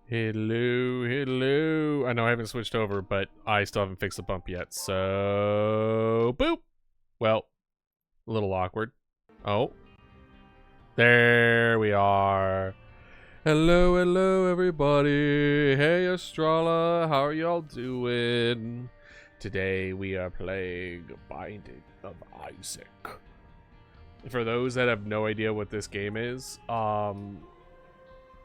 Hello, hello. I know I haven't switched over, but I still haven't fixed the bump yet, so... Boop! Well, a little awkward. Oh. There we are. Hello, hello, everybody. Hey, Estrala, how are y'all doing? Today we are playing Binding of Isaac. For those that have no idea what this game is,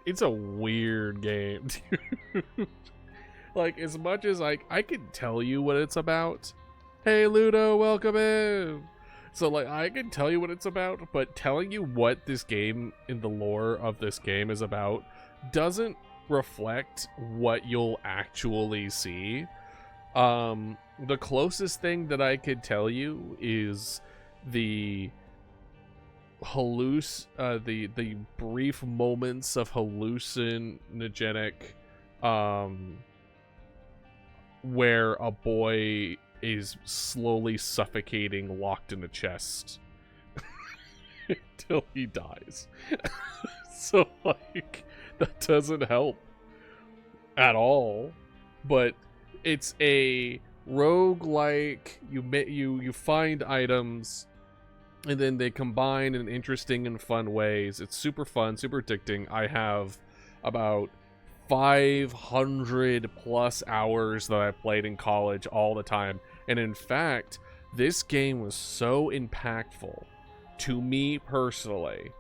it's a weird game, dude. Like, as much as I can tell you what it's about. Hey, Ludo, welcome in. So, like, I can tell you what it's about, but telling you what this game in the lore of this game is about doesn't reflect what you'll actually see. The closest thing that I could tell you is the brief moments of hallucinogenic where a boy is slowly suffocating locked in a chest until he dies. So, like, that doesn't help at all, but it's a roguelike. You find items and then they combine in interesting and fun ways. It's super fun, super addicting. I have about 500 plus hours that I played in college all the time. And in fact, this game was so impactful to me personally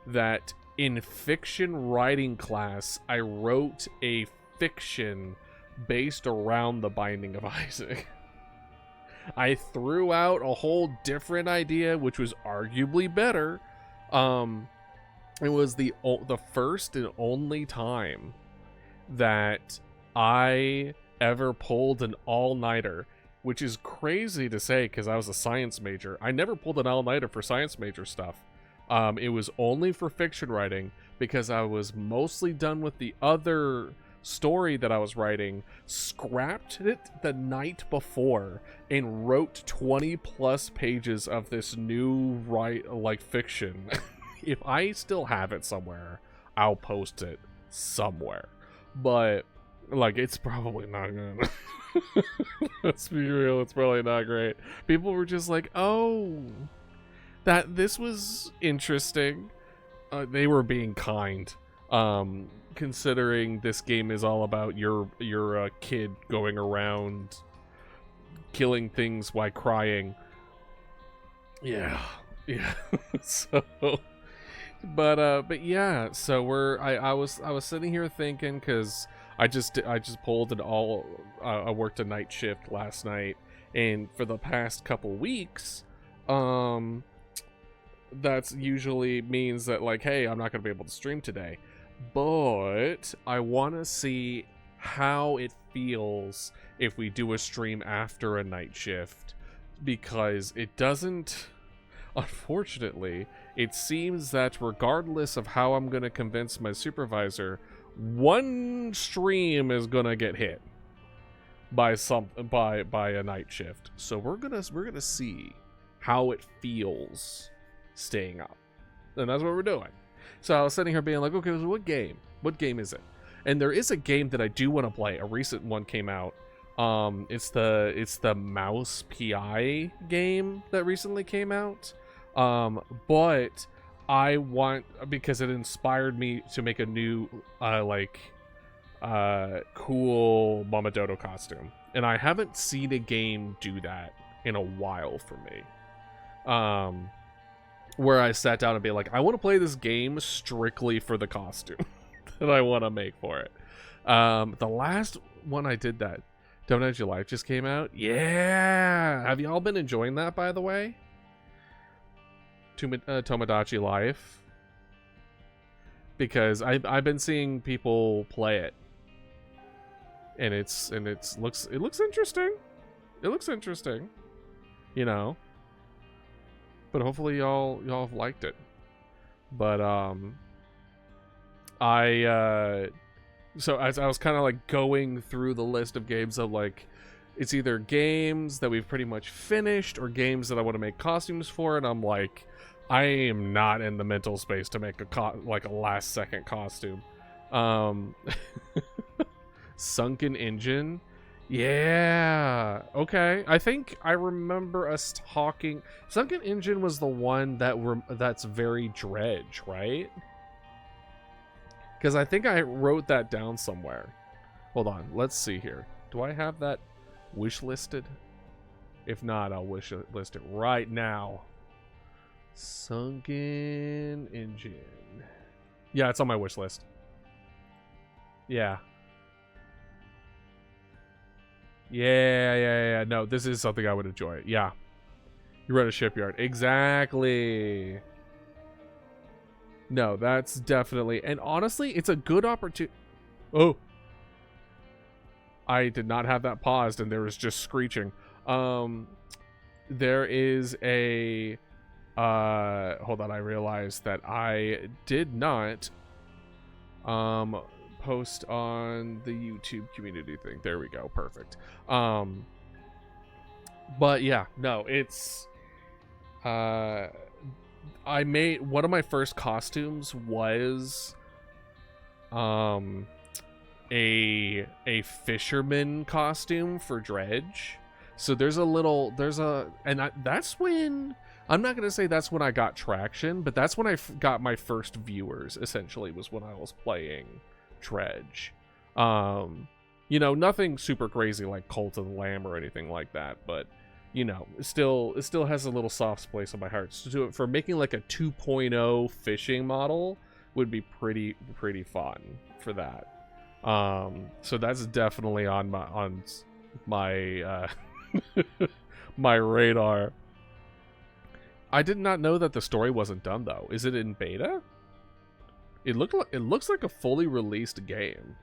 that in fiction writing class, I wrote a fiction based around the Binding of Isaac. I threw out a whole different idea, which was arguably better. It was the first and only time that I ever pulled an all-nighter, which is crazy to say because I was a science major. I never pulled an all-nighter for science major stuff. It was only for fiction writing because I was mostly done with the other story that I was writing, scrapped it the night before, and wrote 20 plus pages of this new fiction. If I still have it somewhere, I'll post it somewhere. But, like, it's probably not good. Let's be real, it's probably not great. People were just like, oh, this was interesting. They were being kind. Considering this game is all about you're a kid going around killing things while crying. Yeah. So, but yeah. So I was sitting here thinking, because I just pulled it all. I worked a night shift last night, and for the past couple weeks, that's usually means that, like, hey, I'm not gonna be able to stream today. But I want to see how it feels if we do a stream after a night shift, because it doesn't, unfortunately, it seems that regardless of how I'm going to convince my supervisor, one stream is going to get hit by a night shift. So we're going to see how it feels staying up. And that's what we're doing. So I was sitting here being like, okay, so what game? What game is it? And there is a game that I do want to play. A recent one came out. It's the Mouse PI game that recently came out. But I want, because it inspired me to make a new cool Momododo costume. And I haven't seen a game do that in a while for me. Where I sat down and be like, I want to play this game strictly for the costume that I want to make for it. The last one I did that, Tomodachi Life, just came out. Yeah! Have y'all been enjoying that, by the way? Tomodachi Life? Because I've been seeing people play it. And it looks interesting. It looks interesting. You know. But hopefully y'all have liked it. But so as I was kind of like going through the list of games of, like, it's either games that we've pretty much finished or games that I want to make costumes for, and I'm like, I am not in the mental space to make a last second costume. Um, Sunken Engine. Yeah. Okay. I think I remember us talking. Sunken Engine was the one that's very dredge, right? Because I think I wrote that down somewhere. Hold on. Let's see here. Do I have that wish listed? If not, I'll wish list it right now. Sunken Engine. Yeah, it's on my wish list. Yeah. Yeah. No, this is something I would enjoy. Yeah. You run a shipyard. Exactly. No, that's definitely... And honestly, it's a good opportunity... Oh. I did not have that paused, and there was just screeching. There is a... hold on, I realized that I did not... post on the YouTube community thing. There we go. Perfect. But yeah, no, it's... I made one of my first costumes was a fisherman costume for dredge. So that's when, I'm not gonna say that's when I got traction, but that's when I got my first viewers. Essentially, was when I was playing dredge. You know, nothing super crazy like Cult of the Lamb or anything like that, but you know, it still has a little soft place in my heart. So do it for making like a 2.0 fishing model would be pretty fun for that. So that's definitely on my my radar. I did not know that the story wasn't done though. Is it in beta? It looks like a fully released game,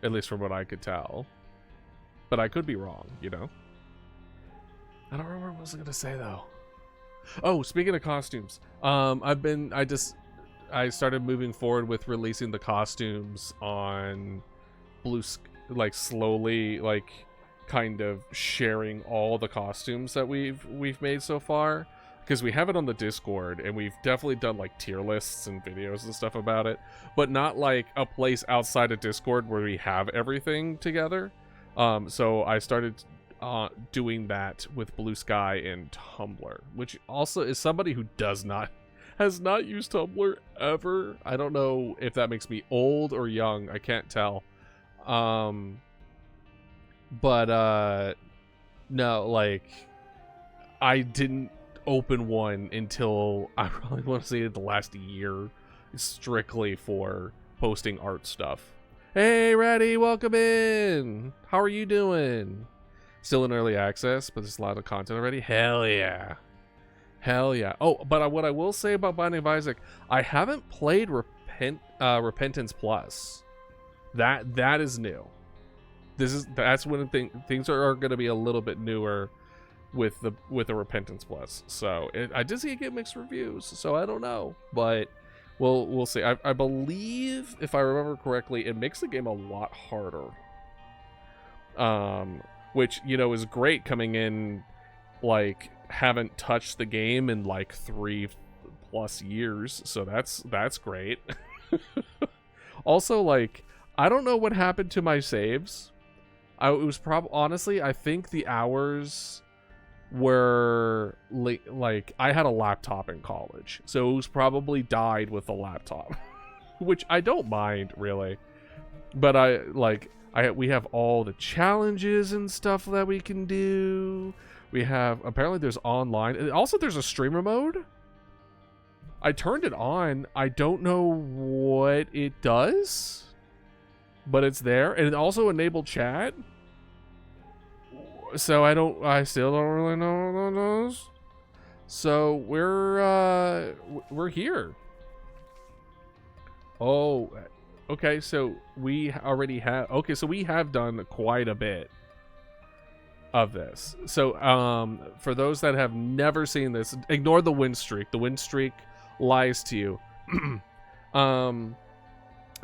at least from what I could tell. But I could be wrong, you know. I don't remember what I was gonna say though. Oh, speaking of costumes, I started moving forward with releasing the costumes on like slowly, like kind of sharing all the costumes that we've made so far, because we have it on the Discord and we've definitely done like tier lists and videos and stuff about it, but not like a place outside of Discord where we have everything together. So I started doing that with Blue Sky and Tumblr, which also is somebody who has not used Tumblr ever. I don't know if that makes me old or young. I can't tell. But no, like I didn't open one until I probably want to say the last year, strictly for posting art stuff. Hey, Ratty, welcome in. How are you doing? Still in early access, but there's a lot of content already. Hell yeah. Hell yeah. Oh, but what I will say about Binding of Isaac, I haven't played Repentance Plus. That is new. That's when things are going to be a little bit newer with the Repentance Plus. So I did see it get mixed reviews, so I don't know, but we'll see. I believe, if I remember correctly, it makes the game a lot harder. Which, you know, is great coming in, like, haven't touched the game in like 3+ years, so that's great. Also, like, I don't know what happened to my saves. Honestly, I think the hours were like I had a laptop in college, so it was probably died with the laptop, which I don't mind really, but we have all the challenges and stuff that we can do. We have, apparently there's online, and also there's a streamer mode. I turned it on. I don't know what it does, but it's there, and it also enabled chat. So I still don't really know what that is. So we're here. Oh, okay, so we already have... Okay, so we have done quite a bit of this. So, for those that have never seen this, ignore the win streak. The win streak lies to you. The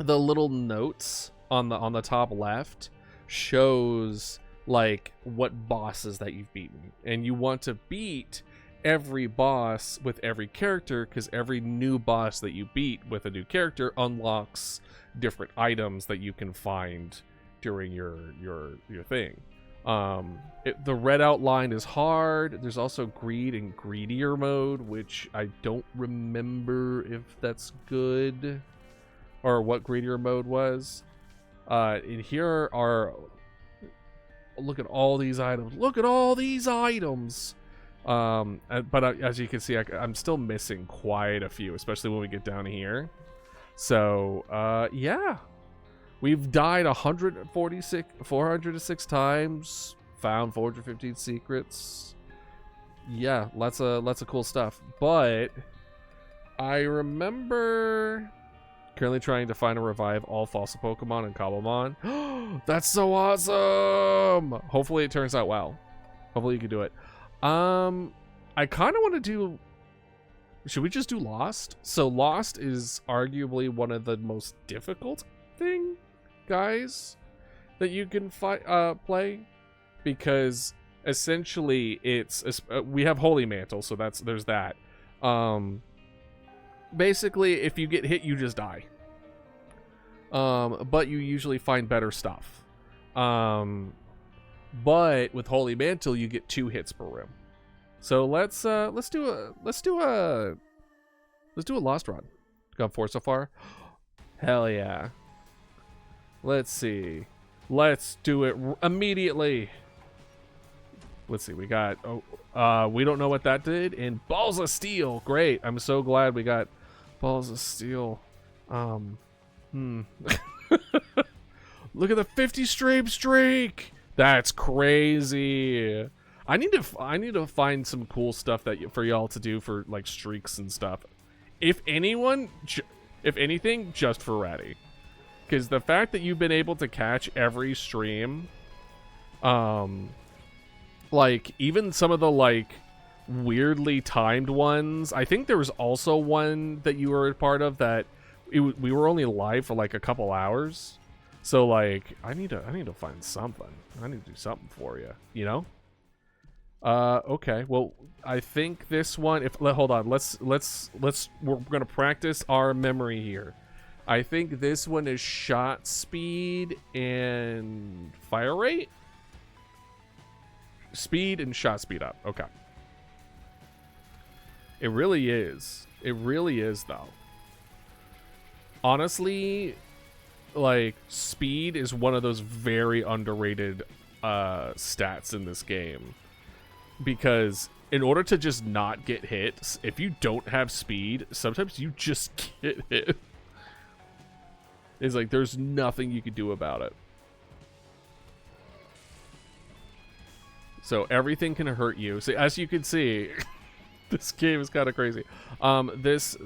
little notes on the top left shows, like, what bosses that you've beaten. And you want to beat every boss with every character, because every new boss that you beat with a new character unlocks different items that you can find during your thing. The red outline is hard. There's also greed and greedier mode, which I don't remember if that's good or what greedier mode was. And here are, look at all these items. Look at all these items. But as you can see, I'm still missing quite a few, especially when we get down here. So, yeah. We've died 406 times, found 415 secrets. Yeah, lots of cool stuff. But I remember currently trying to find and revive all fossil Pokemon in Cobblemon. That's so awesome! Hopefully it turns out well. Hopefully you can do it. I kind of want to do... Should we just do Lost? So Lost is arguably one of the most difficult guys that you can play, because essentially it's we have Holy Mantle, so there's that. Basically, if you get hit, you just die. But you usually find better stuff. But with Holy Mantle, you get 2 hits per room. So let's do a Lost run. Got 4 so far. Hell yeah. Let's see. Let's do it immediately. Let's see. We got we don't know what that did. And Balls of Steel. Great. I'm so glad we got Balls of Steel. Look at the 50 streak. That's crazy. I need to find some cool stuff for y'all to do for like streaks and stuff. If anything, just for Ratty. Because the fact that you've been able to catch every stream, like even some of the like weirdly timed ones. I think there was also one that you were a part of that we were only live for like a couple hours. So like I need to find something. I need to do something for you, you know? Okay. Well, I think this one, hold on. We're going to practice our memory here. I think this one is shot speed and fire rate. Speed and shot speed up. Okay. It really is. It really is, though. Honestly, like, speed is one of those very underrated stats in this game. Because in order to just not get hit, if you don't have speed, sometimes you just get hit. It's like there's nothing you can do about it. So everything can hurt you. So as you can see, this game is kind of crazy. This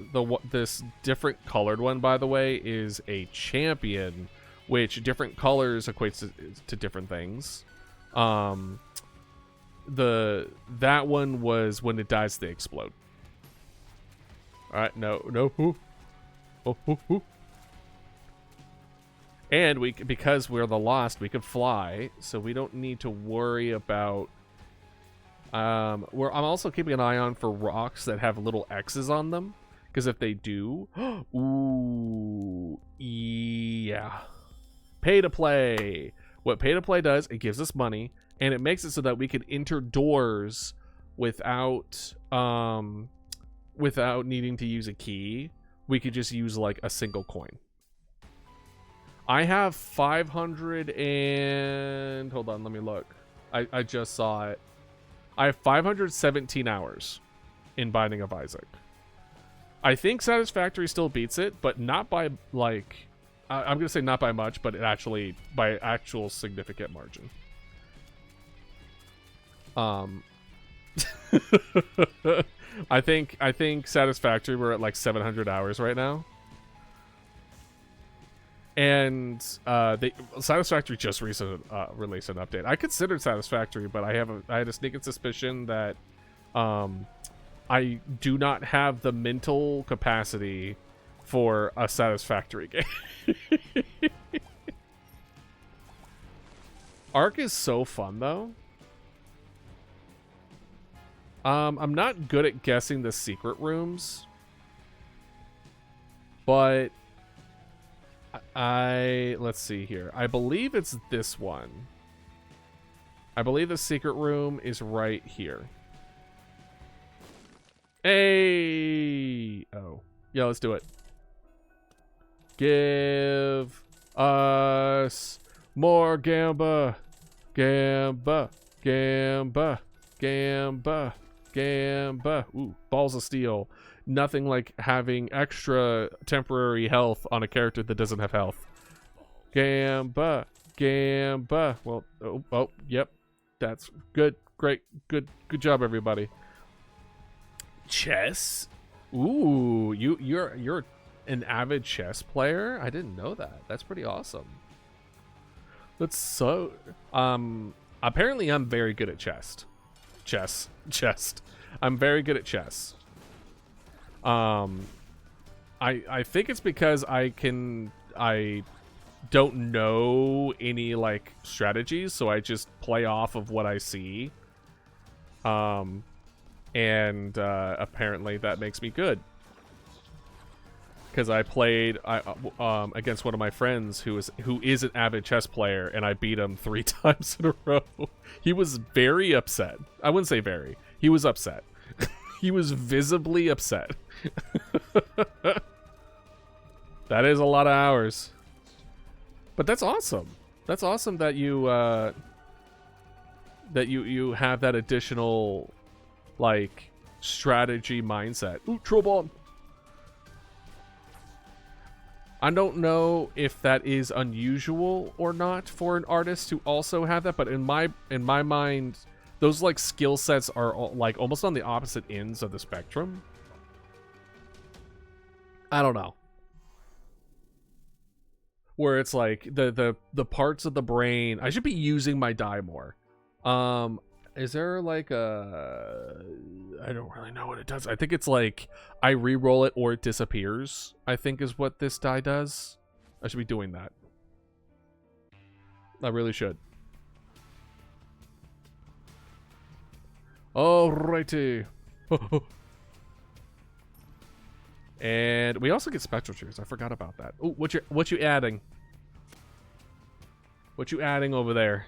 different colored one, by the way, is a champion, which different colors equates to different things. That one was when it dies, they explode. All right, no. Ooh. And because we're the Lost, we could fly, so we don't need to worry about. I'm also keeping an eye on for rocks that have little X's on them, because if they do, ooh, yeah, pay to play. What pay to play does, it gives us money, and it makes it so that we can enter doors without needing to use a key. We could just use like a single coin. I have 500 and... Hold on, let me look. I just saw it. I have 517 hours in Binding of Isaac. I think Satisfactory still beats it, but not by, like... I'm going to say not by much, but by actual significant margin. I think Satisfactory, we're at like 700 hours right now. And Satisfactory just recently released an update. I considered Satisfactory, but I had a sneaking suspicion that I do not have the mental capacity for a Satisfactory game. Ark is so fun, though. I'm not good at guessing the secret rooms, but let's see here. I believe it's this one. I believe the secret room is right here. Hey! Oh. Yeah, let's do it. Give us more Gamba. Gamba. Gamba. Gamba. Gamba. Ooh, balls of steel. Nothing like having extra temporary health on a character that doesn't have health. Gamba. Gamba. Well, oh, yep. That's good. Great. Good job, everybody. Chess? Ooh, you're an avid chess player? I didn't know that. That's pretty awesome. That's so apparently I'm very good at chess. I'm very good at chess. I think it's because I don't know any like strategies, so I just play off of what I see. And apparently that makes me good. Because I played against one of my friends who is an avid chess player, and I beat him 3 times in a row. He was very upset. I wouldn't say very. He was upset. He was visibly upset. That is a lot of hours. But that's awesome. That's awesome that you have that additional like strategy mindset. Ooh, troll bomb. I don't know if that is unusual or not for an artist to also have that, but in my mind, those like skill sets are like almost on the opposite ends of the spectrum. I don't know. Where it's like the parts of the brain, I should be using my die more. Is there like a... I don't really know what it does. I think it's like I re-roll it or it disappears, I think is what this die does. I should be doing that. I really should. Alrighty. And we also get spectral trees. I forgot about that. Oh, what you adding? What you adding over there?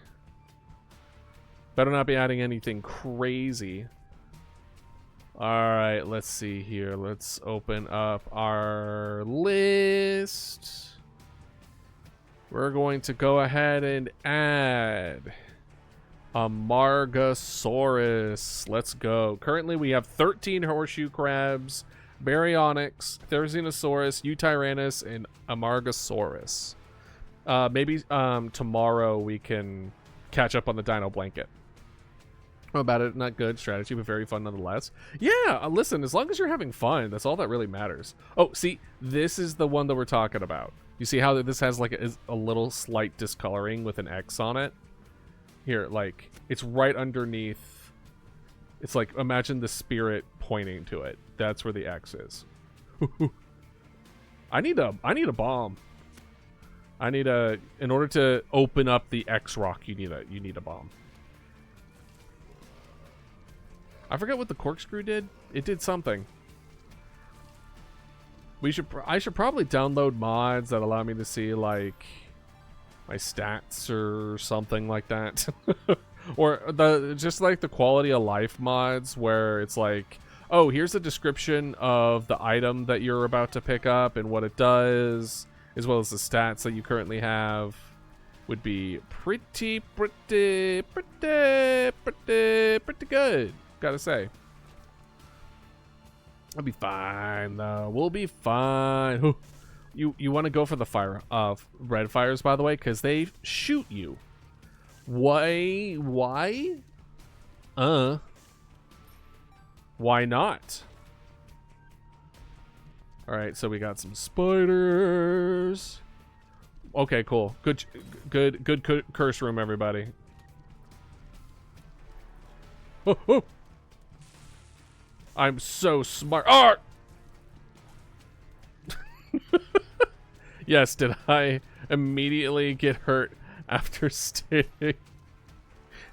Better not be adding anything crazy. Alright, let's see here. Let's open up our list. We're going to go ahead and add a Margosaurus. Let's go. Currently, we have 13 horseshoe crabs, Baryonyx, Therizinosaurus, Eutyrannus, and a Margosaurus. Maybe tomorrow we can catch up on the Dino Blanket. About it, not good strategy, but very fun nonetheless. Yeah, listen, as long as you're having fun, that's all that really matters. Oh, see, this is the one that we're talking about. You see how this has like a little slight discoloring with an X on it? Here, like, it's right underneath. It's like, imagine the spirit pointing to it. That's where the X is. I need a bomb. In order to open up the X rock, you need a bomb. I forget what the corkscrew did. It did something. I should probably download mods that allow me to see like my stats or something like that. Or just like the quality of life mods where it's like, oh, here's a description of the item that you're about to pick up and what it does, as well as the stats that you currently have. Would be pretty good. Gotta say. I'll be fine though. We'll be fine. You want to go for the red fires, by the way, because they shoot you. Why? Why not? All right, so we got some spiders. Okay, cool. Good curse room, everybody. Oh. I'm so smart. Art. Yes, did I immediately get hurt after stating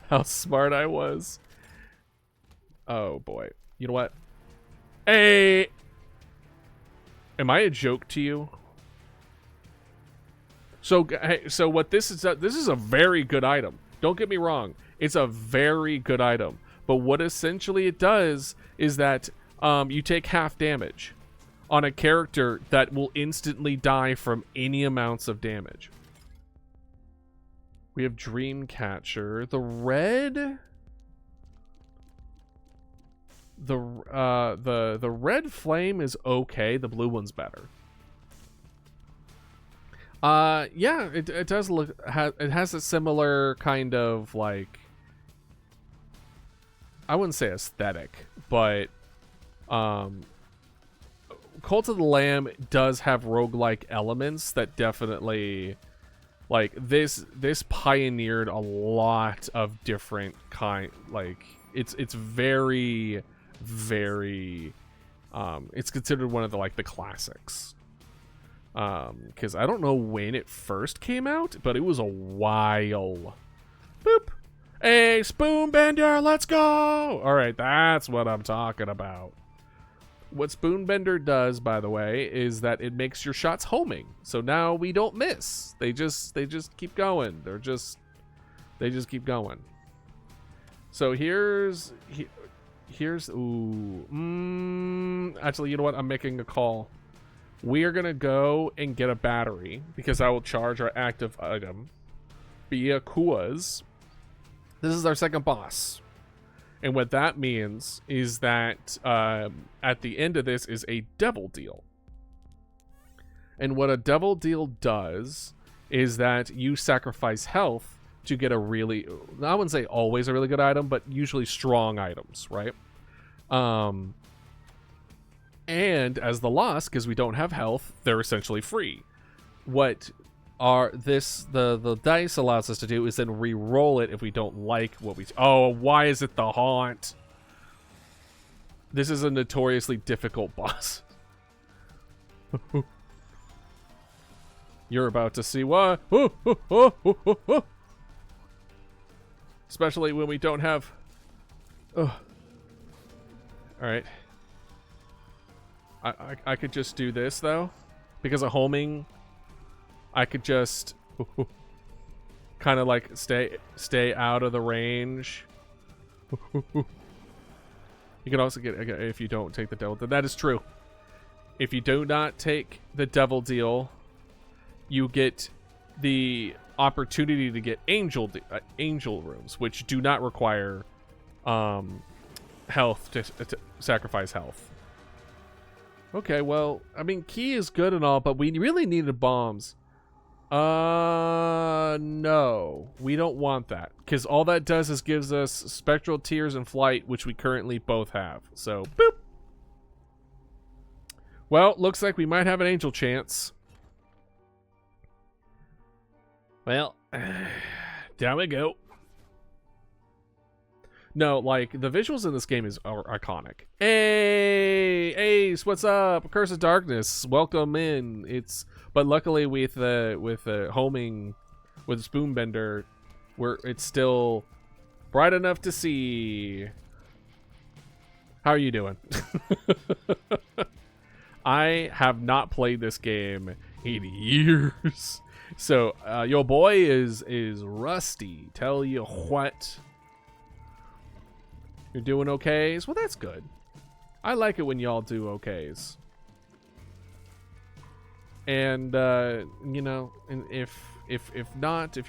how smart I was? Oh boy. You know what? Hey! Am I a joke to you? So, hey, so what this is a very good item. Don't get me wrong. It's a very good item. But what essentially it does is that you take half damage on a character that will instantly die from any amounts of damage. We have Dreamcatcher. The red... The red flame is okay. The blue one's better. Yeah, it does look. It has a similar kind of like. I wouldn't say aesthetic, but Cult of the Lamb does have roguelike elements that definitely, like this pioneered a lot of different like it's very it's considered one of the like the classics. Because I don't know when it first came out, but it was a while. Boop. Hey, Spoonbender, let's go! Alright, that's what I'm talking about. What Spoonbender does, by the way, is that it makes your shots homing. So now we don't miss. They just keep going. They just keep going. So here's actually, you know what? I'm making a call. We are going to go and get a battery because I will charge our active item via Kua's. This is our second boss. And what that means is that at the end of this is a devil deal. And what a devil deal does is that you sacrifice health to get a really, I wouldn't say always a really good item, but usually strong items, right? And as the loss, because we don't have health, they're essentially free. What the dice allows us to do is then re-roll it if we don't like what we... Oh, why is it the haunt? This is a notoriously difficult boss. You're about to see what? Especially when we don't have... Oh. Alright. I could just do this, though. Because of homing, I could just kind of like stay out of the range. You can also get, if you don't take the devil deal. That is true. If you do not take the devil deal, you get the opportunity to get angel rooms, which do not require health to sacrifice health. Okay, well, I mean, key is good and all, but we really needed bombs. No, we don't want that, because all that does is gives us spectral tears and flight, which we currently both have. So, boop. Well, looks like we might have an angel chance. Well, down we go. No, like, the visuals in this game are iconic. Hey, Ace, what's up? Curse of Darkness, welcome in. But luckily with homing with Spoonbender, it's still bright enough to see. How are you doing? I have not played this game in years, so your boy is rusty. Tell you what. You're doing okays? Well, that's good. I like it when y'all do okays. And you know, and if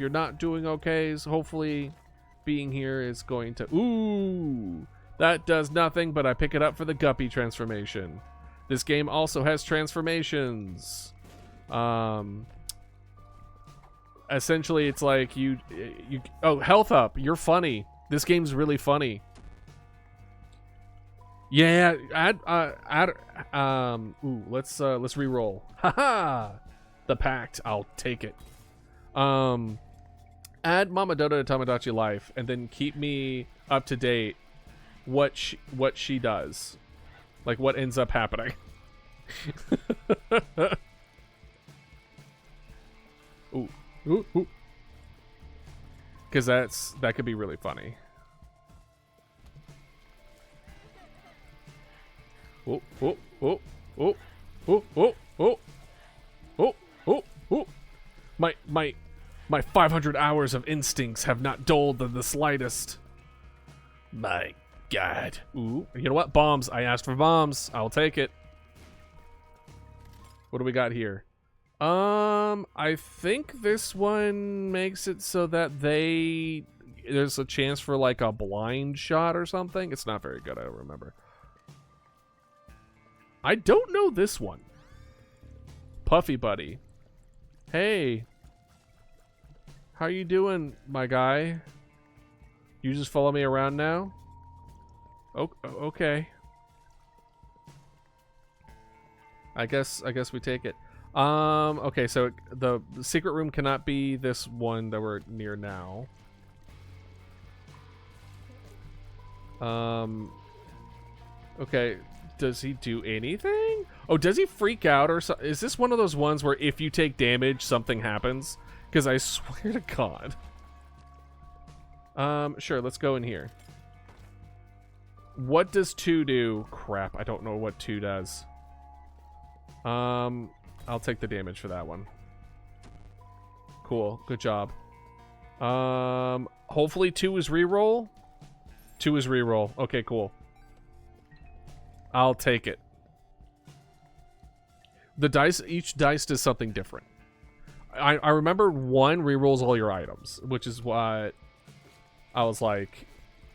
you're not doing okays, hopefully being here is going to... Ooh, that does nothing, but I pick it up for the Guppy transformation. This game also has transformations. Essentially, it's like you oh, health up. You're funny. This game's really funny. Yeah, let's re-roll. Haha! The pact, I'll take it. Add Mama Dodo to Tamagotchi Life, and then keep me up to date what she does. Like, what ends up happening. Ooh. Because that could be really funny. Oh, oh, oh, oh, oh, oh, oh, oh, oh, oh. My 500 hours of instincts have not dulled in the slightest. My God. Ooh, you know what? Bombs. I asked for bombs. I'll take it. What do we got here? I think this one makes it so that there's a chance for like a blind shot or something. It's not very good. I don't remember. I don't know this one. Puffy Buddy. Hey. How you doing, my guy? You just follow me around now? Okay. I guess we take it. Okay, so the secret room cannot be this one that we're near now. Okay, does he do anything? Oh, does he freak out or so? Is this one of those ones where if you take damage, something happens? Because I swear to God. Sure, let's go in here. What does 2 do? Crap, I don't know what 2 does. I'll take the damage for that one. Cool, good job. Hopefully 2 is reroll. 2 is reroll. Okay, cool. I'll take it. The dice, each dice does something different. I remember 1 rerolls all your items, which is what I was like,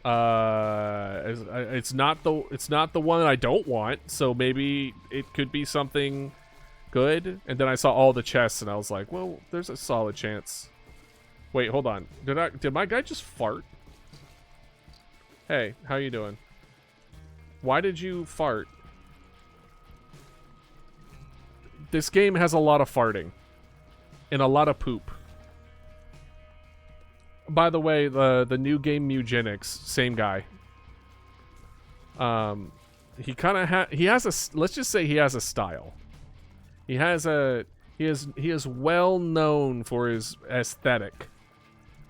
it's not the one I don't want, so maybe it could be something good. And then I saw all the chests and I was like, well, there's a solid chance. Wait, hold on. Did my guy just fart? Hey, how you doing? Why did you fart? This game has a lot of farting. And a lot of poop. By the way, the new game Mewgenics, same guy. He kind of he has a, let's just say he has a style. He is well known for his aesthetic.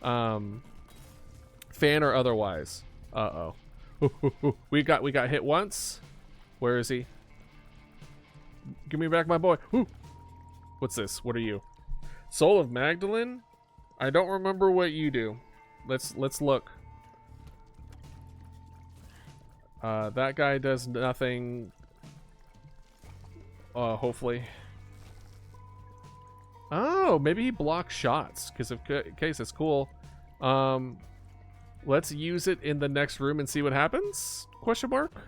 Fan or otherwise. Uh-oh. We got hit once. Where is he? Give me back my boy. Ooh. What's this? What are you? Soul of Magdalene? I don't remember what you do. Let's look. That guy does nothing. Hopefully. Oh, maybe he blocks shots because of case it's cool. Let's use it in the next room and see what happens? Question mark.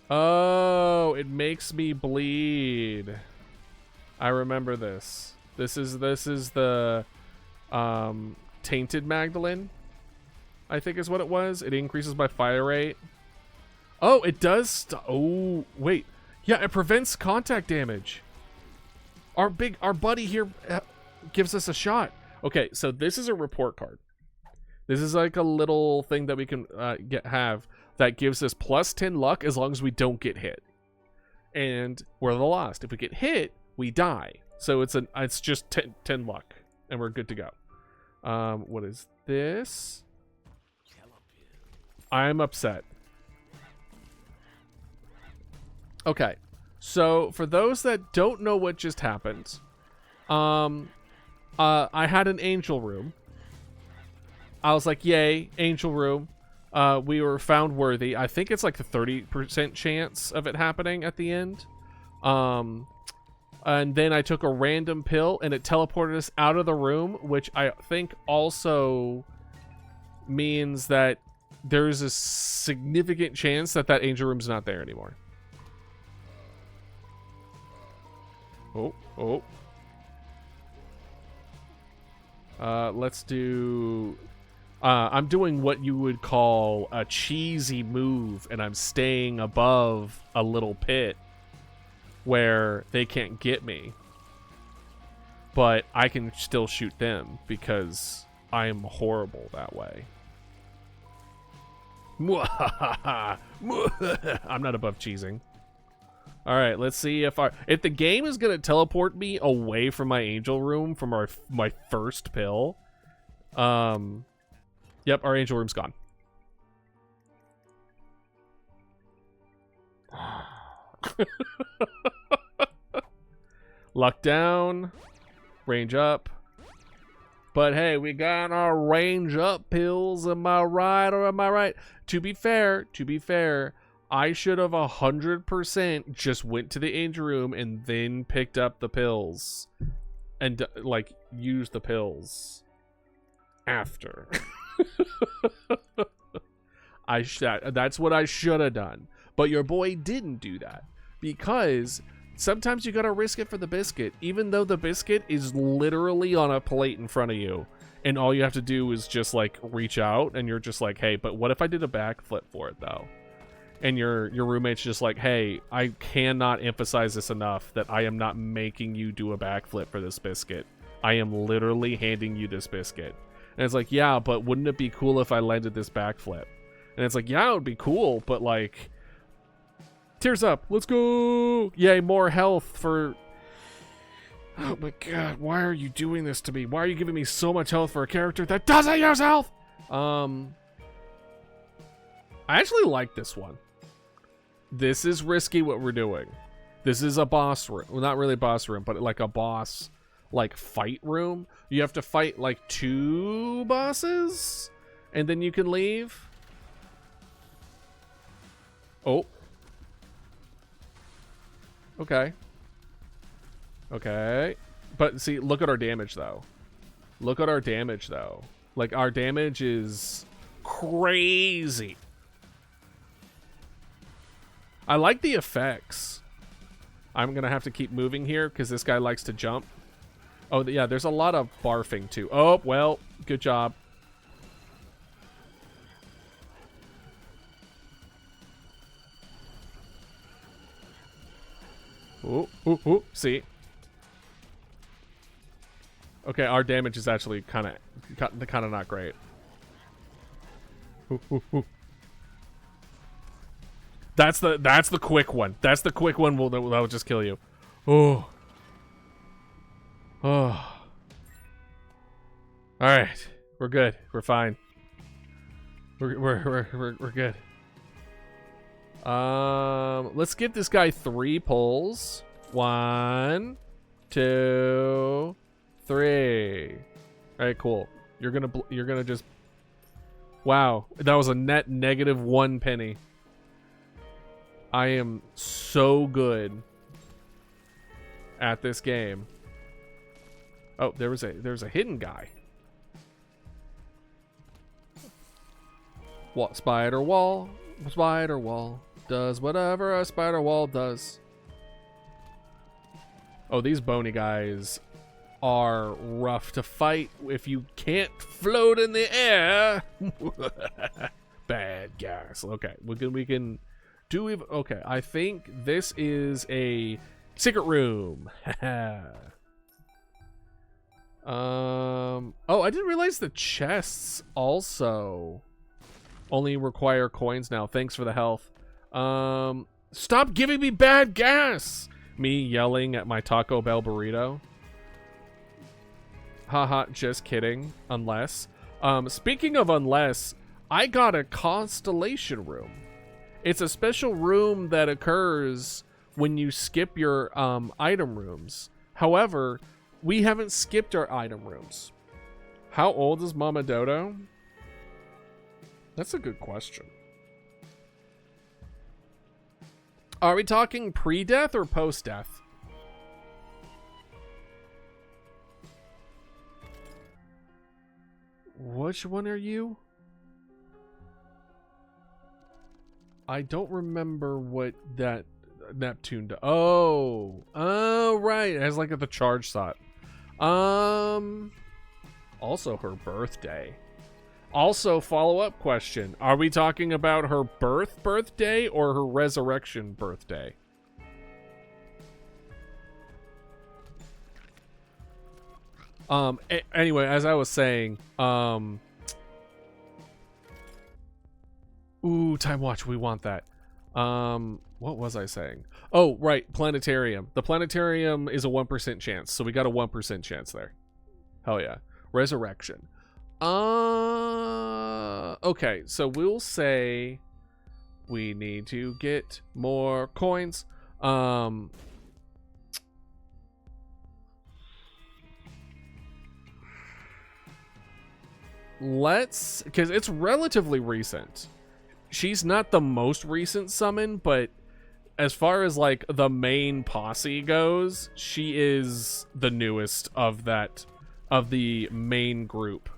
Oh, it makes me bleed. I remember this. This is the tainted Magdalene, I think is what it was. It increases my fire rate. Oh, it does. Oh, wait. Yeah, it prevents contact damage. Our buddy here gives us a shot. Okay, so this is a report card. This is like a little thing that we can have that gives us plus 10 luck as long as we don't get hit. And we're the lost. If we get hit, we die. So it's just 10 luck and we're good to go. What is this? I'm upset. Okay. So for those that don't know what just happened, I had an angel room. I was like, yay, angel room. We were found worthy. I think it's like the 30% chance of it happening at the end. And then I took a random pill and it teleported us out of the room, which I think also means that there's a significant chance that that angel room's not there anymore. Oh. Let's do... I'm doing what you would call a cheesy move, and I'm staying above a little pit where they can't get me. But I can still shoot them because I am horrible that way. I'm not above cheesing. All right, let's see if the game is gonna teleport me away from my angel room from my first pill. Yep, our angel room's gone. Luck down. Range up. But hey, we got our range up pills. Am I right or am I right? To be fair, I should have 100% just went to the angel room and then picked up the pills. And, like, used the pills after. That's what I should have done. But your boy didn't do that. Because sometimes you gotta risk it for the biscuit. Even though the biscuit is literally on a plate in front of you. And all you have to do is just, like, reach out. And you're just like, hey, but what if I did a backflip for it, though? And your roommate's just like, hey, I cannot emphasize this enough that I am not making you do a backflip for this biscuit. I am literally handing you this biscuit. And it's like, yeah, but wouldn't it be cool if I landed this backflip? And it's like, yeah, it would be cool, but like, tears up, let's go! Yay, more health for... Oh my god, why are you doing this to me? Why are you giving me so much health for a character that doesn't use health? I actually like this one. This is risky what we're doing. This is a boss room. Well, not really a boss room, but like a boss, like, fight room. You have to fight, like, 2 bosses? And then you can leave? Oh. Okay. Okay. But, see, look at our damage, though. Look at our damage, though. Like, our damage is crazy. I like the effects. I'm gonna have to keep moving here because this guy likes to jump. Oh, yeah, there's a lot of barfing too. Oh, well, good job. Ooh, ooh, ooh, see. Okay, our damage is actually kind of not great. Ooh, ooh, ooh. That's the quick one. That's the quick one that will just kill you. Oh. Oh. All right, we're good. We're fine. We're good. Let's give this guy 3 pulls. 1, 2, 3. All right, cool. You're gonna just. Wow, that was a net negative 1 penny. I am so good at this game. Oh, there's a hidden guy. What spider wall does whatever a spider wall does. Oh, these bony guys are rough to fight if you can't float in the air. Bad guys. Okay, we can. Okay, I think this is a secret room. Oh, I didn't realize the chests also only require coins now. Thanks for the health. Stop giving me bad gas! Me yelling at my Taco Bell burrito. Haha, just kidding. Unless. Speaking of unless, I got a constellation room. It's a special room that occurs when you skip your item rooms. However, we haven't skipped our item rooms. How old is Mama Dodo? That's a good question. Are we talking pre-death or post-death? Which one are you? I don't remember what that Neptune does. Oh, right. It has like the charge slot. Also her birthday. Also, follow-up question. Are we talking about her birthday or her resurrection birthday? Anyway, as I was saying, ooh, time watch, we want that. What was I saying? Oh, right, planetarium. The planetarium is a 1% chance, so we got a 1% chance there. Hell yeah. Resurrection. Okay, so we'll say we need to get more coins. Because it's relatively recent. She's not the most recent summon, but as far as like the main posse goes, she is the newest of the main group.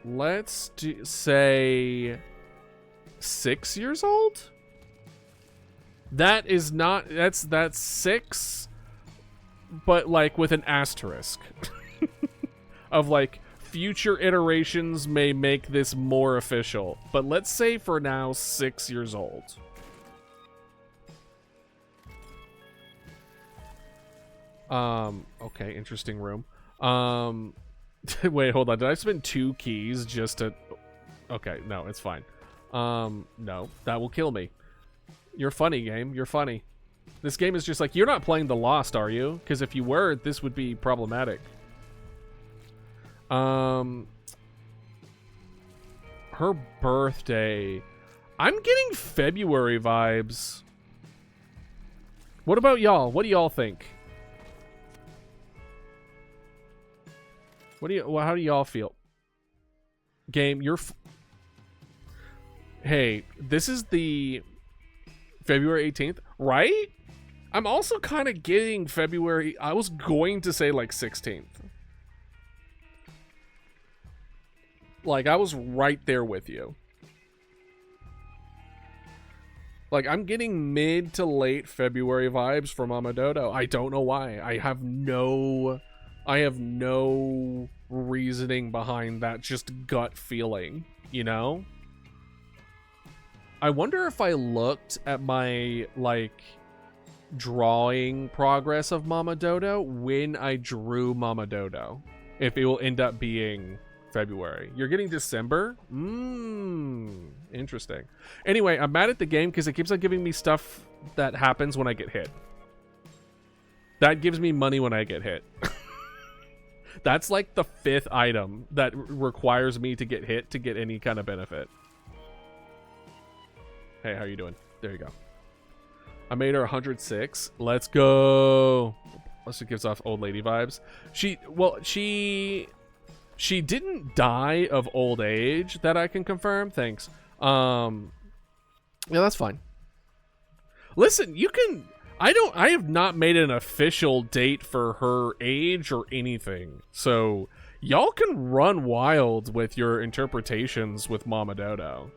Let's say 6 years old. That's 6, but like with an asterisk of like future iterations may make this more official, but let's say for now 6 years old. Okay, interesting room. Wait, hold on. Did I spend 2 keys just to... Okay, no, it's fine. No, that will kill me. You're funny, game. You're funny. This game is just like, you're not playing the Lost, are you? Because if you were, this would be problematic. Her birthday. I'm getting February vibes. What about y'all? What do y'all think? How do y'all feel? Game, hey, this is the February 18th, right? I'm also kind of getting February. I was going to say like 16th. Like, I was right there with you. Like, I'm getting mid to late February vibes from Mama Dodo. I don't know why. I have no reasoning behind that, just gut feeling, you know? I wonder if I looked at my, like, drawing progress of Mama Dodo when I drew Mama Dodo, if it will end up being February. You're getting December? Interesting. Anyway, I'm mad at the game because it keeps on giving me stuff that happens when I get hit. That gives me money when I get hit. That's like the 5th item that requires me to get hit to get any kind of benefit. Hey, how you doing? There you go. I made her 106. Let's go. Unless it gives off old lady vibes. She didn't die of old age that I can confirm. Thanks. Yeah, that's fine. Listen, you can... I have not made an official date for her age or anything. So, y'all can run wild with your interpretations with Mama Dodo.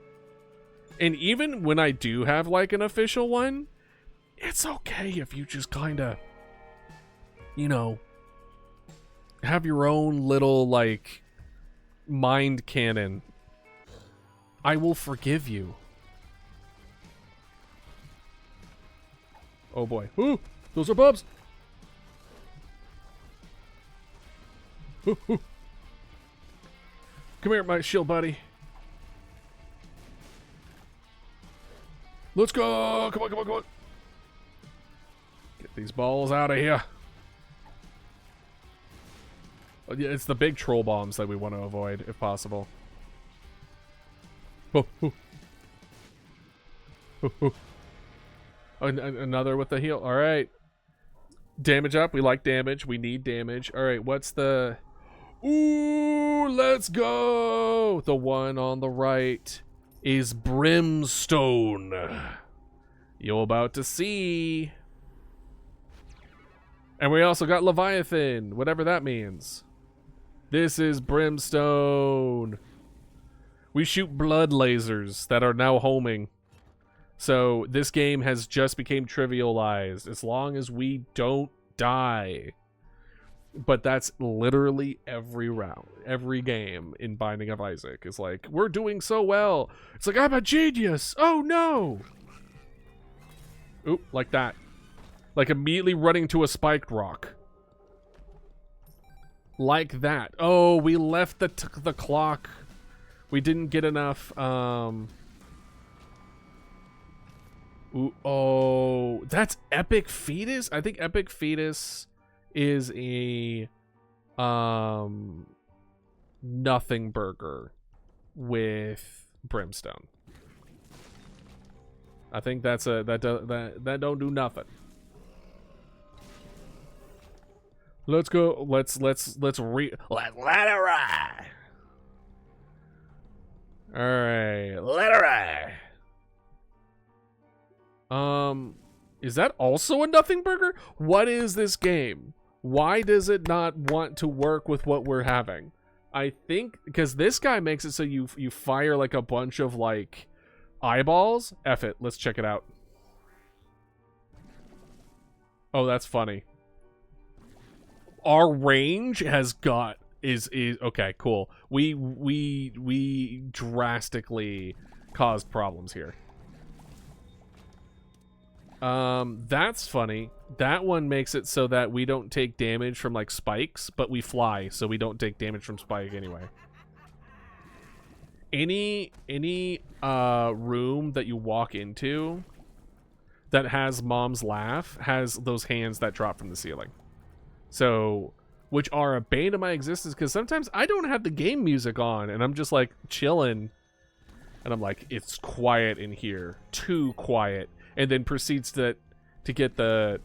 And even when I do have, like, an official one, it's okay if you just kind of, you know, have your own little, like, mind cannon. I will forgive you. Oh boy. Ooh, those are bubs. Ooh, ooh. Come here, my shield buddy. Let's go. Come on, come on, come on. Get these balls out of here. Oh, yeah, it's the big troll bombs that we want to avoid, if possible. Oh, oh. Oh, oh. Another with the heal. All right. Damage up. We like damage. We need damage. All right. What's the... Ooh, let's go. The one on the right is Brimstone. You're about to see. And we also got Leviathan, whatever that means. This is Brimstone. We shoot blood lasers that are now homing. So this game has just became trivialized as long as we don't die. But that's literally every round, every game in Binding of Isaac is like, we're doing so well. It's like, I'm a genius. Oh no. Oop, like that. Like immediately running to a spiked rock. Like that. Oh, we left the clock. We didn't get enough, Ooh, oh, that's Epic Fetus? I think Epic Fetus is a nothing burger with brimstone. I think that's that don't do nothing. Let's go. Let's let it ride. All right, let it ride. Is that also a nothing burger? What is this game? Why does it not want to work with what we're having? I think because this guy makes it so you fire like a bunch of like eyeballs. F it. Let's check it out. Oh, that's funny. Our range has got is okay, cool. We drastically caused problems here. That's funny. That one makes it so that we don't take damage from like spikes, but we fly, so we don't take damage from spike anyway. Any room that you walk into that has Mom's Laugh has those hands that drop from the ceiling. So, which are a bane of my existence, because sometimes I don't have the game music on and I'm just like chilling and I'm like, it's quiet in here, too quiet, and then proceeds to get the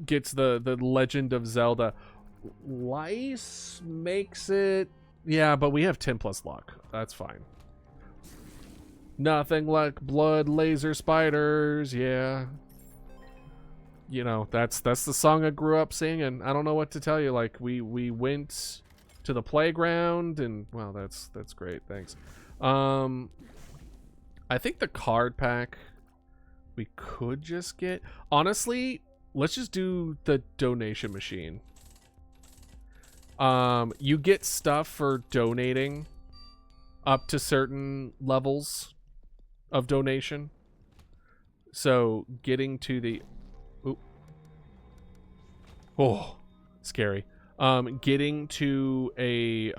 gets the Legend of Zelda. Lice makes it, yeah, but we have 10 plus luck. That's fine. Nothing like blood laser spiders, yeah. You know, that's the song I grew up singing. I don't know what to tell you. Like we went to the playground and well, that's great. Thanks. I think the card pack we could just get. Honestly, let's just do the donation machine. You get stuff for donating up to certain levels of donation. So getting to the scary. Getting to a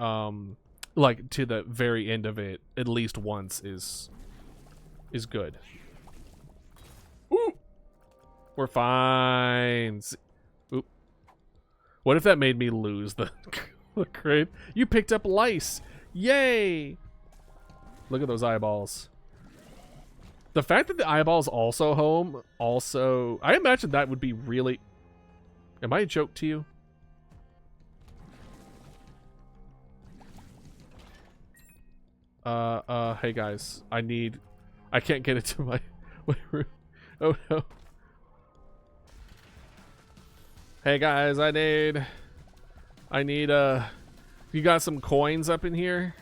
like to the very end of it at least once is good. Ooh. We're fine. Oop. What if that made me lose the crate? You picked up lice. Yay! Look at those eyeballs. The fact that the eyeball's also home, also, I imagine that would be really... Am I a joke to you? Hey guys, I can't get into my room. Oh no. Hey guys, I need, you got some coins up in here?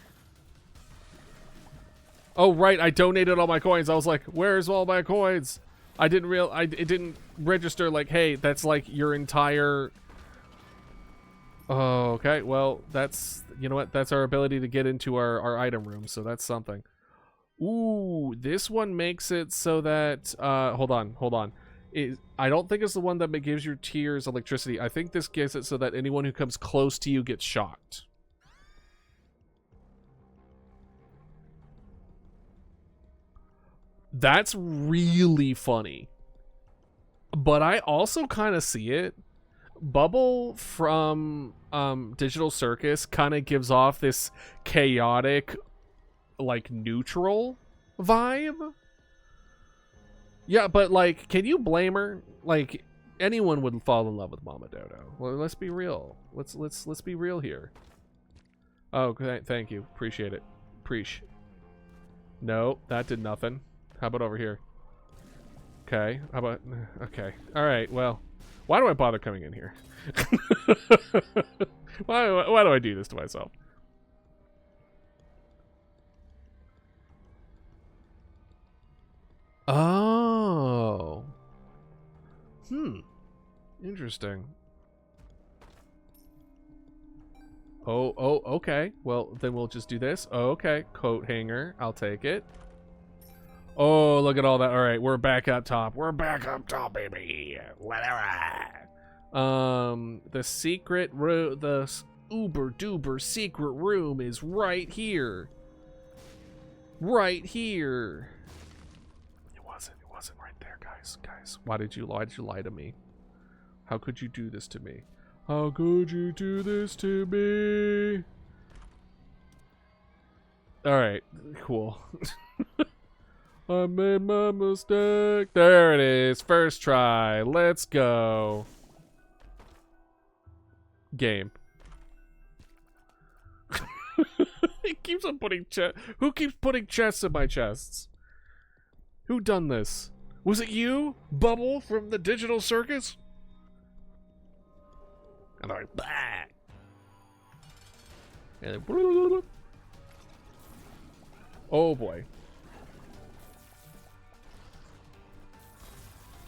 Oh right, I donated all my coins. I was like, where's all my coins? It didn't register like, hey, that's like your entire... Oh, okay, well, that's, you know what, that's our ability to get into our item room, so that's something. Ooh, this one makes it so that, hold on. I don't think it's the one that gives your tiers electricity. I think this gives it so that anyone who comes close to you gets shocked. That's really funny. But I also kind of see it. Bubble from Digital Circus kind of gives off this chaotic, like, neutral vibe. Yeah, but, like, can you blame her? Like, anyone would fall in love with Mama Dodo. Well, let's be real. Let's be real here. Oh, okay, thank you. Appreciate it. No, that did nothing. How about over here? Okay, how about... Okay, alright, well... Why do I bother coming in here? Why do I do this to myself? Oh. Interesting. Oh, okay. Well, then we'll just do this. Oh, okay, coat hanger. I'll take it. Oh, look at all that. All right, we're back up top. We're back up top, baby. The secret room, the uber duper secret room is right here. Right here. It wasn't right there, guys. Why did you lie to me? How could you do this to me? How could you do this to me? Alright, cool. I made my mistake. There it is. First try. Let's go. Game. He keeps on putting Who keeps putting chests in my chests? Who done this? Was it you, Bubble from the Digital Circus? And I bah! And then, oh boy.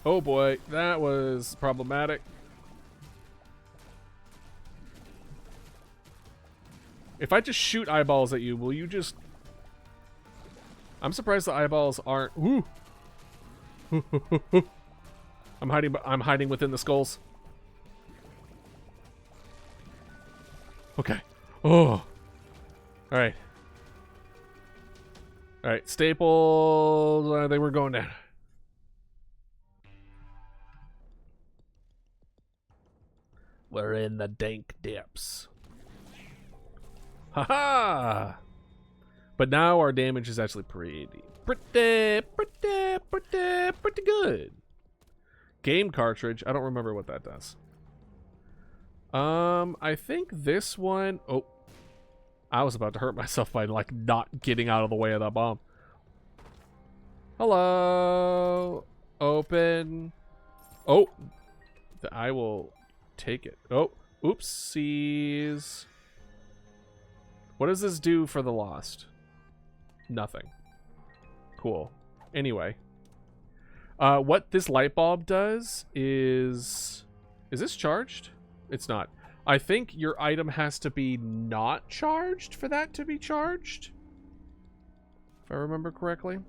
Oh boy, that was problematic. If I just shoot eyeballs at you, will you just... I'm surprised the eyeballs aren't... Ooh. I'm hiding within the skulls. Okay. Oh. Alright. Alright, staples. They were going down. We're in the dank depths. Haha! But now our damage is actually pretty good. Game cartridge. I don't remember what that does. I think this one... Oh. I was about to hurt myself by, like, not getting out of the way of that bomb. Hello. Open. Oh. I will take it. Oh. Oopsies. What does this do for the Lost? Nothing. Cool. Anyway. What this light bulb does is... Is this charged? It's not. I think your item has to be not charged for that to be charged. If I remember correctly.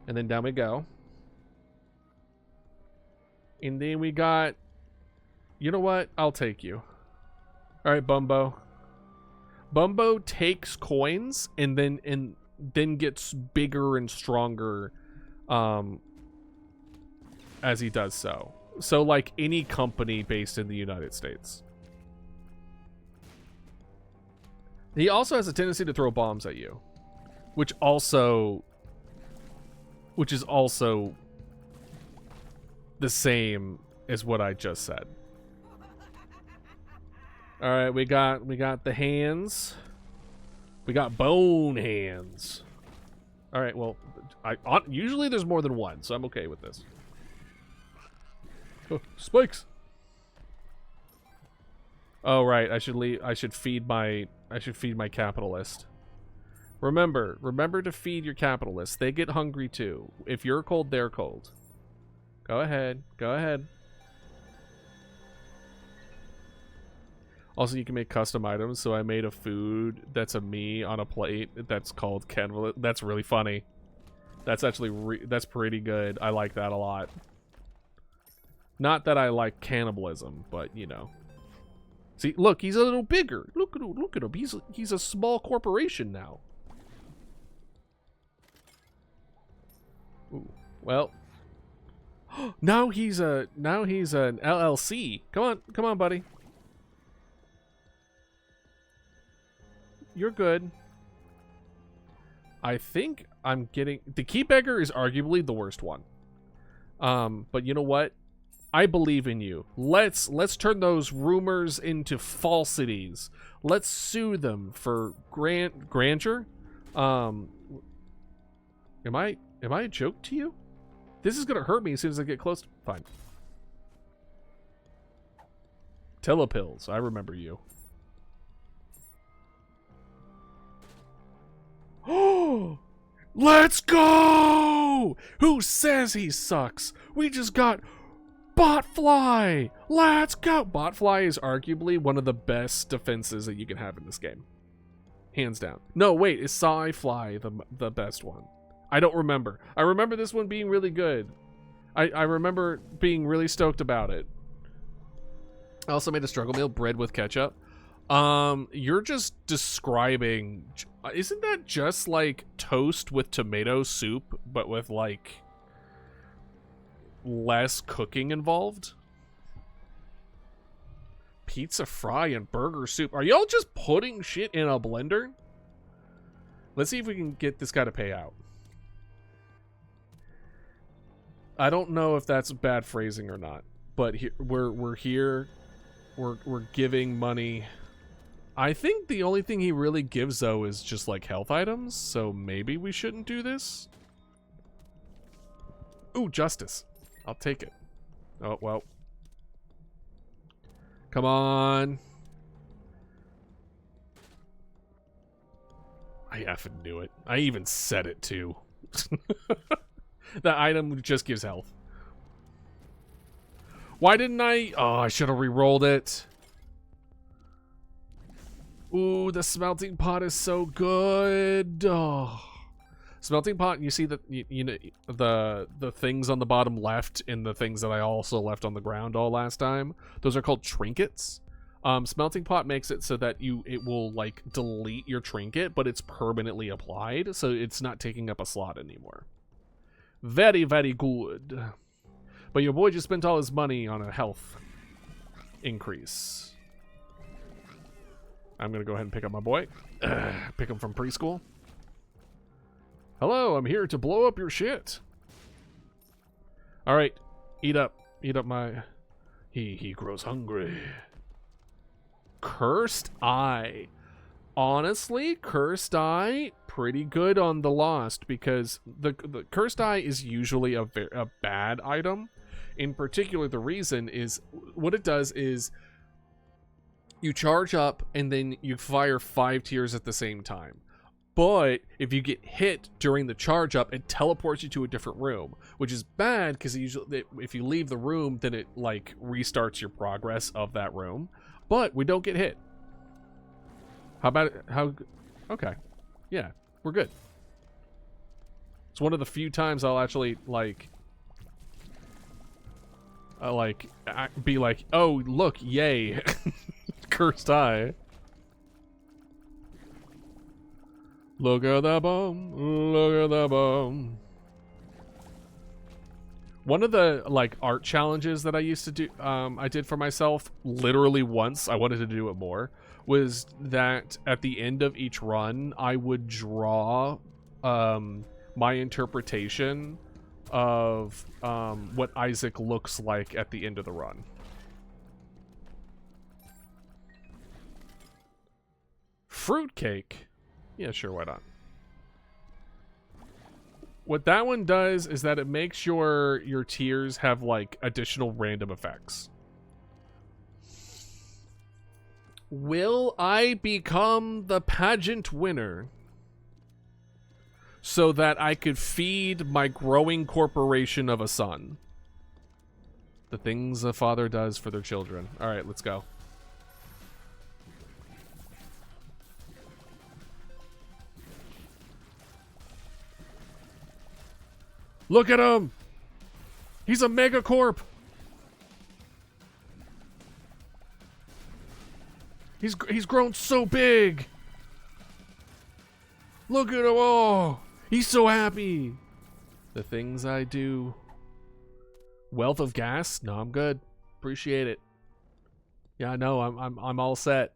And then down we go. And then we got... You know what? I'll take you. Alright, Bumbo. Bumbo takes coins and then gets bigger and stronger as he does so. So like any company based in the United States. He also has a tendency to throw bombs at you, which is also the same as what I just said. All right, we got the hands. We got bone hands. All right, well, usually there's more than one, so I'm okay with this. Oh, spikes. Oh right, I should feed my capitalist. Remember to feed your capitalists. They get hungry too. If you're cold, they're cold. Go ahead. Go ahead. Also, you can make custom items, so I made a food that's a me on a plate that's called cannibal. That's really funny. That's actually that's pretty good. I like that a lot. Not that I like cannibalism, but you know. See, look, he's a little bigger. Look at him. He's a small corporation now. Ooh, well, now he's an LLC. Come on, buddy. You're good. I think I'm getting... The Key Beggar is arguably the worst one. But you know what? I believe in you. Let's turn those rumors into falsities. Let's sue them for grandeur. Am I a joke to you? This is gonna hurt me as soon as I get close. Fine. Telepills. I remember you. Oh, let's go! Who says he sucks? We just got Botfly. Let's go! Botfly is arguably one of the best defenses that you can have in this game. Hands down. No, wait, is Sci-Fly the best one? I don't remember. I remember this one being really good. I remember being really stoked about it. I also made a struggle meal, bread with ketchup. You're just describing... Isn't that just like toast with tomato soup, but with like less cooking involved? pizza fry and burger soup. Are y'all just putting shit in a blender? Let's see if we can get this guy to pay out. I don't know if that's bad phrasing or not, but we're here. We're giving money. I think the only thing he really gives though is just like health items, so maybe we shouldn't do this. Ooh, justice. I'll take it. Oh, well. Come on. I effing knew it. I even said it too. That item just gives health. Why didn't I? Oh, I should have re-rolled it. Ooh, the smelting pot is so good. Oh. Smelting pot, you see that you know the things on the bottom left and the things that I also left on the ground all last time. Those are called trinkets. Smelting pot makes it so that it will like delete your trinket, but it's permanently applied, so it's not taking up a slot anymore. Very, very good. But your boy just spent all his money on a health increase. I'm gonna go ahead and pick up my boy. Pick him from preschool. Hello, I'm here to blow up your shit. All right, eat up my. He grows hungry. Cursed Eye. Honestly, Cursed Eye, pretty good on the Lost, because the Cursed Eye is usually a bad item. In particular, the reason is what it does is you charge up and then you fire 5 tiers at the same time. But if you get hit during the charge up, it teleports you to a different room, which is bad because usually if you leave the room, then it like restarts your progress of that room. But we don't get hit. How about it? Okay. Yeah, we're good. It's one of the few times I'll actually be like, oh, look, yay. Cursed Eye. Look at that bomb. Look at that bomb. One of the like art challenges that I used to do, I did for myself literally once. I wanted to do it more. Was that at the end of each run, I would draw my interpretation of what Isaac looks like at the end of the run. Fruitcake. Yeah, sure, why not? What that one does is that it makes your tiers have like additional random effects. Will I become the pageant winner so that I could feed my growing corporation of a son? The things a father does for their children. All right, let's go. Look at him! He's a megacorp! He's grown so big! Look at him! Oh! He's so happy! The things I do. Wealth of gas? No, I'm good. Appreciate it. Yeah, no, I'm all set.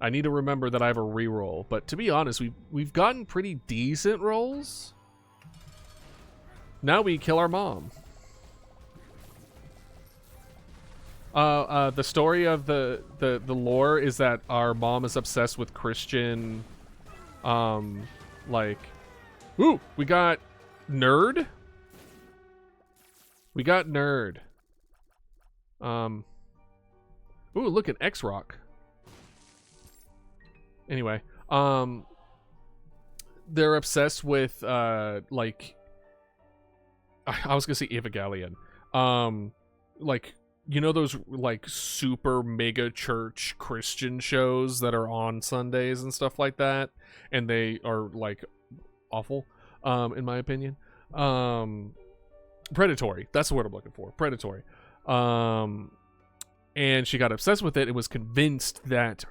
I need to remember that I have a reroll, but to be honest, we've gotten pretty decent rolls. Now we kill our mom. The story of the lore is that our mom is obsessed with Christian, like, ooh, we got nerd. We got nerd. Ooh, look at X-Rock. Anyway, they're obsessed with, like, I was gonna say Evangelion. Like, you know those like super mega church Christian shows that are on Sundays and stuff like that, and they are like awful, in my opinion. Predatory. That's the word I'm looking for. Predatory. And she got obsessed with it and was convinced that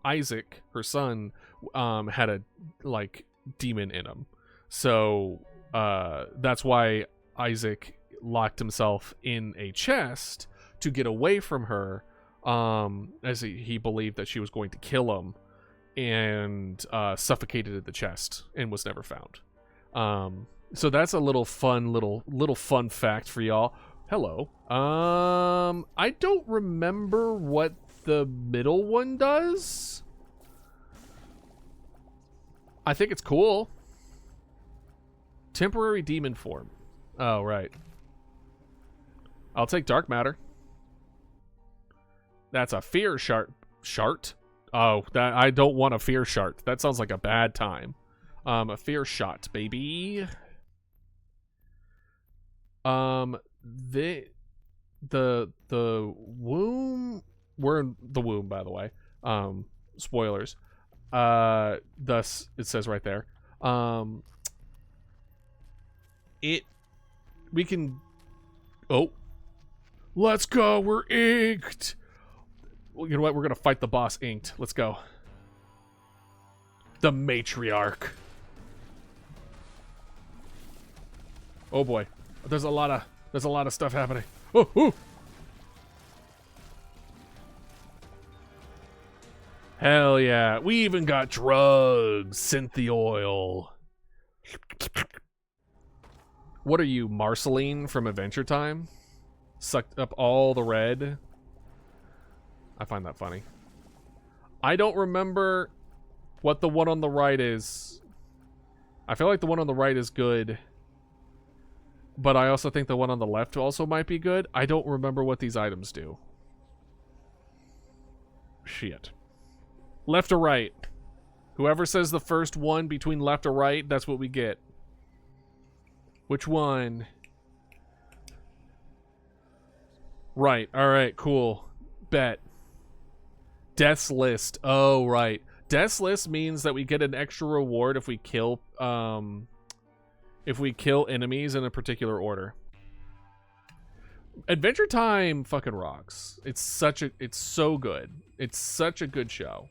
Isaac, her son, had a like demon in him. So that's why Isaac locked himself in a chest to get away from her, as he believed that she was going to kill him, and suffocated in the chest and was never found. So that's a little fun fact for y'all. Hello. I don't remember what the middle one does. I think it's cool. Temporary demon form. Oh, right. I'll take dark matter. That's a fear shart. Oh, that I don't want a fear shart. That sounds like a bad time. A fear shot, baby. The womb. We're in the womb, by the way. Spoilers. Thus it says right there. We can. Oh, let's go. We're inked. Well, you know what? We're gonna fight the boss inked. Let's go. The matriarch. Oh boy, there's a lot of stuff happening. Oh, ooh. Hell yeah. We even got drugs. Synthi oil. What are you, Marceline from Adventure Time? Sucked up all the red. I find that funny. I don't remember what the one on the right is. I feel like the one on the right is good. But I also think the one on the left also might be good. I don't remember what these items do. Shit. Left or right? Whoever says the first one between left or right, that's what we get. Which one? Right. Alright, cool. Bet. Death's List. Oh, right. Death's List means that we get an extra reward if we kill enemies in a particular order. Adventure Time fucking rocks. It's so good. It's such a good show.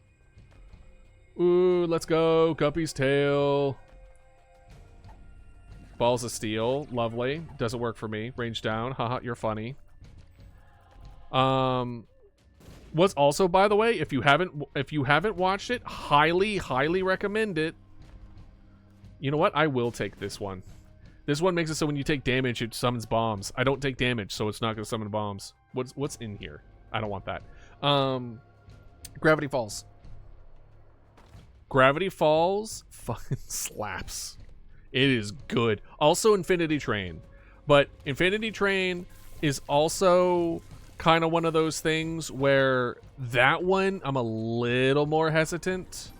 Ooh, let's go. Guppy's Tail. Balls of Steel. Lovely. Doesn't work for me. Range down. Haha, you're funny. What's also, by the way, if you haven't watched it, highly recommend it. You know what? I will take this one. This one makes it so when you take damage, it summons bombs. I don't take damage, so it's not going to summon bombs. What's in here? I don't want that. Gravity Falls. Gravity Falls fucking slaps. It is good. Also Infinity Train. But Infinity Train is also kind of one of those things where that one I'm a little more hesitant.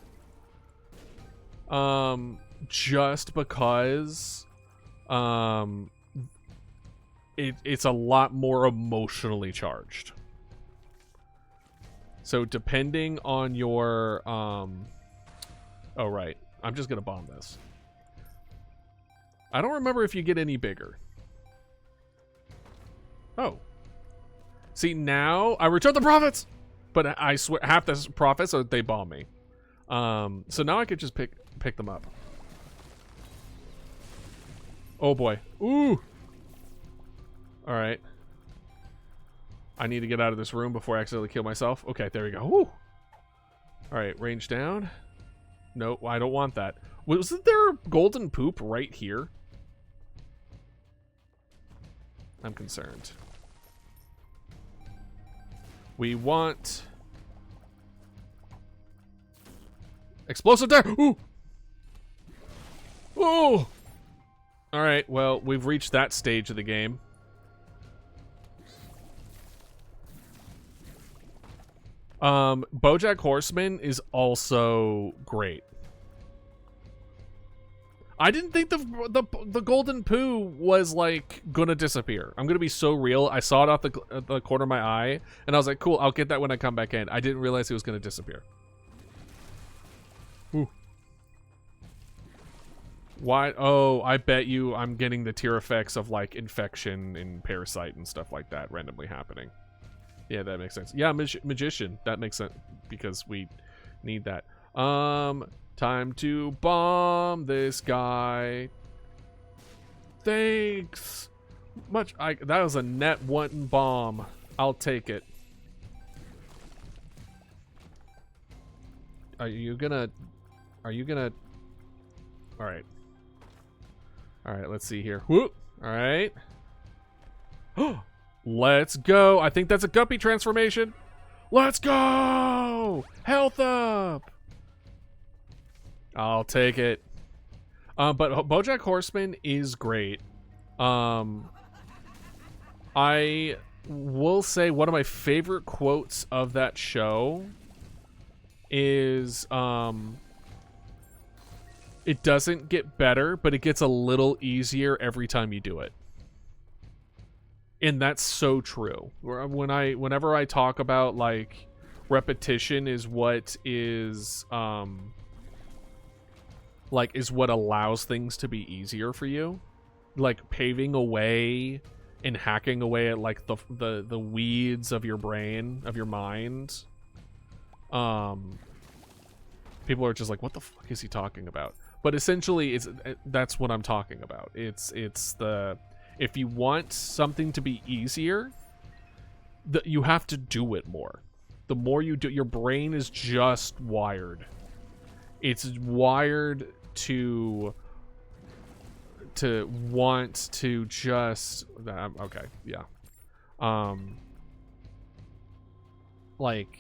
Just because it's a lot more emotionally charged. So depending on your oh right, I'm just gonna bomb this. I don't remember if you get any bigger. Oh. See, now I return the profits, but I swear half the profits, so they bomb me. So now I could just pick them up. Oh boy. Ooh. All right. I need to get out of this room before I accidentally kill myself. Okay, there we go. Woo. All right, range down. No, I don't want that. Wasn't there golden poop right here? I'm concerned. We want explosive dare. Ooh. Ooh. All right. Well, we've reached that stage of the game. BoJack Horseman is also great. I didn't think the golden poo was like gonna disappear. I'm gonna be so real. I saw it off the corner of my eye, and I was like, "Cool, I'll get that when I come back in." I didn't realize it was gonna disappear. Ooh. Why? Oh, I bet you I'm getting the tear effects of like infection and parasite and stuff like that randomly happening. Yeah, that makes sense. Yeah, magician. That makes sense because we need that. Time to bomb this guy. Thanks. That was a net one bomb. I'll take it. Are you gonna... Alright. Alright, let's see here. Whoop! Alright. Let's go! I think that's a guppy transformation. Let's go! Health up! I'll take it. But BoJack Horseman is great. I will say one of my favorite quotes of that show is, it doesn't get better, but it gets a little easier every time you do it. And that's so true. Whenever I talk about, like, repetition is what is, like, is what allows things to be easier for you. Like, paving away and hacking away at, like, the weeds of your brain, of your mind. People are just like, what the fuck is he talking about? But essentially, that's what I'm talking about. It's the... If you want something to be easier, you have to do it more. The more you do, your brain is just wired. It's wired to want to just... Okay, yeah. Like,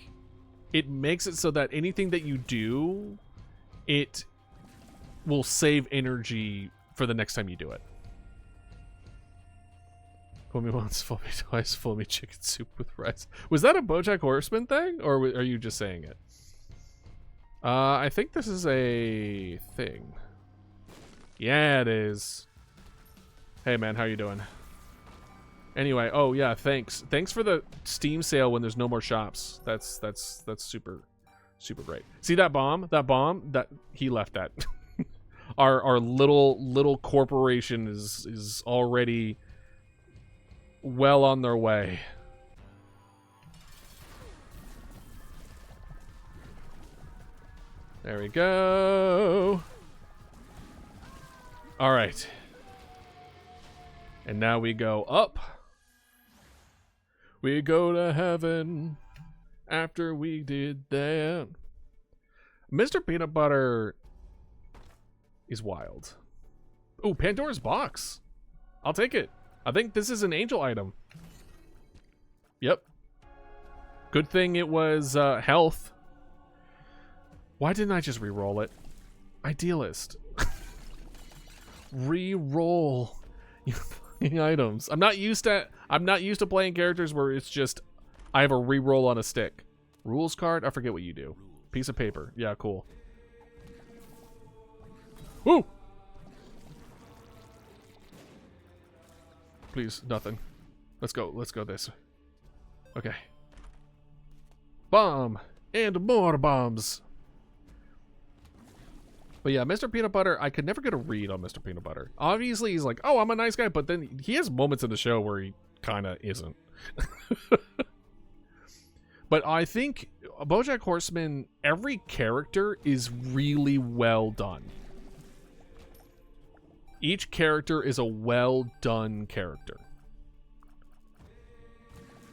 it makes it so that anything that you do, it will save energy for the next time you do it. Fool me once, fool me twice, fool me chicken soup with rice. Was that a BoJack Horseman thing, or are you just saying it? I think this is a thing. Yeah, it is. Hey man, how you doing? Anyway, oh yeah, thanks. Thanks for the Steam sale when there's no more shops. That's super great. See that bomb? That he left that. our little corporation is already well on their way. There we go. All right. And now we go up. We go to heaven after we did that. Mr. Peanut Butter is wild. Ooh, Pandora's box. I'll take it. I think this is an angel item. Yep. Good thing it was health. Why didn't I just re-roll it? Idealist. Re-roll items. I'm not used to playing characters where it's just I have a re-roll on a stick. Rules card? I forget what you do. Piece of paper. Yeah, cool. Woo! Please, nothing. Let's go this. Okay. Bomb! And more bombs! But yeah, Mr. Peanut Butter, I could never get a read on Mr. Peanut Butter. Obviously, he's like, oh, I'm a nice guy, but then he has moments in the show where he kind of isn't. But I think BoJack Horseman, every character is really well done. Each character is a well-done character.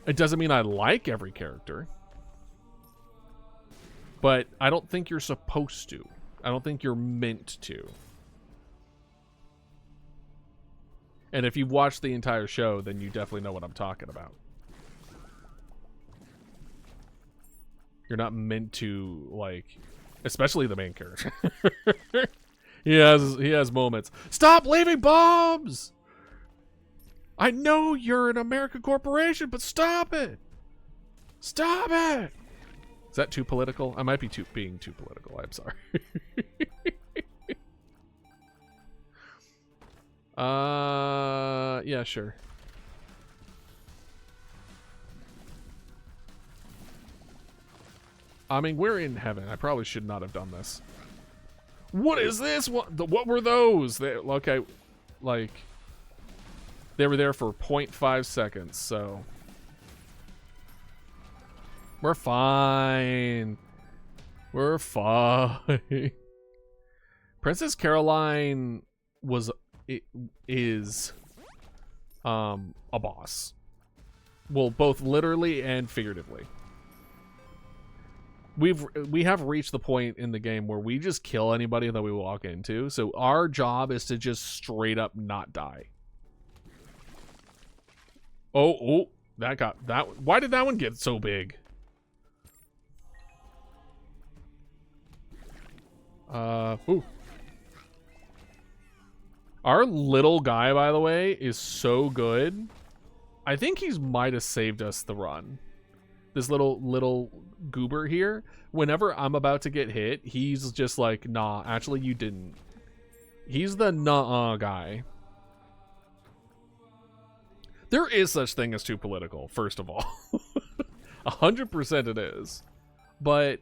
It doesn't mean I like every character. But I don't think you're supposed to. I don't think you're meant to. And if you've watched the entire show, then you definitely know what I'm talking about. You're not meant to, like... Especially the main character. He has moments. Stop leaving bombs! I know you're an American corporation, but stop it! Stop it! Is that too political? I might be being too political. I'm sorry. Yeah, sure. I mean, we're in heaven. I probably should not have done this. What is this? What were those? Okay, like, they were there for 0.5 seconds, so... We're fine. We're fine. Princess Caroline is a boss. Well, both literally and figuratively. We have reached the point in the game where we just kill anybody that we walk into. So our job is to just straight up not die. Oh, that got that. Why did that one get so big? Ooh. Our little guy, by the way, is so good. I think he might have saved us the run. This little goober here. Whenever I'm about to get hit, he's just like, nah, actually you didn't. He's the nuh-uh guy. There is such thing as too political, first of all. 100% it is. But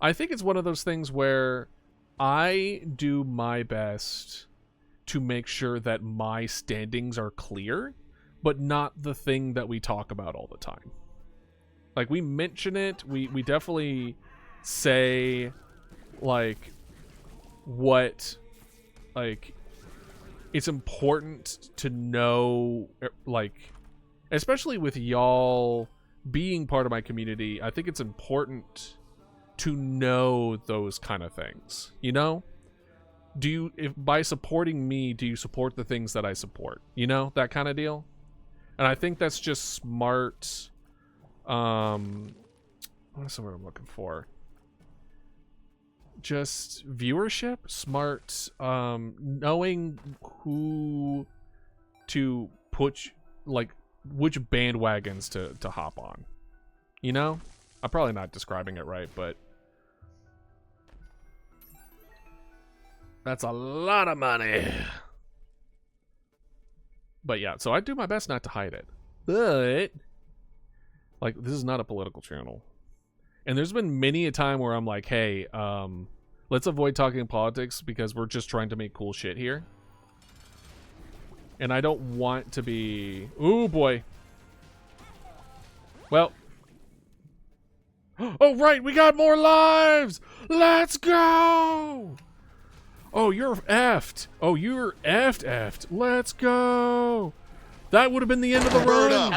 I think it's one of those things where I do my best to make sure that my standings are clear, but not the thing that we talk about all the time. Like, we mention it, we definitely say, like, what, like, it's important to know, like, especially with y'all being part of my community, I think it's important to know those kind of things, you know? If by supporting me, do you support the things that I support? You know, that kind of deal? And I think that's just smart. What's the word I'm looking for? Just viewership, smart, knowing who to put, like, which bandwagons to hop on. You know? I'm probably not describing it right, but that's a lot of money. But yeah, so I do my best not to hide it. But, like, this is not a political channel. And there's been many a time where I'm like, hey, let's avoid talking politics because we're just trying to make cool shit here. And I don't want to be... Ooh, boy. Well. Oh, right, we got more lives! Let's go! Oh, you're effed. Oh, you're effed. Let's go. That would have been the end of the run.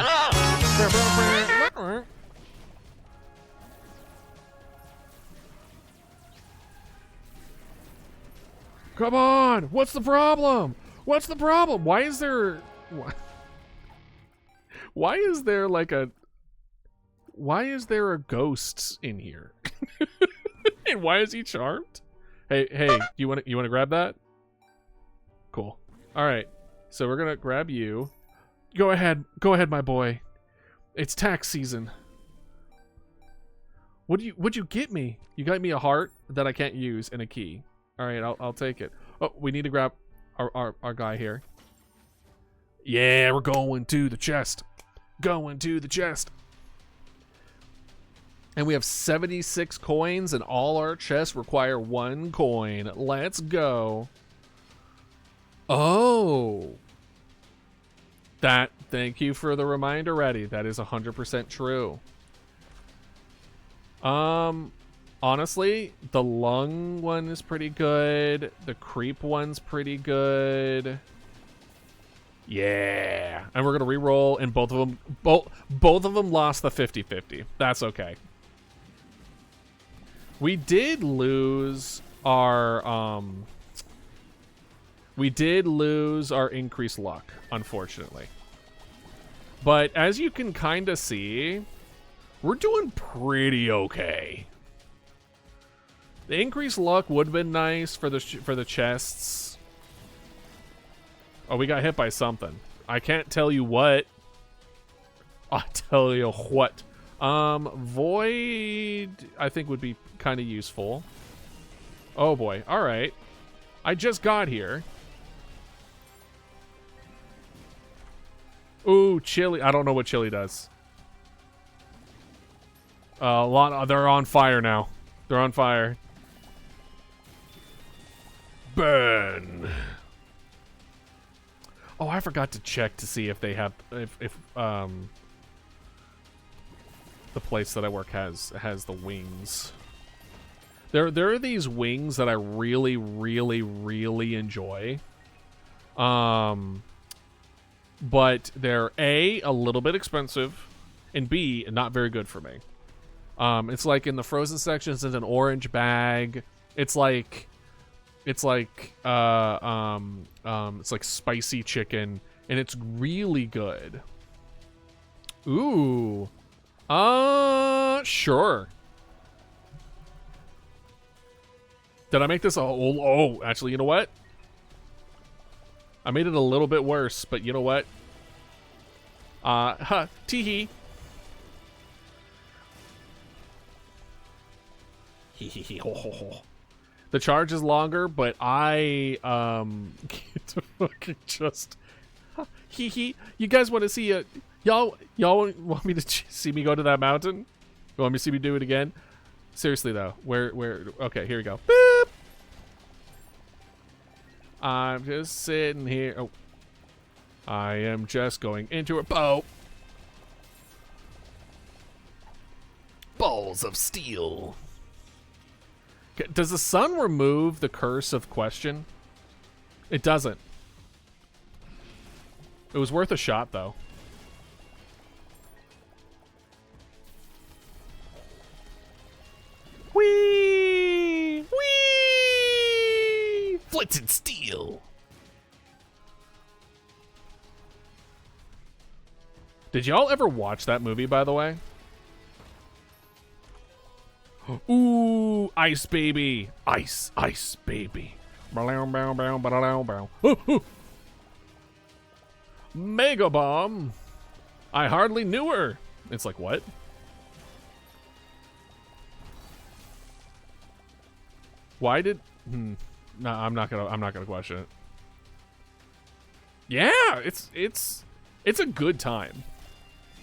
Come on. What's the problem? What's the problem? Why is there... Why is there like a... Why is there a ghost in here? And why is he charmed? Hey, you want to grab that? Cool. All right. So we're going to grab you. Go ahead, my boy. It's tax season. What'd you get me? You got me a heart that I can't use and a key. All right, I'll take it. Oh, we need to grab our guy here. Yeah, we're going to the chest. Going to the chest. And we have 76 coins, and all our chests require 1 coin. Let's go. Oh. Thank you for the reminder, Reddy. That is 100% true. Honestly, the lung one is pretty good. The creep one's pretty good. Yeah. And we're going to re-roll, and both of them lost the 50-50. That's okay. We did lose our increased luck, unfortunately. But as you can kind of see, we're doing pretty okay. The increased luck would have been nice for the chests. Oh, we got hit by something. I can't tell you what. I'll tell you what. Void, I think, would be kind of useful. Oh boy. All right. I just got here. Ooh, chili. I don't know what chili does. They're on fire now. They're on fire. Burn. Oh, I forgot to check to see if they have if the place that I work has the wings. There are these wings that I really enjoy. But they're a little bit expensive. and B, not very good for me. It's like in the frozen sections, it's an orange bag. It's like spicy chicken, and it's really good. Ooh. Sure. Did I make this oh, actually, you know what? I made it a little bit worse, but you know what? Tee-hee. Hee-hee-hee, ho-ho-ho. The charge is longer, but I, get to fucking just... Hee-hee. You guys want to see a... Y'all want me to see me go to that mountain? You want me to see me do it again? Seriously, though. Where... Okay, here we go. Boop! I'm just sitting here. Oh. I am just going into a boat. Balls of steel. Does the sun remove the curse of question? It doesn't. It was worth a shot, though. Whee! Whee! Flinted steel. Did y'all ever watch that movie, by the way? Ooh, ice baby. Ice baby. Mega bomb. I hardly knew her. It's like, what? Why did... No, I'm not gonna question it. Yeah, it's a good time.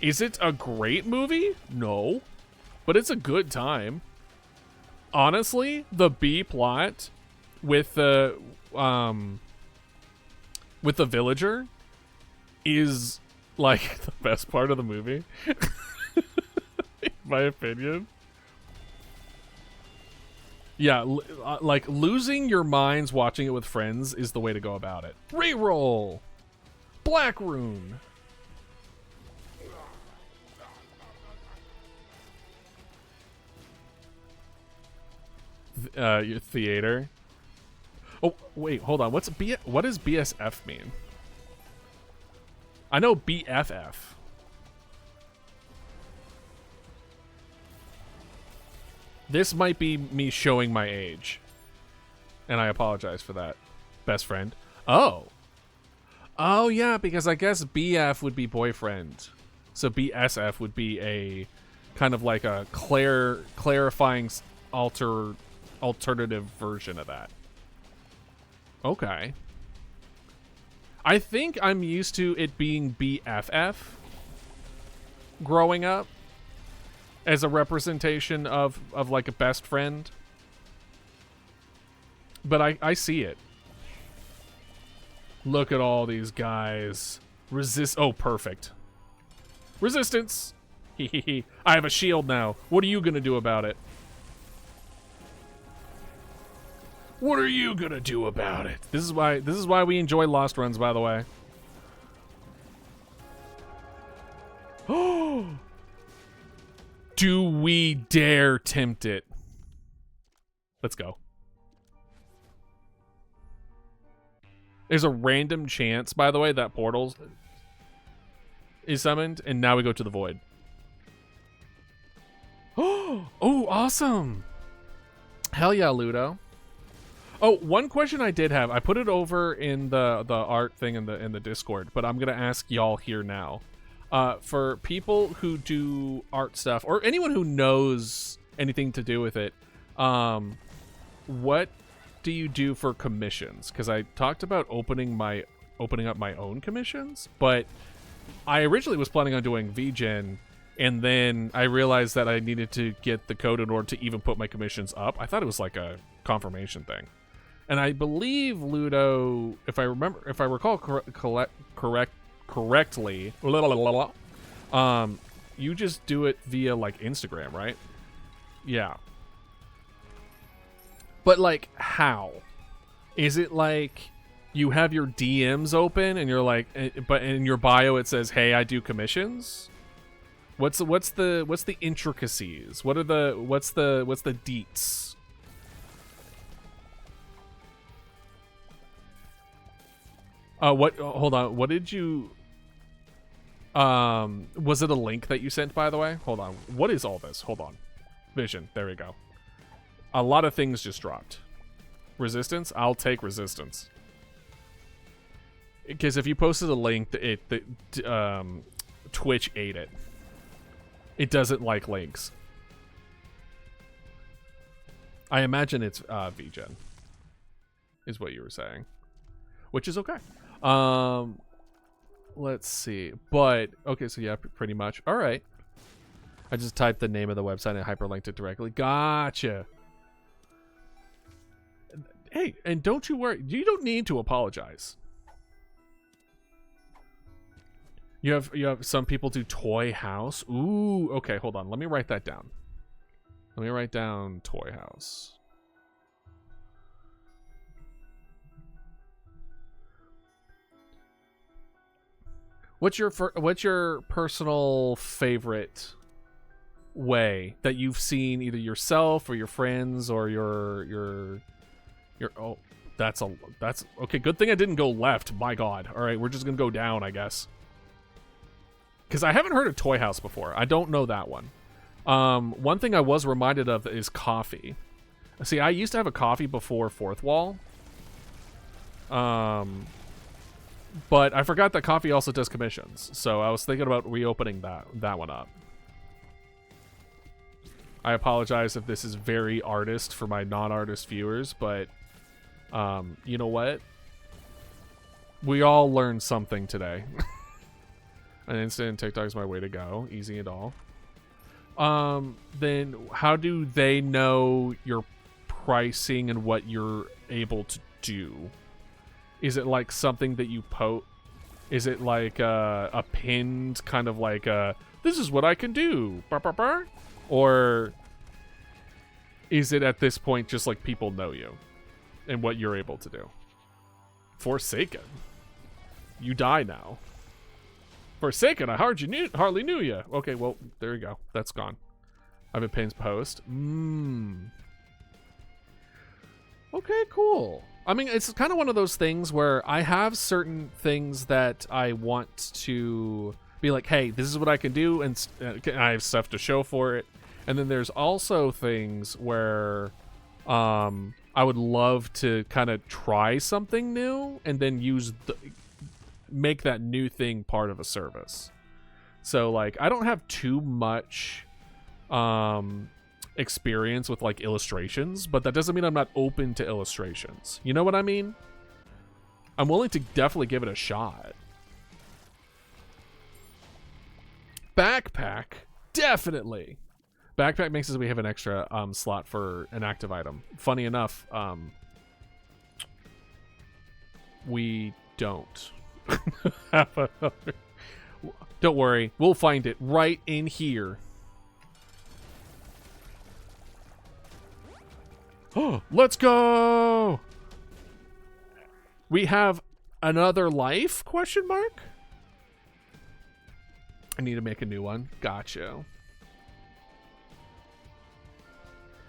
Is it a great movie? No. But it's a good time. Honestly, the B plot with the villager is like the best part of the movie. In my opinion. Yeah, like losing your minds watching it with friends is the way to go about it. Reroll. Black Rune. Your theater. Oh, wait, hold on. What does BSF mean? I know BFF. This might be me showing my age. And I apologize for that. Best friend. Oh. Oh, yeah, because I guess BF would be boyfriend. So BSF would be a kind of like a clarifying alternative version of that. Okay. I think I'm used to it being BFF growing up as a representation of like a best friend. But I see it. Look at all these guys. Oh, perfect. Resistance. I have a shield now. What are you gonna do about it? What are you gonna do about it? This is why we enjoy Lost runs, by the way. Oh, do we dare tempt it? Let's go. There's a random chance, by the way, that portal is summoned, and now we go to the void. Oh, awesome. Hell yeah, Ludo. Oh, one question I did have. I put it over in the art thing in the Discord, but I'm gonna ask y'all here now. For people who do art stuff, or anyone who knows anything to do with it, what do you do for commissions? Because I talked about opening up my own commissions, but I originally was planning on doing VGen, and then I realized that I needed to get the code in order to even put my commissions up. I thought it was like a confirmation thing. And I believe, Ludo, if I recall correctly, you just do it via like Instagram, right? Yeah. But like, how? Is it like you have your DMs open and you're like, but in your bio it says, "Hey, I do commissions"? What's the intricacies? What's the deets? Hold on. What did you was it a link that you sent, by the way? Hold on. What is all this? Hold on. Vision. There we go. A lot of things just dropped. Resistance? I'll take resistance. Because if you posted a link, Twitch ate it. It doesn't like links. I imagine it's VGen, is what you were saying, which is okay. Let's see. But okay, so yeah, pretty much. All right. I just typed the name of the website and hyperlinked it directly. Gotcha. Hey, and don't you worry. You don't need to apologize. You have some people do toy house. Ooh, okay, hold on. Let me write that down. Let me write down toy house. What's your personal favorite way that you've seen either yourself or your friends or your oh, that's okay, good thing I didn't go left. My god. All right, we're just going to go down, I guess. Cuz I haven't heard of Toy House before. I don't know that one. One thing I was reminded of is coffee. See, I used to have a coffee before Fourth Wall. But I forgot that coffee also does commissions. So I was thinking about reopening that one up. I apologize if this is very artist for my non-artist viewers, but you know what? We all learned something today. An instant TikTok is my way to go. Easy and all. Then how do they know your pricing and what you're able to do? Is it like something that you post? Is it like a pinned kind of like this is what I can do? Or is it at this point just like people know you and what you're able to do? Forsaken. You die now. Forsaken, I hardly knew you. Okay, well, there you go. That's gone. I've been pinned post. Okay, cool. I mean, it's kind of one of those things where I have certain things that I want to be like, hey, this is what I can do, and I have stuff to show for it. And then there's also things where I would love to kind of try something new and then make that new thing part of a service. So like I don't have too much experience with like illustrations, but that doesn't mean I'm not open to illustrations. You know what I mean? I'm willing to definitely give it a shot. Backpack, definitely. Backpack makes it so we have an extra slot for an active item. Funny enough, we don't. Don't worry, we'll find it right in here. Oh, let's go! We have another life? Question mark? I need to make a new one. Gotcha.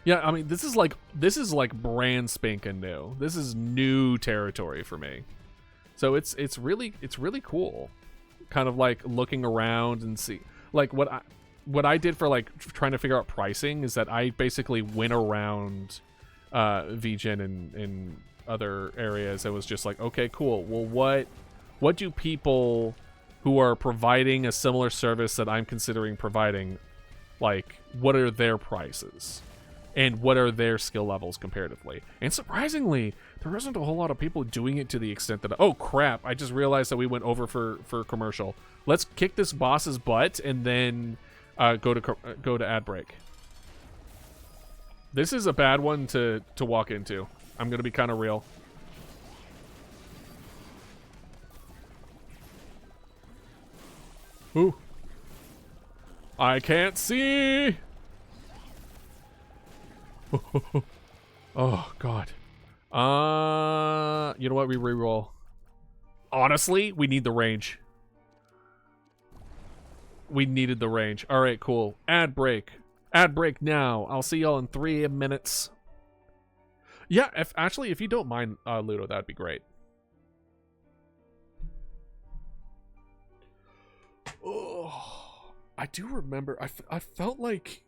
Yeah, I mean, this is like brand spanking new. This is new territory for me. So it's really cool. Kind of like looking around and see like what I did for like trying to figure out pricing is that I basically went around VGen and other areas. It was just like, okay, cool. Well, what do people who are providing a similar service that I'm considering providing, like, what are their prices? And what are their skill levels comparatively? And surprisingly, there isn't a whole lot of people doing it to the extent that... Oh, crap. I just realized that we went over for commercial. Let's kick this boss's butt and then go to ad break. This is a bad one to walk into. I'm going to be kind of real. Ooh. I can't see! Oh god. You know what? We reroll. Honestly, we need the range. We needed the range. All right, cool. Ad break. Ad break now. I'll see y'all in 3 minutes. Yeah, if you don't mind, Ludo, that'd be great. Oh, I do remember. I felt like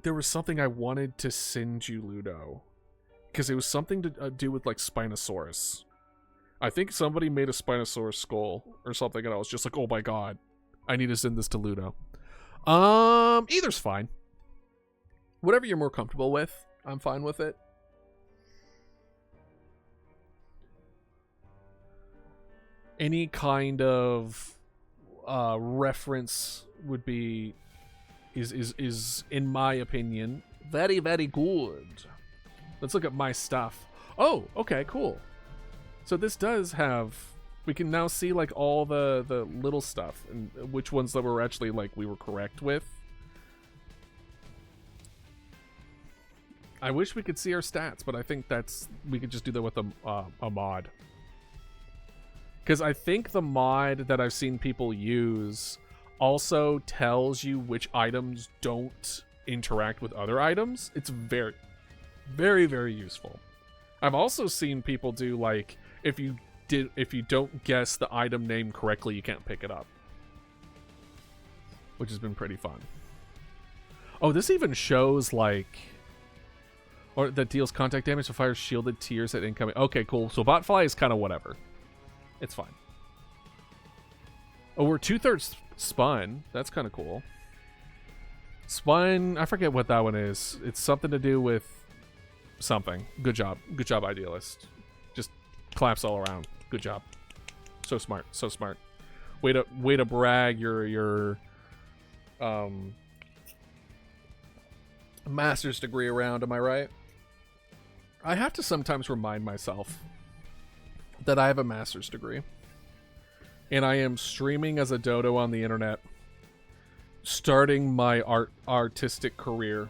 there was something I wanted to send you, Ludo, because it was something to do with like Spinosaurus. I think somebody made a Spinosaurus skull or something, and I was just like, oh my god, I need to send this to Ludo. Either's fine. Whatever you're more comfortable with, I'm fine with it. Any kind of reference would be is in my opinion very, very good. Let's look at my stuff. Oh, okay, cool. So this does have, we can now see like all the little stuff and which ones that were actually like we were correct with. I wish we could see our stats, but I think we could just do that with a mod. Because I think the mod that I've seen people use also tells you which don't interact with other items. It's very, very, very useful. I've also seen people do like, if you don't guess the item name correctly, you can't pick it up, which has been pretty fun. Oh, this even shows like, or that deals contact damage to fire shielded tiers at incoming. Okay, cool. So botfly is kind of whatever. It's fine. Oh, we're 2/3 spun. That's kind of cool. Spun, I forget what that one is. It's something to do with something. Good job. Good job, Idealist. Just claps all around. Good job. So smart. So smart. Way to brag your master's degree around, am I right? I have to sometimes remind myself that I have a master's degree. And I am streaming as a dodo on the internet, starting my artistic career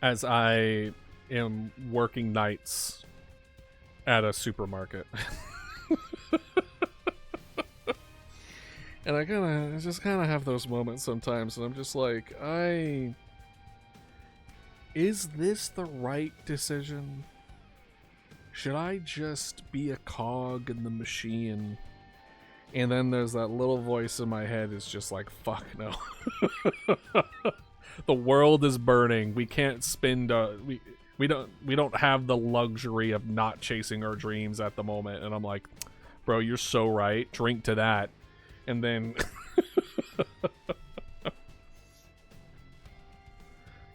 as I am working nights at a supermarket. And I just kind of have those moments sometimes, and I'm just like, is this the right decision? Should I just be a cog in the machine? And then there's that little voice in my head is just like, fuck no. The world is burning. We can't spend we don't have the luxury of not chasing our dreams at the moment. And I'm like, bro, you're so right. Drink to that. And then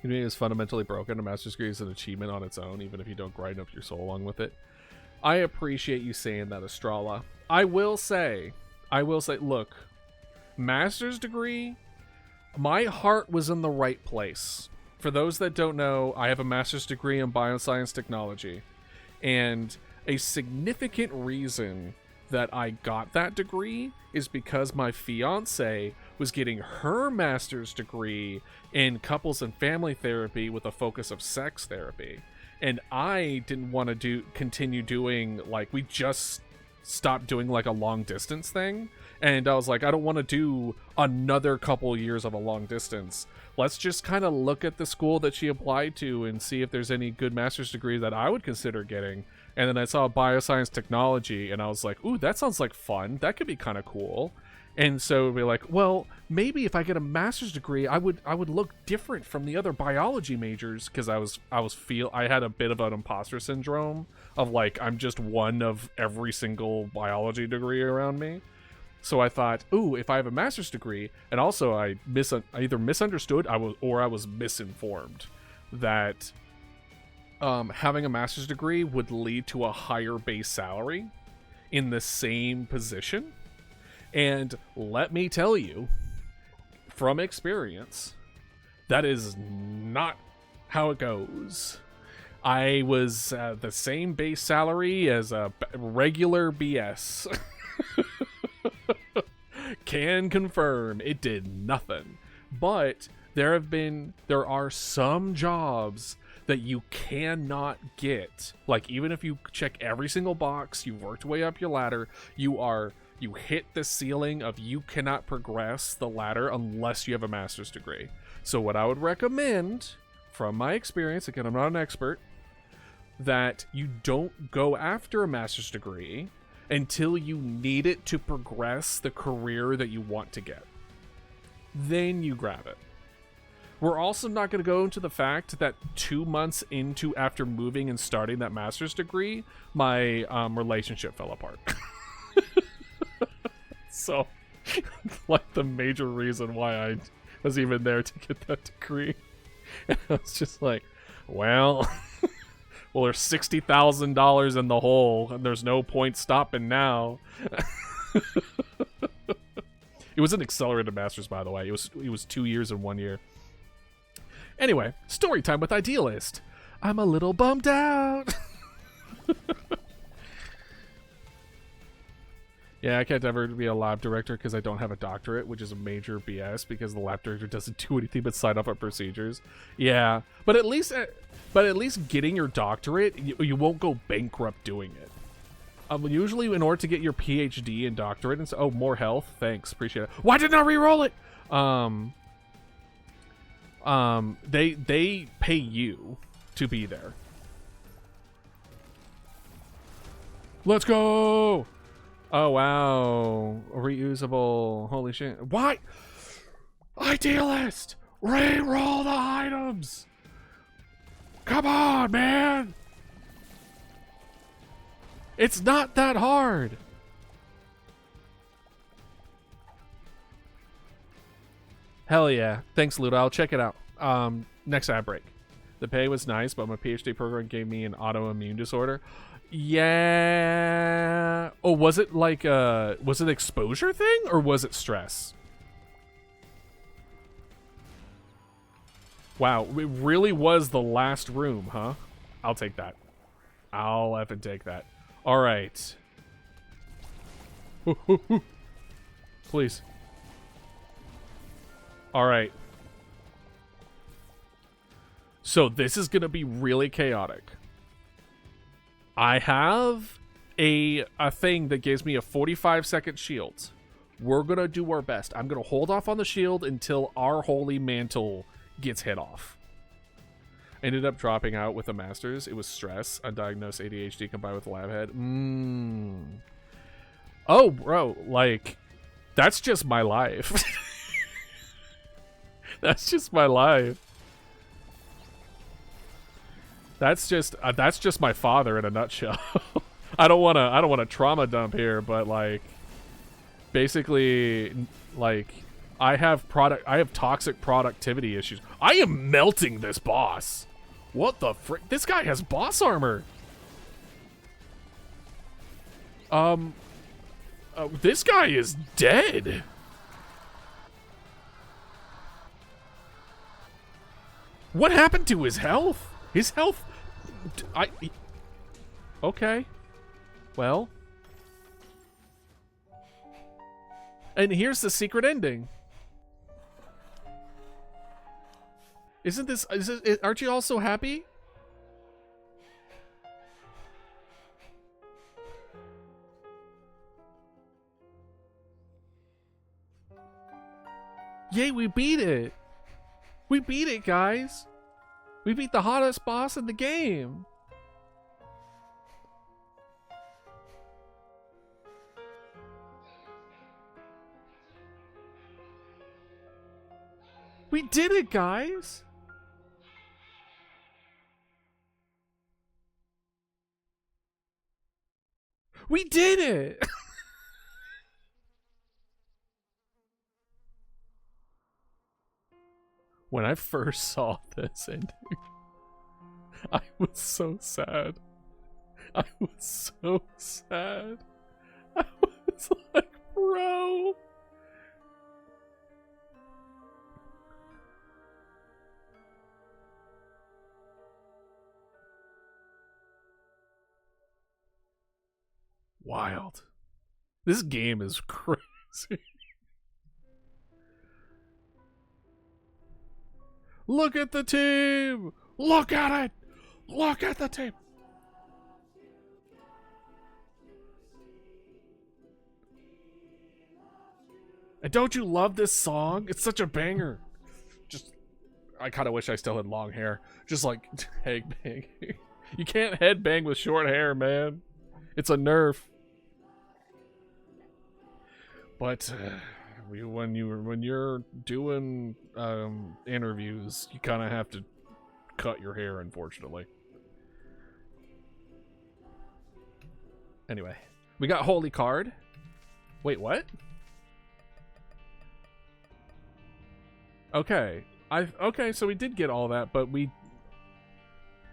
Community is fundamentally broken. A master's degree is an achievement on its own, even if you don't grind up your soul along with it. I appreciate you saying that, Estrala. I will say, look, master's degree, my heart was in the right place. For those that don't know, I have a master's degree in bioscience technology. And a significant reason that I got that degree is because my fiance was getting her master's degree in couples and family therapy with a focus of sex therapy. And I didn't want to continue doing, like, we just stopped doing like a long distance thing. And I was like, I don't want to do another couple years of a long distance. Let's just kind of look at the school that she applied to and see if there's any good master's degree that I would consider getting. And then I saw bioscience technology and I was like, ooh, that sounds like fun. That could be kind of cool. And so we're like, well, maybe if I get a master's degree, I would look different from the other biology majors, because I had a bit of an imposter syndrome of like, I'm just one of every single biology degree around me. So I thought, ooh, if I have a master's degree, and also I either misunderstood or I was misinformed that having a master's degree would lead to a higher base salary in the same position. And let me tell you, from experience, that is not how it goes. I was the same base salary as a regular BS. Can confirm it did nothing. But there are some jobs that you cannot get. Like, even if you check every single box, you've worked way up your ladder, you are You hit the ceiling of you cannot progress the ladder unless you have a master's degree. So what I would recommend, from my experience, again, I'm not an expert, that you don't go after a master's degree until you need it to progress the career that you want to get. Then you grab it. We're also not going to go into the fact that 2 months after moving and starting that master's degree, my relationship fell apart. So, like, the major reason why I was even there to get that degree. And I was just like, well, there's $60,000 in the hole, and there's no point stopping now. It was an accelerated master's, by the way. It was 2 years and 1 year. Anyway, story time with Idealist. I'm a little bummed out. Yeah, I can't ever be a lab director because I don't have a doctorate, which is a major BS because the lab director doesn't do anything but sign off on procedures. Yeah, but at least getting your doctorate, you won't go bankrupt doing it. Usually, in order to get your PhD and doctorate, and so, more health, thanks, appreciate it. Why didn't I re-roll it? They pay you to be there. Let's go. Oh wow, reusable. Holy shit! Why? Idealist, re-roll the items. Come on, man. It's not that hard. Hell yeah. Thanks, Ludo. I'll check it out. Next ad break. The pay was nice, but my PhD program gave me an autoimmune disorder. Yeah. Oh, was it like was it exposure thing or was it stress? Wow, it really was the last room, huh? I'll take that. I'll effing take that. All right. Please. All right. So this is going to be really chaotic. I have a thing that gives me a 45-second shield. We're going to do our best. I'm going to hold off on the shield until our holy mantle gets hit off. Ended up dropping out with a master's. It was stress, undiagnosed ADHD combined with lab head. Oh, bro, like, that's just my life. That's just my life. That's just my father in a nutshell. I don't want to trauma dump here, but like, basically, like, I have toxic productivity issues. I am melting this boss. What the frick? This guy has boss armor. This guy is dead. What happened to his health? His health... Okay. Well. And here's the secret ending. Aren't you all so happy? Yay, we beat it. We beat it, guys. We beat the hottest boss in the game. We did it, guys. We did it. When I first saw this ending, I was so sad. I was so sad. I was like, bro. Wild. This game is crazy. Look at the team! Look at it! Look at the team! And don't you love this song? It's such a banger. Just, I kind of wish I still had long hair. Just like, headbang. You can't headbang with short hair, man. It's a nerf. But when you're doing interviews, you kind of have to cut your hair, unfortunately. Anyway, we got Holy Card. Wait, what? Okay. Okay, so we did get all that, but we,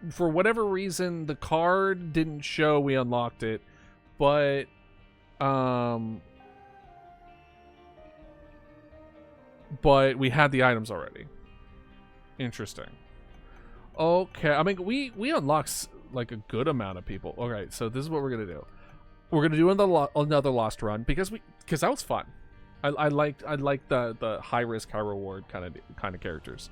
for whatever reason, the card didn't show we unlocked it, but we had the items already. Interesting. Okay, I mean, we unlocked like a good amount of people. Okay, so this is what we're gonna do. We're gonna do another Lost run because that was fun. I liked the high risk high reward kind of characters.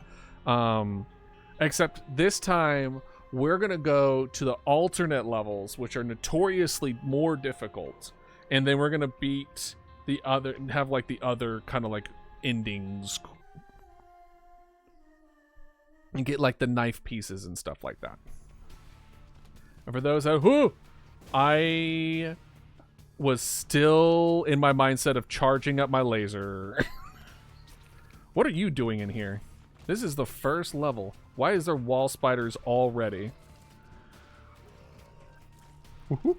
Except this time we're gonna go to the alternate levels, which are notoriously more difficult, and then we're gonna beat the other and have like the other kind of like endings and get like the knife pieces and stuff like that. And for those who I was still in my mindset of charging up my laser. What are you doing in here? This is the first level. Why is there wall spiders already? Woohoo.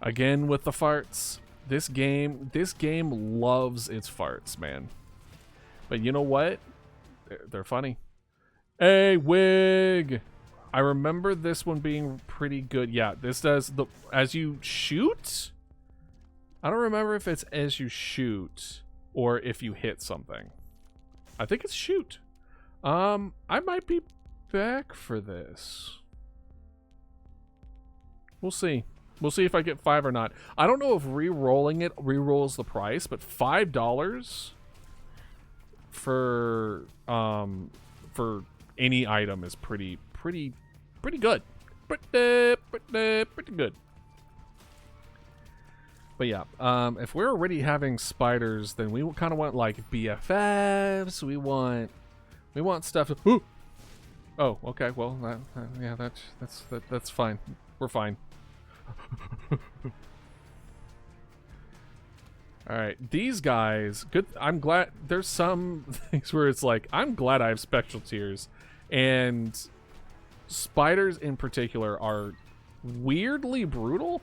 Again with the farts. This game loves its farts, man. But you know what? They're funny. Hey, Wig! I remember this one being pretty good. Yeah, this does the as you shoot. I don't remember if it's as you shoot or if you hit something. I think it's shoot. I might be back for this. We'll see. We'll see if I get 5 or not. I don't know if re-rolling it re-rolls the price, but $5 for any item is pretty good. Pretty good. But yeah, if we're already having spiders, then we kind of want like BFFs. We want stuff to. Ooh! Oh, okay. Well, yeah, that's fine. We're fine. All right, these guys. Good. I'm glad. There's some things where it's like I'm glad I have spectral tears, and spiders in particular are weirdly brutal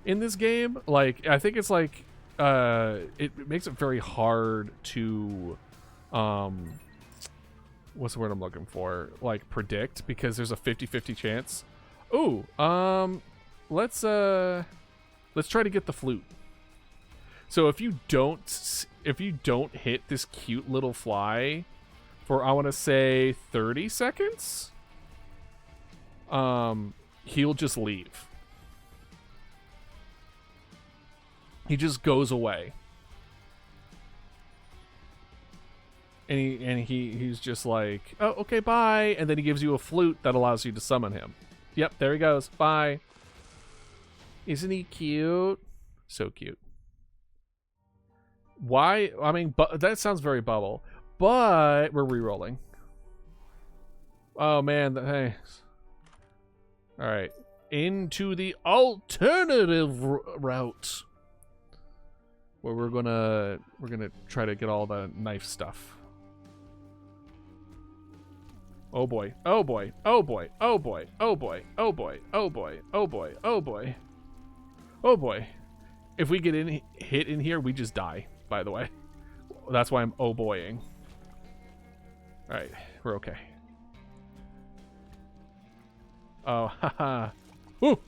in this game. Like, I think it's like it makes it very hard to what's the word I'm looking for? Like, predict, because there's a 50-50 chance. Ooh, let's try to get the flute. So if you don't hit this cute little fly for, I want to say 30 seconds, he'll just leave. He just goes away. And he's just like, oh, okay, bye. And then he gives you a flute that allows you to summon him. Yep, there he goes. Bye. Isn't he cute? So cute. Why? I mean, that sounds very Bubble. But we're re-rolling. Oh, man. Thanks. All right. Into the alternative route, where we're gonna try to get all the knife stuff. Oh boy, oh boy, oh boy, oh boy, oh boy, oh boy, oh boy, oh boy, oh boy, oh boy. If we get hit in here, we just die, by the way. That's why I'm oh boying. Alright, we're okay. Oh, haha. Ooh!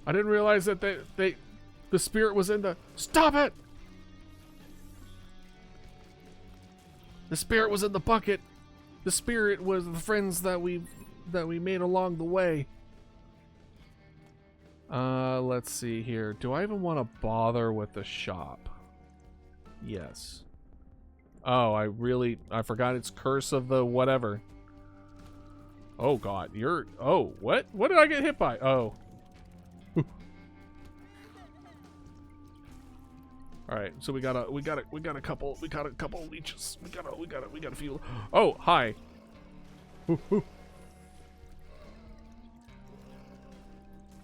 I didn't realize that the spirit was in the... Stop it! The spirit was in the bucket. The spirit was the friends that we made along the way. Let's see here. Do I even want to bother with the shop? Yes. Oh, I forgot it's Curse of the whatever. Oh god, oh, what did I get hit by? Oh. All right, so we got a couple leeches. We got a few. Oh, hi.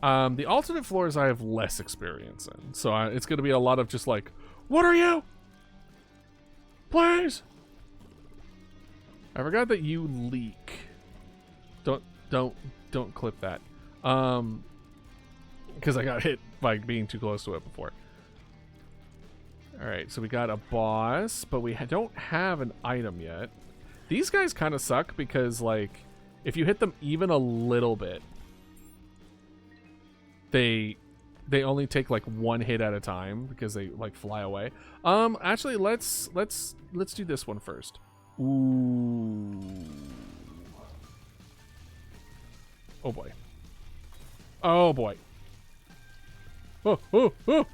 The alternate floors I have less experience in, so it's gonna be a lot of just like, what are you? Please. I forgot that you leak. Don't clip that. Because I got hit by being too close to it before. Alright, so we got a boss, but we don't have an item yet. These guys kind of suck because, like, if you hit them even a little bit, they only take like one hit at a time because they like fly away. Actually, let's do this one first. Ooh. Oh boy. Oh boy. Oh.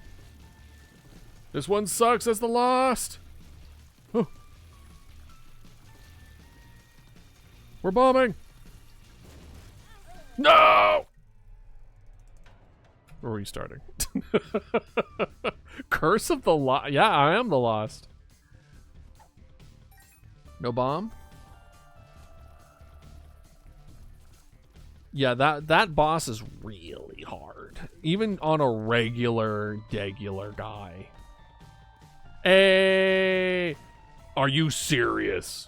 This one sucks. That's the Lost. Oh. We're bombing. No! Or are you starting? Curse of the Lost. Yeah, I am the Lost. No bomb? Yeah, that boss is really hard. Even on a regular guy. Hey! Are you serious?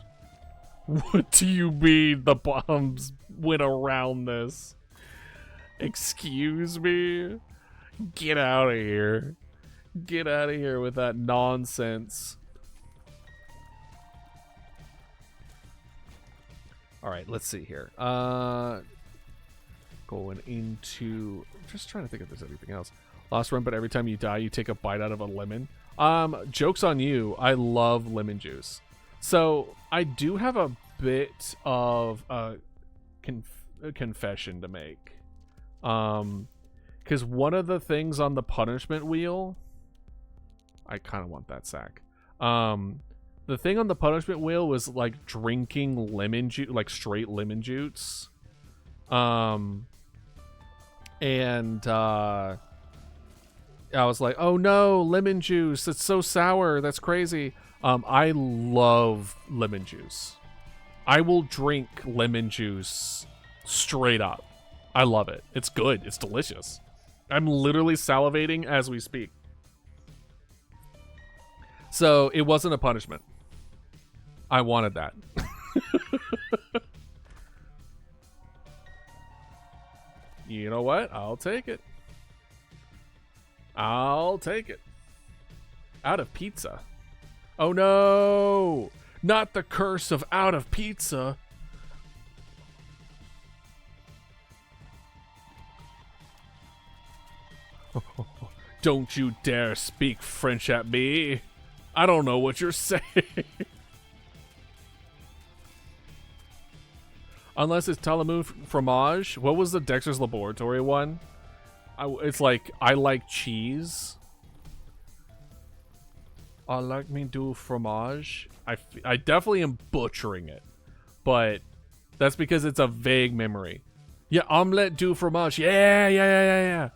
What do you mean the bombs went around this? Excuse me? Get out of here. Get out of here with that nonsense. Alright, let's see here. Going into... I'm just trying to think if there's anything else. Lost run, but every time you die, you take a bite out of a lemon. Joke's on you. I love lemon juice. So, I do have a bit of a confession to make. Because one of the things on the punishment wheel... I kind of want that sack. The thing on the punishment wheel was, like, drinking lemon juice, like, straight lemon juice. I was like, oh no, lemon juice. It's so sour. That's crazy. I love lemon juice. I will drink lemon juice straight up. I love it. It's good. It's delicious. I'm literally salivating as we speak. So it wasn't a punishment. I wanted that. You know what? I'll take it. I'll take it. Out of pizza. Oh no! Not the curse of out of pizza. Don't you dare speak French at me. I don't know what you're saying. Unless it's Talamu fromage. What was the Dexter's Laboratory one? It's like, I like cheese. I like me do fromage. I definitely am butchering it. But that's because it's a vague memory. Yeah, omelette du fromage. Yeah.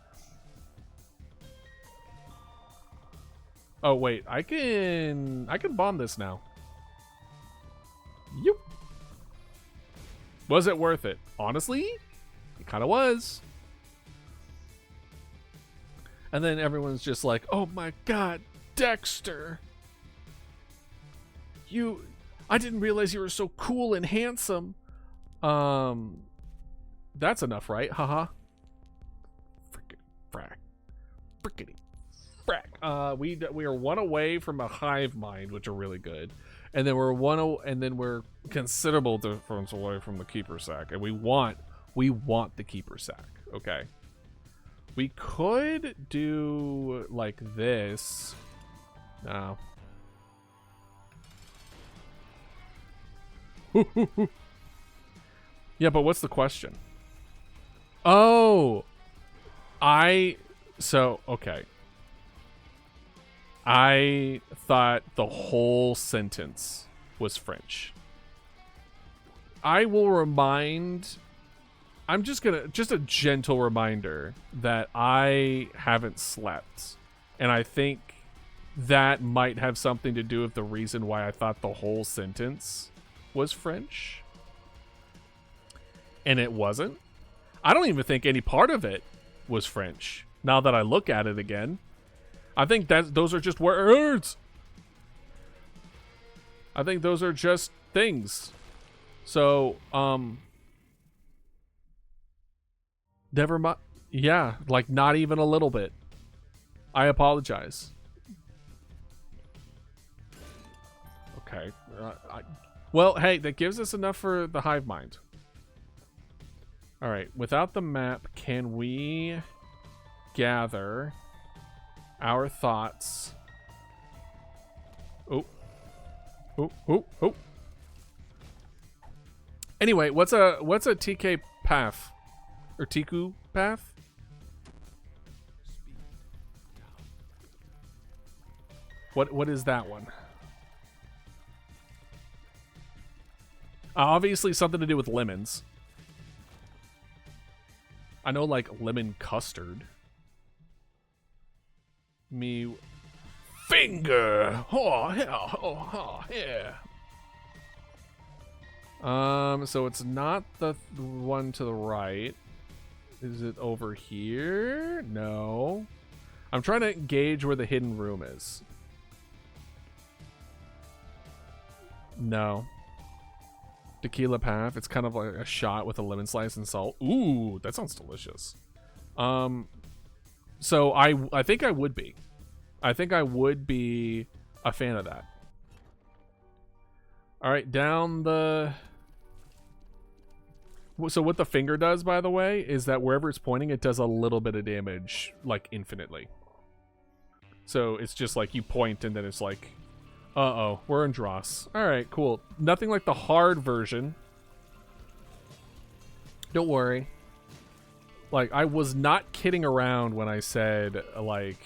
Oh, wait. I can bomb this now. Yep. Was it worth it? Honestly, it kind of was. And then everyone's just like, oh my god, Dexter. I didn't realize you were so cool and handsome. That's enough, right? Haha. Frickety frack. We are one away from a hive mind, which are really good. And then we're considerable difference away from the keeper sack, and we want the keeper sack. Okay, we could do like this. No. Yeah, but what's the question? Oh, okay. I thought the whole sentence was French. I will remind... just a gentle reminder that I haven't slept. And I think that might have something to do with the reason why I thought the whole sentence was French. And it wasn't. I don't even think any part of it was French, now that I look at it again. I think that those are just words. I think those are just things. So, never mind. Yeah, like not even a little bit. I apologize. Okay. Well, hey, that gives us enough for the hive mind. All right. Without the map, can we gather our thoughts? Oh. Oh, oh, oh. Anyway, what's a TK path? Or Tiku path? What is that one? Obviously something to do with lemons. I know, like, lemon custard. Me finger. Oh yeah. Oh yeah. So it's not the one to the right. Is it over here? No. I'm trying to gauge where the hidden room is. No. Tequila path. It's kind of like a shot with a lemon slice and salt. Ooh, that sounds delicious. So I think I would be. I think I would be a fan of that. All right, down the... So what the finger does, by the way, is that wherever it's pointing, it does a little bit of damage, like, infinitely. So it's just like you point and then it's like, uh-oh, we're in Dross. All right, cool. Nothing like the hard version. Don't worry. Like, I was not kidding around when I said, like...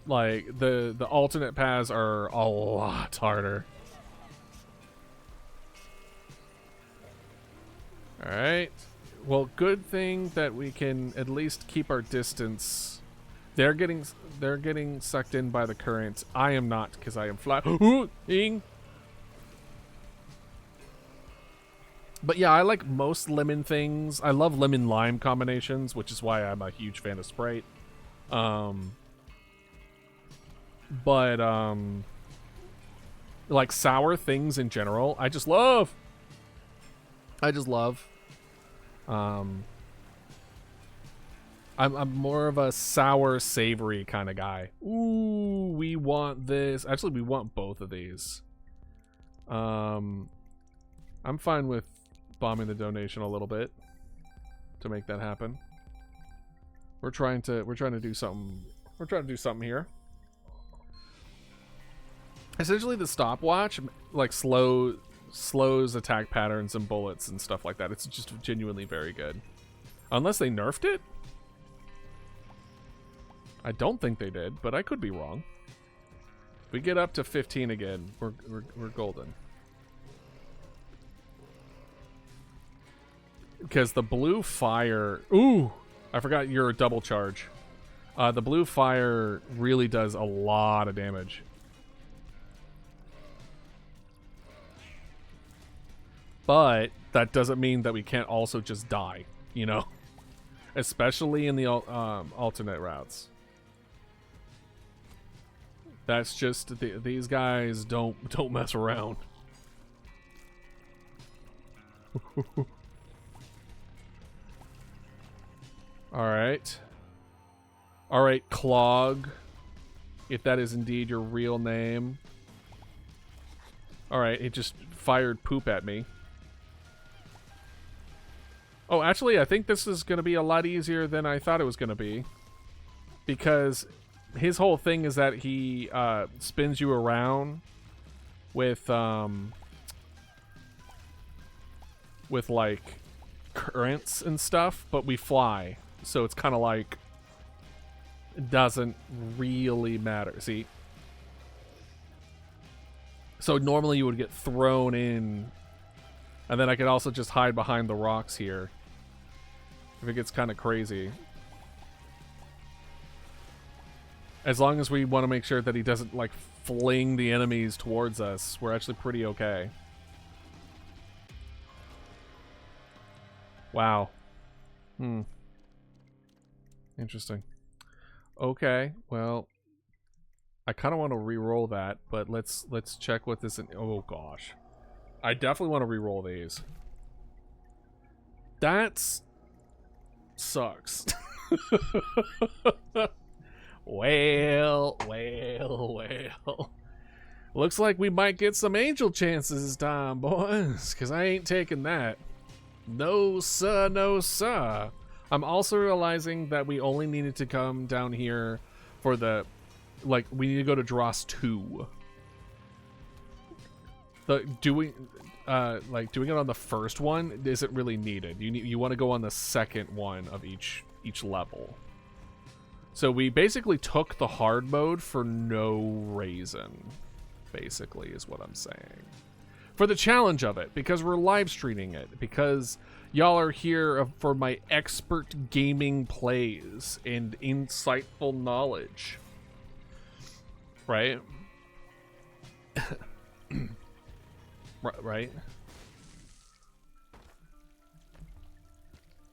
like, the alternate paths are a lot harder. Alright. Well, good thing that we can at least keep our distance. They're getting sucked in by the current. I am not, because I am flying. But yeah, I like most lemon things. I love lemon lime combinations, which is why I'm a huge fan of Sprite. Like sour things in general, I just love. I'm more of a sour, savory kind of guy. Ooh, we want this. Actually, we want both of these. I'm fine with bombing the donation a little bit to make that happen. We're trying to do something. We're trying to do something here. Essentially, the stopwatch like slows attack patterns and bullets and stuff like that. It's just genuinely very good. Unless they nerfed it? I don't think they did, but I could be wrong. If we get up to 15 again, we're golden. Because the blue fire... Ooh! I forgot you're a double charge. The blue fire really does a lot of damage. But that doesn't mean that we can't also just die, you know? Especially in the alternate routes. That's just... these guys don't mess around. Alright. Alright, Clog. If that is indeed your real name. Alright, it just fired poop at me. Oh, actually, I think this is going to be a lot easier than I thought it was going to be. Because his whole thing is that he spins you around with like currents and stuff, but we fly. So it's kind of like it doesn't really matter. See? So normally you would get thrown in, and then I could also just hide behind the rocks here if it gets kind of crazy. As long as we want to make sure that he doesn't, like, fling the enemies towards us, we're actually pretty okay. Wow. Interesting. Okay, well, I kind of want to re-roll that, but let's check what this... Oh, gosh. I definitely want to re-roll these. That's... sucks. Well. Looks like we might get some angel chances this time, boys, because I ain't taking that. No, sir, no, sir. I'm also realizing that we only needed to come down here for the... Like, we need to go to Dross 2. Doing it on the first one isn't really needed. You want to go on the second one of each level. So we basically took the hard mode for no reason, basically, is what I'm saying. For the challenge of it, because we're live streaming it, because y'all are here for my expert gaming plays and insightful knowledge. Right? Right?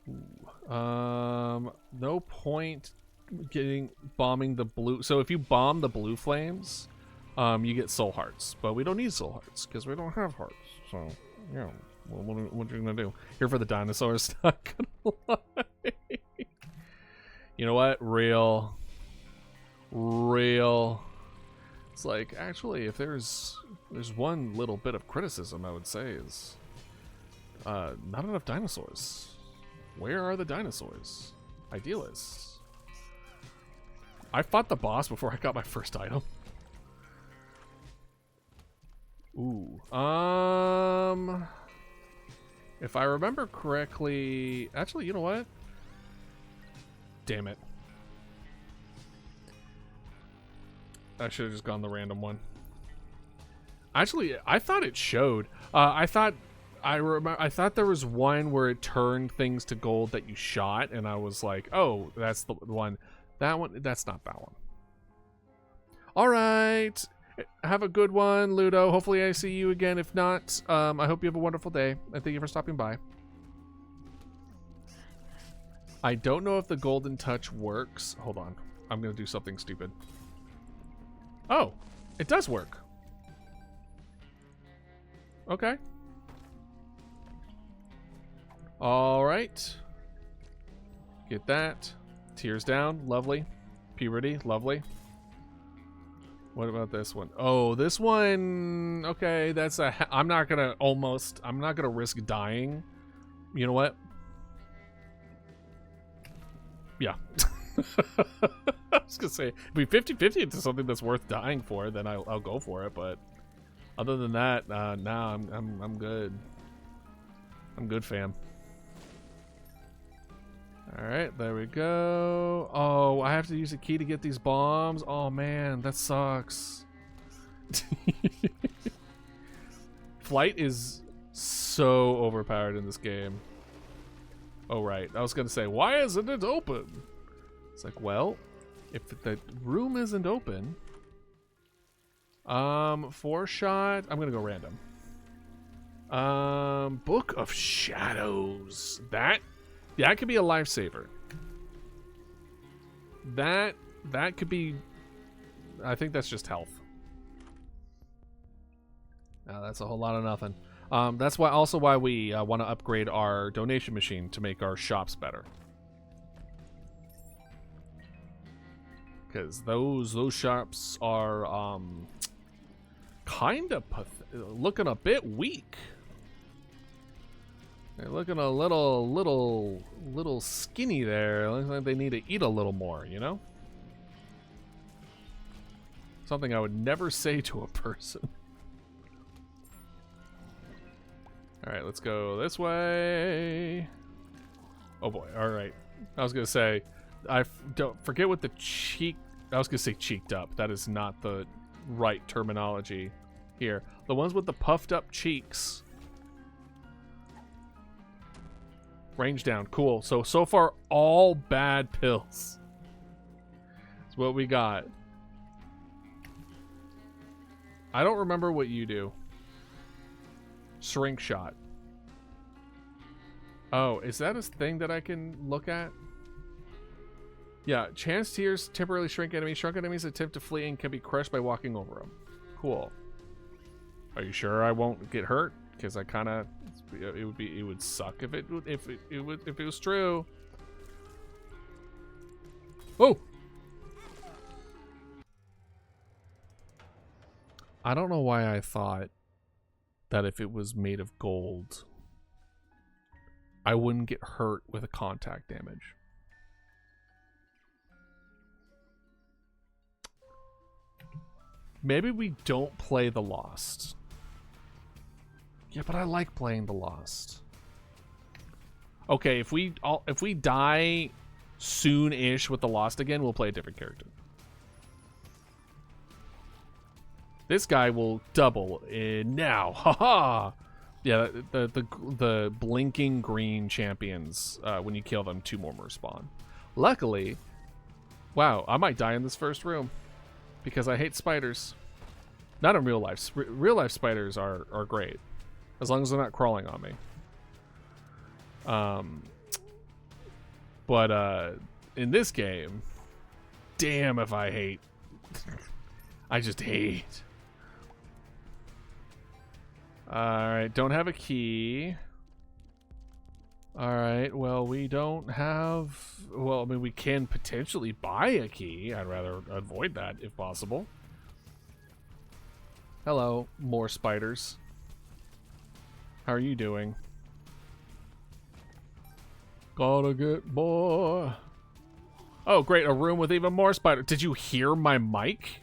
Ooh. No point bombing the blue. So if you bomb the blue flames, you get soul hearts. But we don't need soul hearts because we don't have hearts. So, yeah. Well, what are you gonna do? Here for the dinosaurs. Not gonna lie. You know what? Real. It's like, actually, if there's one little bit of criticism I would say is not enough dinosaurs. Where are the dinosaurs? Idealists. I fought the boss before I got my first item. Ooh. If I remember correctly, actually, you know what? Damn it. I should have just gone the random one. Actually, I thought it showed. I thought there was one where it turned things to gold that you shot, and I was like, oh, that's the one. That one, that's not that one. All right. Have a good one, Ludo. Hopefully I see you again. If not, I hope you have a wonderful day, and thank you for stopping by. I don't know if the golden touch works. Hold on. I'm going to do something stupid. Oh, it does work. Okay. All right. Get that. Tears down. Lovely. Puberty. Lovely. What about this one? Oh, this one. Okay, that's a... I'm not going to risk dying. You know what? Yeah. I was gonna say, if we 50-50 into something that's worth dying for, then I'll go for it. But other than that, nah, I'm good. I'm good, fam. All right, there we go. Oh, I have to use a key to get these bombs. Oh man, that sucks. Flight is so overpowered in this game. Oh right, I was gonna say, why isn't it open? It's like, well, if the room isn't open, 4-shot, I'm gonna go random. Book of Shadows. That could be a lifesaver. That could be, I think that's just health. That's a whole lot of nothing. That's why we want to upgrade our donation machine to make our shops better. Because those shops are kind of looking a bit weak. They're looking a little skinny there. Looks like they need to eat a little more, you know? Something I would never say to a person. All right, let's go this way. Oh boy, all right. I was gonna say, don't forget what the cheek, I was gonna say cheeked up. That is not the right terminology here. The ones with the puffed up cheeks. Range down, cool. So far, all bad pills. That's what we got. I don't remember what you do. Shrink shot. Oh, is that a thing that I can look at? Yeah, chance tears temporarily shrink enemies. Shrunk enemies attempt to flee and can be crushed by walking over them. Cool. Are you sure I won't get hurt? Because I kind of, it would suck if it was true. Oh. I don't know why I thought that if it was made of gold, I wouldn't get hurt with a contact damage. Maybe we don't play the Lost. Yeah, but I like playing the Lost. Okay, if we die soon-ish with the Lost again, we'll play a different character. This guy will double in now. Haha. Yeah, the blinking green champions, when you kill them, 2 more respawn. Luckily, wow, I might die in this first room because I hate spiders. Not in real life. Real life spiders are great as long as they're not crawling on me. But in this game, damn if I hate. I just hate. Alright, don't have a key. Alright, well, we don't have... Well, I mean, we can potentially buy a key. I'd rather avoid that, if possible. Hello, more spiders. How are you doing? Gotta get more. Oh, great, a room with even more spiders. Did you hear my mic?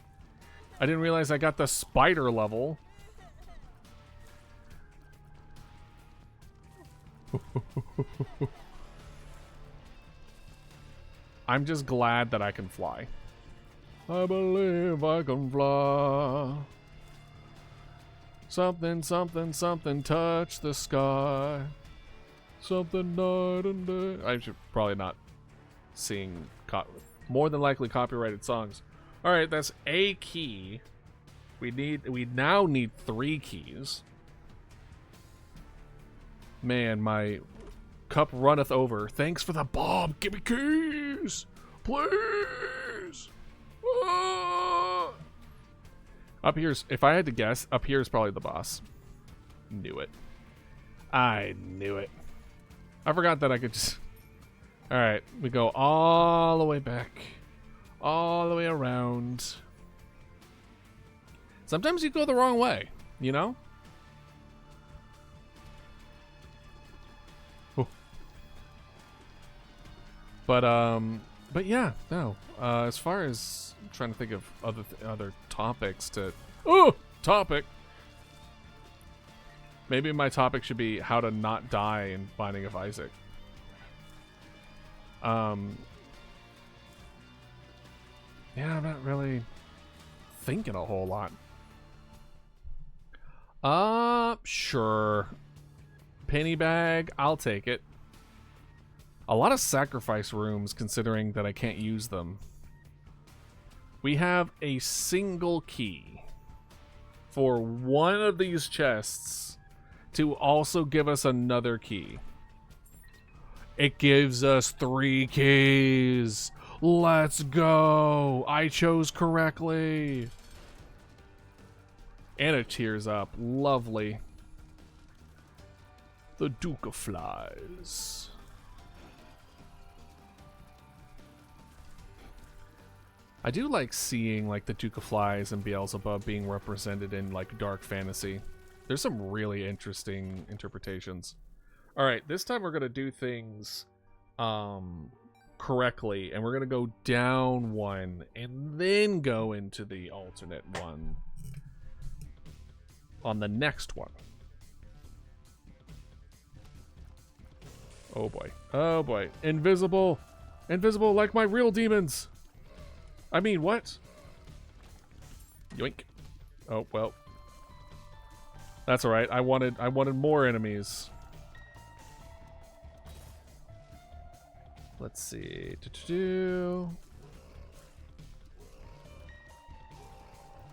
I didn't realize I got the spider level. I'm just glad that I can fly. I believe I can fly. Something, something, something touch the sky. Something night and day. I should probably not sing more than likely copyrighted songs. All right, that's a key. We now need 3 keys. Man, my cup runneth over. Thanks for the bomb. Give me keys, please. Ah! Up here's, if I had to guess, up here is probably the boss. Knew it. I knew it. I forgot that I could just... Alright, we go all the way back. All the way around. Sometimes you go the wrong way, you know? Oh. But yeah, no. As far as I'm trying to think of other topics to... Oh! Topic! Maybe my topic should be how to not die in Binding of Isaac. Yeah, I'm not really thinking a whole lot. Sure. Penny bag, I'll take it. A lot of sacrifice rooms, considering that I can't use them. We have a single key for one of these chests to also give us another key. It gives us 3 keys. Let's go. I chose correctly. And it tears up. Lovely. The Duke of Flies. I do like seeing like the Duke of Flies and Beelzebub being represented in like dark fantasy. There's some really interesting interpretations. All right, this time we're going to do things correctly, and we're going to go down 1 and then go into the alternate one on the next one. Oh boy. Oh boy. Invisible. Invisible like my real demons. I mean, what? Yoink. Oh, well. That's all right. I wanted more enemies. Let's see.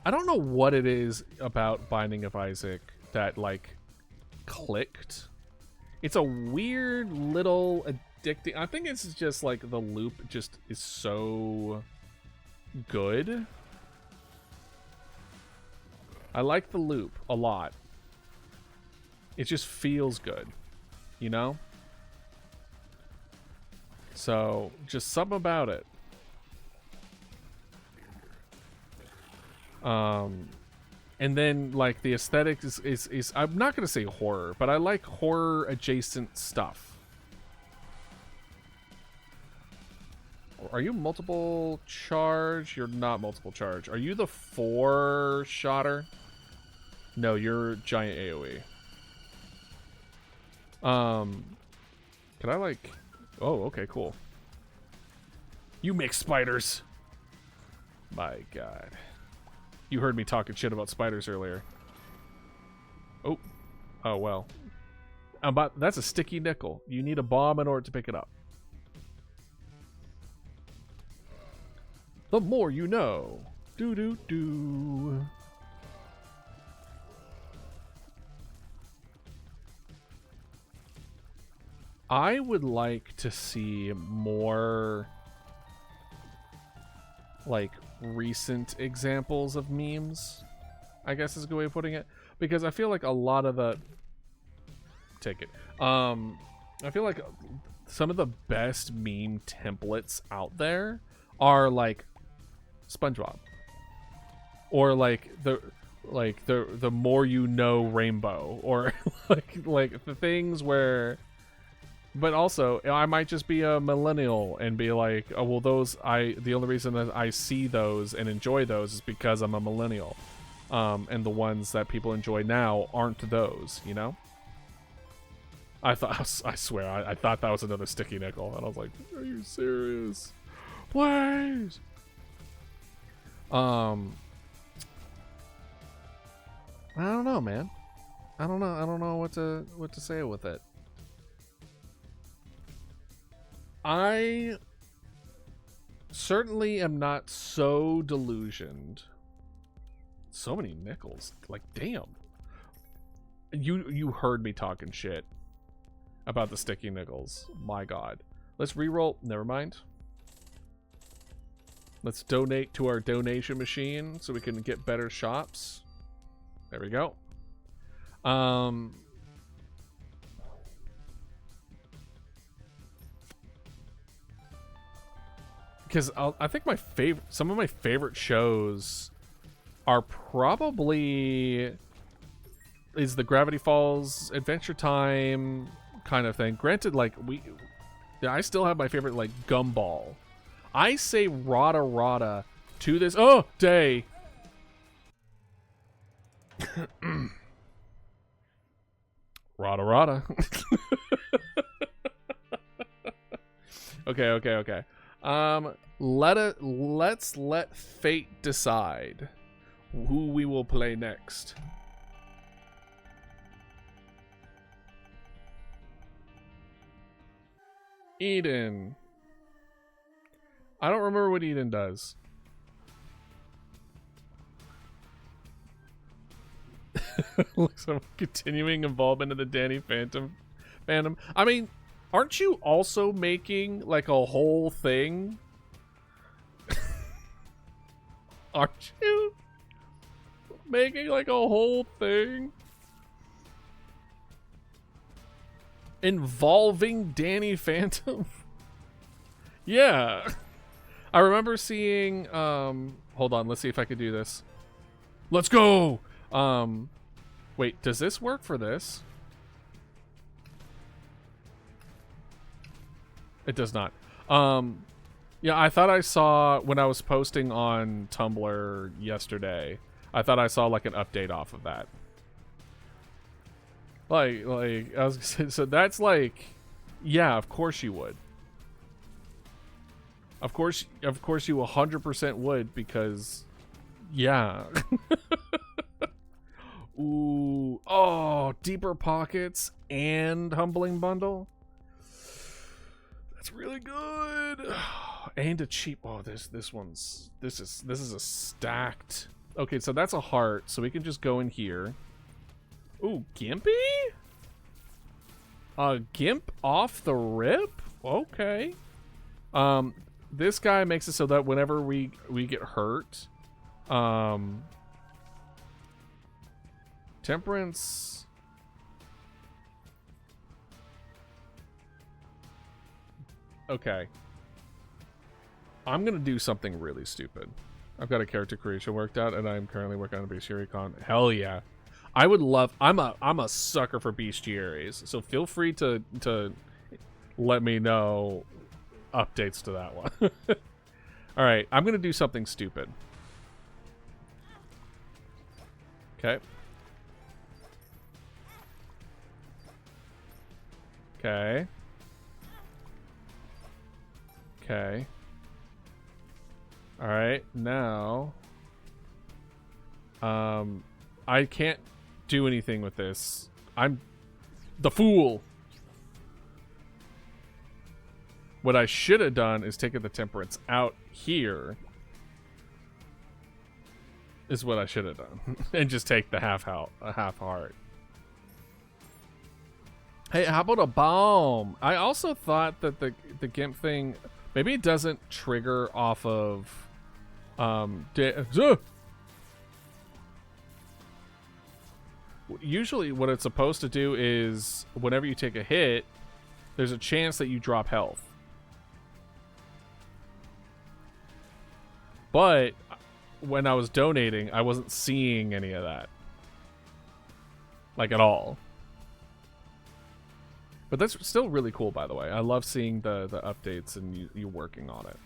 I don't know what it is about Binding of Isaac that, like, clicked. It's a weird little addicting... I think it's just, like, the loop just is so good. I like the loop a lot. It just feels good, you know? So, just something about it. And then, like, the aesthetic is I'm not gonna say horror, but I like horror adjacent stuff. Are you multiple charge? You're not multiple charge. Are you the 4-shotter? No, you're giant AoE. Can I, like... Oh, okay, cool. You make spiders! My god. You heard me talking shit about spiders earlier. Oh. Oh, well. That's a sticky nickel. You need a bomb in order to pick it up. The more you know. Do-do-do. I would like to see more, like, recent examples of memes, I guess is a good way of putting it. Because I feel like a lot of the... Take it. I feel like some of the best meme templates out there are, like, SpongeBob. Or, like, the more you know rainbow. Or, like the things where... But also, I might just be a millennial and be like, oh, well, the only reason that I see those and enjoy those is because I'm a millennial. And the ones that people enjoy now aren't those, you know? I swear, I thought that was another sticky nickel. And I was like, are you serious? Please! I don't know, man. I don't know what to say with it. I certainly am not so delusioned. So many nickels. Like, damn. You heard me talking shit about the sticky nickels. My god. Let's reroll. Never mind. Let's donate to our donation machine so we can get better shops. There we go. Because I think some of my favorite shows are probably is the Gravity Falls, Adventure Time kind of thing. Granted, like I still have my favorite, like, Gumball. I say Rada Rada to this day. Rada Rada. Okay. Let's let fate decide who we will play next. Eden. I don't remember what Eden does. Looks like continuing involvement in the Danny Phantom fandom. I mean, aren't you also making, like, a whole thing? Aren't you making, like, a whole thing involving Danny Phantom? Yeah. I remember seeing, hold on, let's see if I could do this. Let's go! Wait, does this work for this? It does not. Yeah, I thought I saw, when I was posting on Tumblr yesterday, I thought I saw, like, an update off of that. Like, I was gonna say, so that's like, yeah, of course you would. Of course you 100% would, because, yeah. Ooh, oh, Deeper Pockets and Humbling Bundle. That's really good. And a cheap. Oh, this is a stacked Okay, so that's a heart, so we can just go in here. Ooh, Gimpy? A Gimp off the rip? Okay. This guy makes it so that whenever we get hurt, Temperance. Okay. I'm gonna do something really stupid. I've got a character creation worked out, and I'm currently working on a bestiary con. Hell yeah. I would love. I'm a sucker for bestiaries, so feel free to let me know updates to that one. All right, I'm gonna do something stupid. Okay. Okay. Okay. All right, now I can't do anything with this. I'm the fool. What I should have done is taken the temperance out here. Is what I should have done. And just take the half heart. Hey, how about a bomb? I also thought that the Gimp thing, maybe it doesn't trigger off of usually what it's supposed to do is whenever you take a hit, there's a chance that you drop health. But when I was donating, I wasn't seeing any of that. Like at all. But that's still really cool, by the way. I love seeing the updates and you working on it.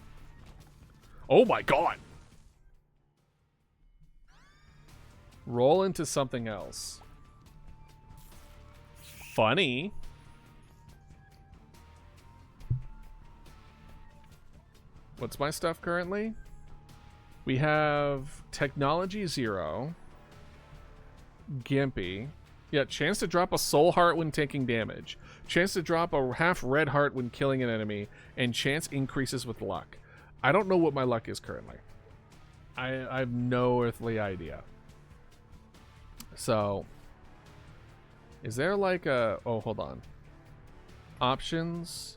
Oh my god! Roll into something else. Funny. What's my stuff currently? We have Technology 0. Gimpy. Yeah, chance to drop a soul heart when taking damage. Chance to drop a half red heart when killing an enemy. And chance increases with luck. I don't know what my luck is currently. I have no earthly idea. So, is there like a... Oh, hold on. Options.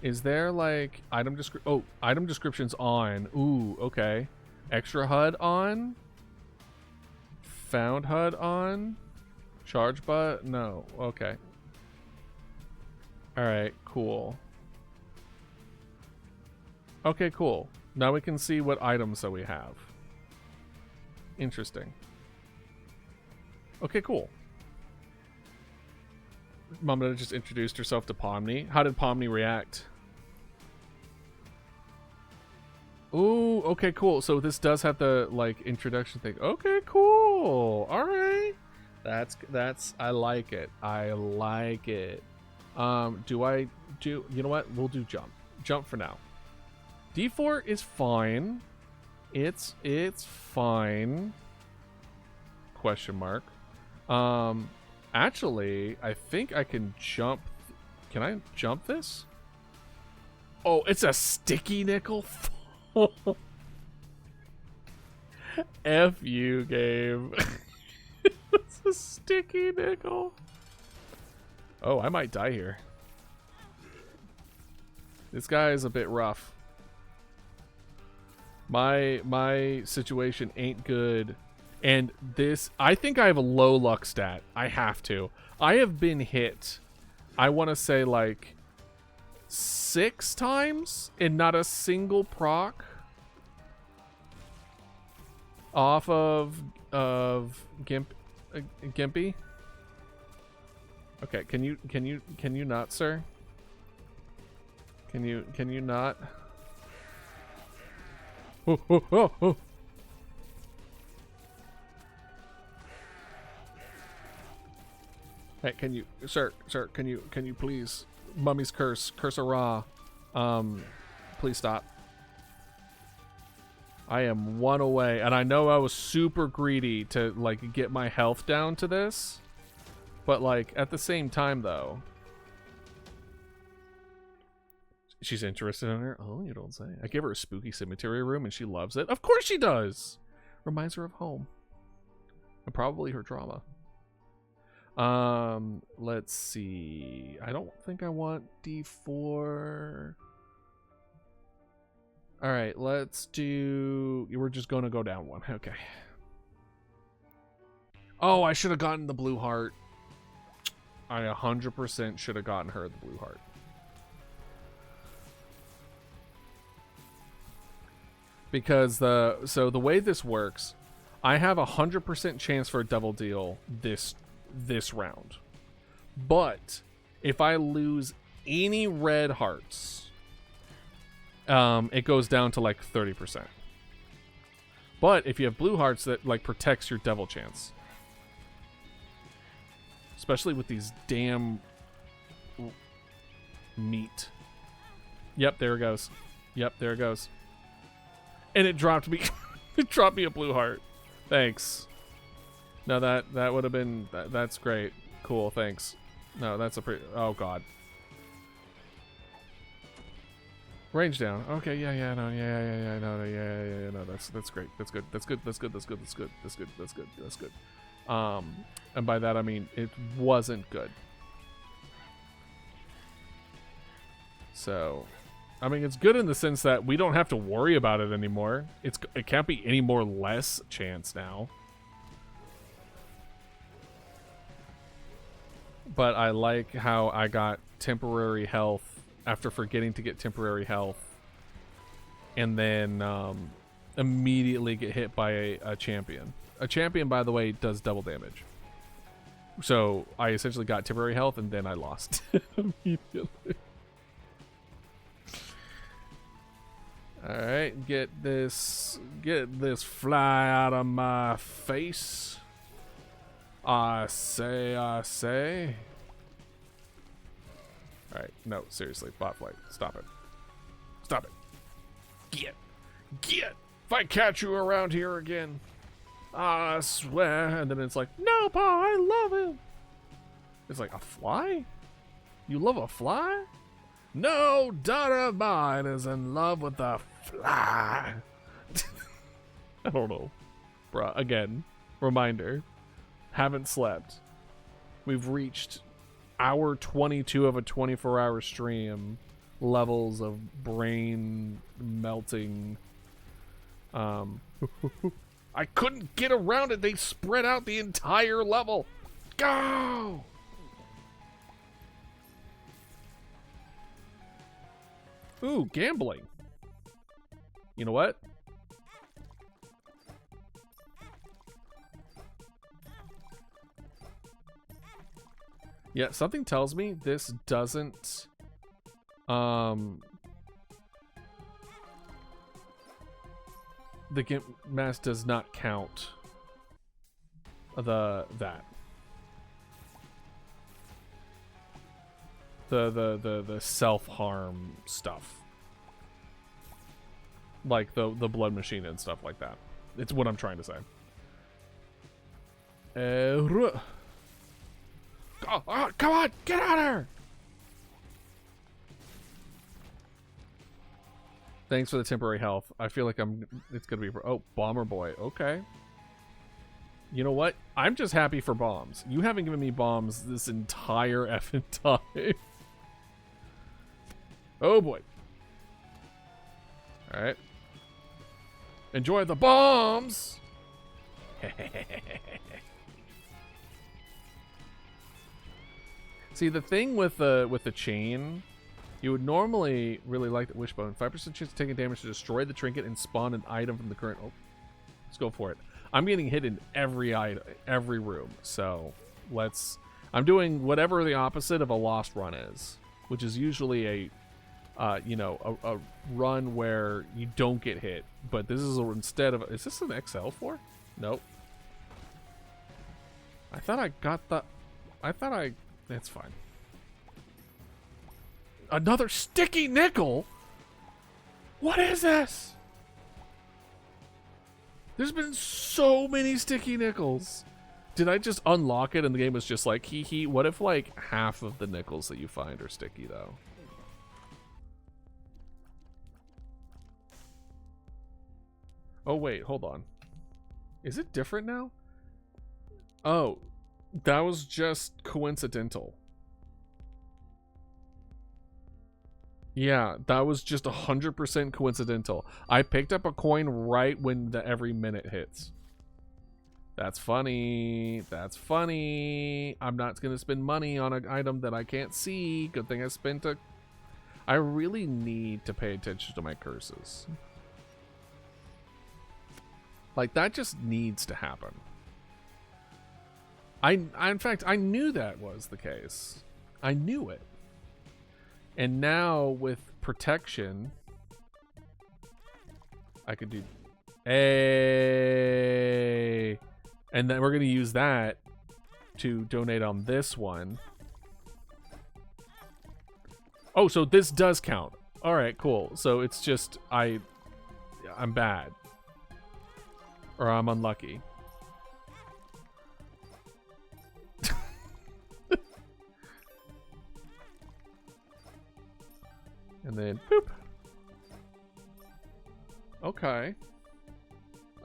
Is there like item descriptions on. Ooh, okay. Extra HUD on. Found HUD on. Charge button? No. Okay. Alright, cool. Okay, cool. Now we can see what items that we have. Interesting. Okay, cool. Mama just introduced herself to Pomni. How did Pomni react? Ooh, okay, cool. So this does have the, like, introduction thing. Okay, cool. All right. That's, I like it. I like it. You know what? We'll do jump. Jump for now. D4 is fine. It's fine. Question mark. Actually, I think I can jump. Can I jump this? Oh, it's a sticky nickel? F you, game. It's a sticky nickel. Oh, I might die here. This guy is a bit rough. My situation ain't good. And this, I think I have a low luck stat. I have to. I have been hit, I want to say like 6 times and not a single proc off of Gimpy. Okay, can you not, sir? Can you not? Oh, oh, oh, oh. Hey, can you, sir, can you please, Mummy's curse hurrah, please stop. I am 1 away, and I know I was super greedy to, like, get my health down to this, but, like, at the same time, though, she's interested in her. Oh, you don't say. I gave her a spooky cemetery room, and she loves it. Of course she does. Reminds her of home. And probably her trauma. Let's see. I don't think I want D4. Alright, let's do... We're just going to go down one. Okay. Oh, I should have gotten the blue heart. I 100% should have gotten her the blue heart. Because the way this works, I have 100% chance for a double deal this round. But if I lose any red hearts, it goes down to like 30%. But if you have blue hearts, that like protects your devil chance. Especially with these damn meat. Yep, there it goes. Yep, there it goes. And it dropped me. It dropped me a blue heart. Thanks. No, that would have been. That's great. Cool. Thanks. No, that's a pretty. Oh God. Range down. Okay. Yeah. No. Yeah. No. Yeah. No. That's great. That's good. That's good. That's good. That's good. That's good. That's good. That's good. That's good. And by that I mean it wasn't good. So, I mean it's good in the sense that we don't have to worry about it anymore. It can't be any more less chance now. But I like how I got temporary health after forgetting to get temporary health, and then immediately get hit by a champion. A champion, by the way, does double damage. So I essentially got temporary health and then I lost immediately. Alright, get this fly out of my face. I say. Alright, no, seriously, bot flight. Stop it. Stop it. Get. If I catch you around here again, I swear. And then it's like, no, Pa, I love him. It's like, a fly? You love a fly? No daughter of mine is in love with a fly. I don't know. Bruh, again, reminder. Haven't slept. We've reached hour 22 of a 24-hour stream. Levels of brain melting. I couldn't get around it. They spread out the entire level. Go! Ooh, gambling. You know what? Yeah, something tells me this doesn't the Gimp Mask does not count the self-harm stuff. Like the blood machine and stuff like that. It's what I'm trying to say. Oh, come on, get out of here! Thanks for the temporary health. I feel like it's gonna be, oh, Bomber Boy, okay. You know what? I'm just happy for bombs. You haven't given me bombs this entire effing time. Oh boy. Alright. Enjoy the bombs! See, the thing with the chain, you would normally really like the wishbone. 5% chance of taking damage to destroy the trinket and spawn an item from the current. Oh, let's go for it. I'm getting hit in every room, so I'm doing whatever the opposite of a lost run is, which is usually a run where you don't get hit. But this is instead of. Is this an XL4? Nope. I thought I got the. That's fine. Another sticky nickel? What is this? There's been so many sticky nickels. Did I just unlock it and the game was just like, hee, what if like half of the nickels that you find are sticky though? Oh wait, hold on. Is it different now? Oh, that was just coincidental. Yeah, that was just 100% coincidental. I picked up a coin right when the every minute hits. That's funny. That's funny. I'm not going to spend money on an item that I can't see. Good thing I spent a... I really need to pay attention to my curses. Like, that just needs to happen. In fact, I knew that was the case. I knew it. And now with protection, I could do... Hey! And then we're going to use that to donate on this one. Oh, so this does count. All right, cool. So it's just I'm bad. Or I'm unlucky. And then boop. Okay.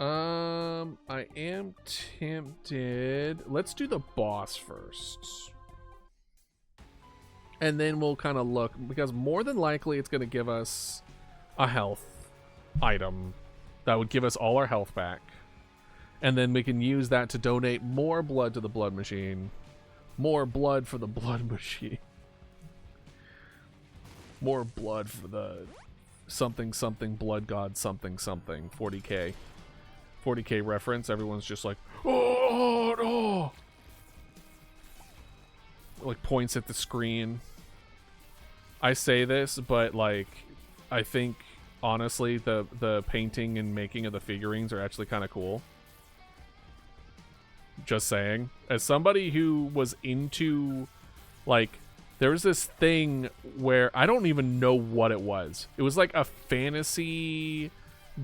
I am tempted. Let's do the boss first. And then we'll kind of look, because more than likely it's going to give us a health item that would give us all our health back. And then we can use that to donate more blood to the blood machine. More blood for the blood machine. More blood for the something something blood god something something 40k. 40k reference. Everyone's just like, oh no! Like points at the screen. I say this, but like, I think honestly the painting and making of the figurines are actually kind of cool. Just saying. As somebody who was into, like, there was this thing where I don't even know what it was. It was like a fantasy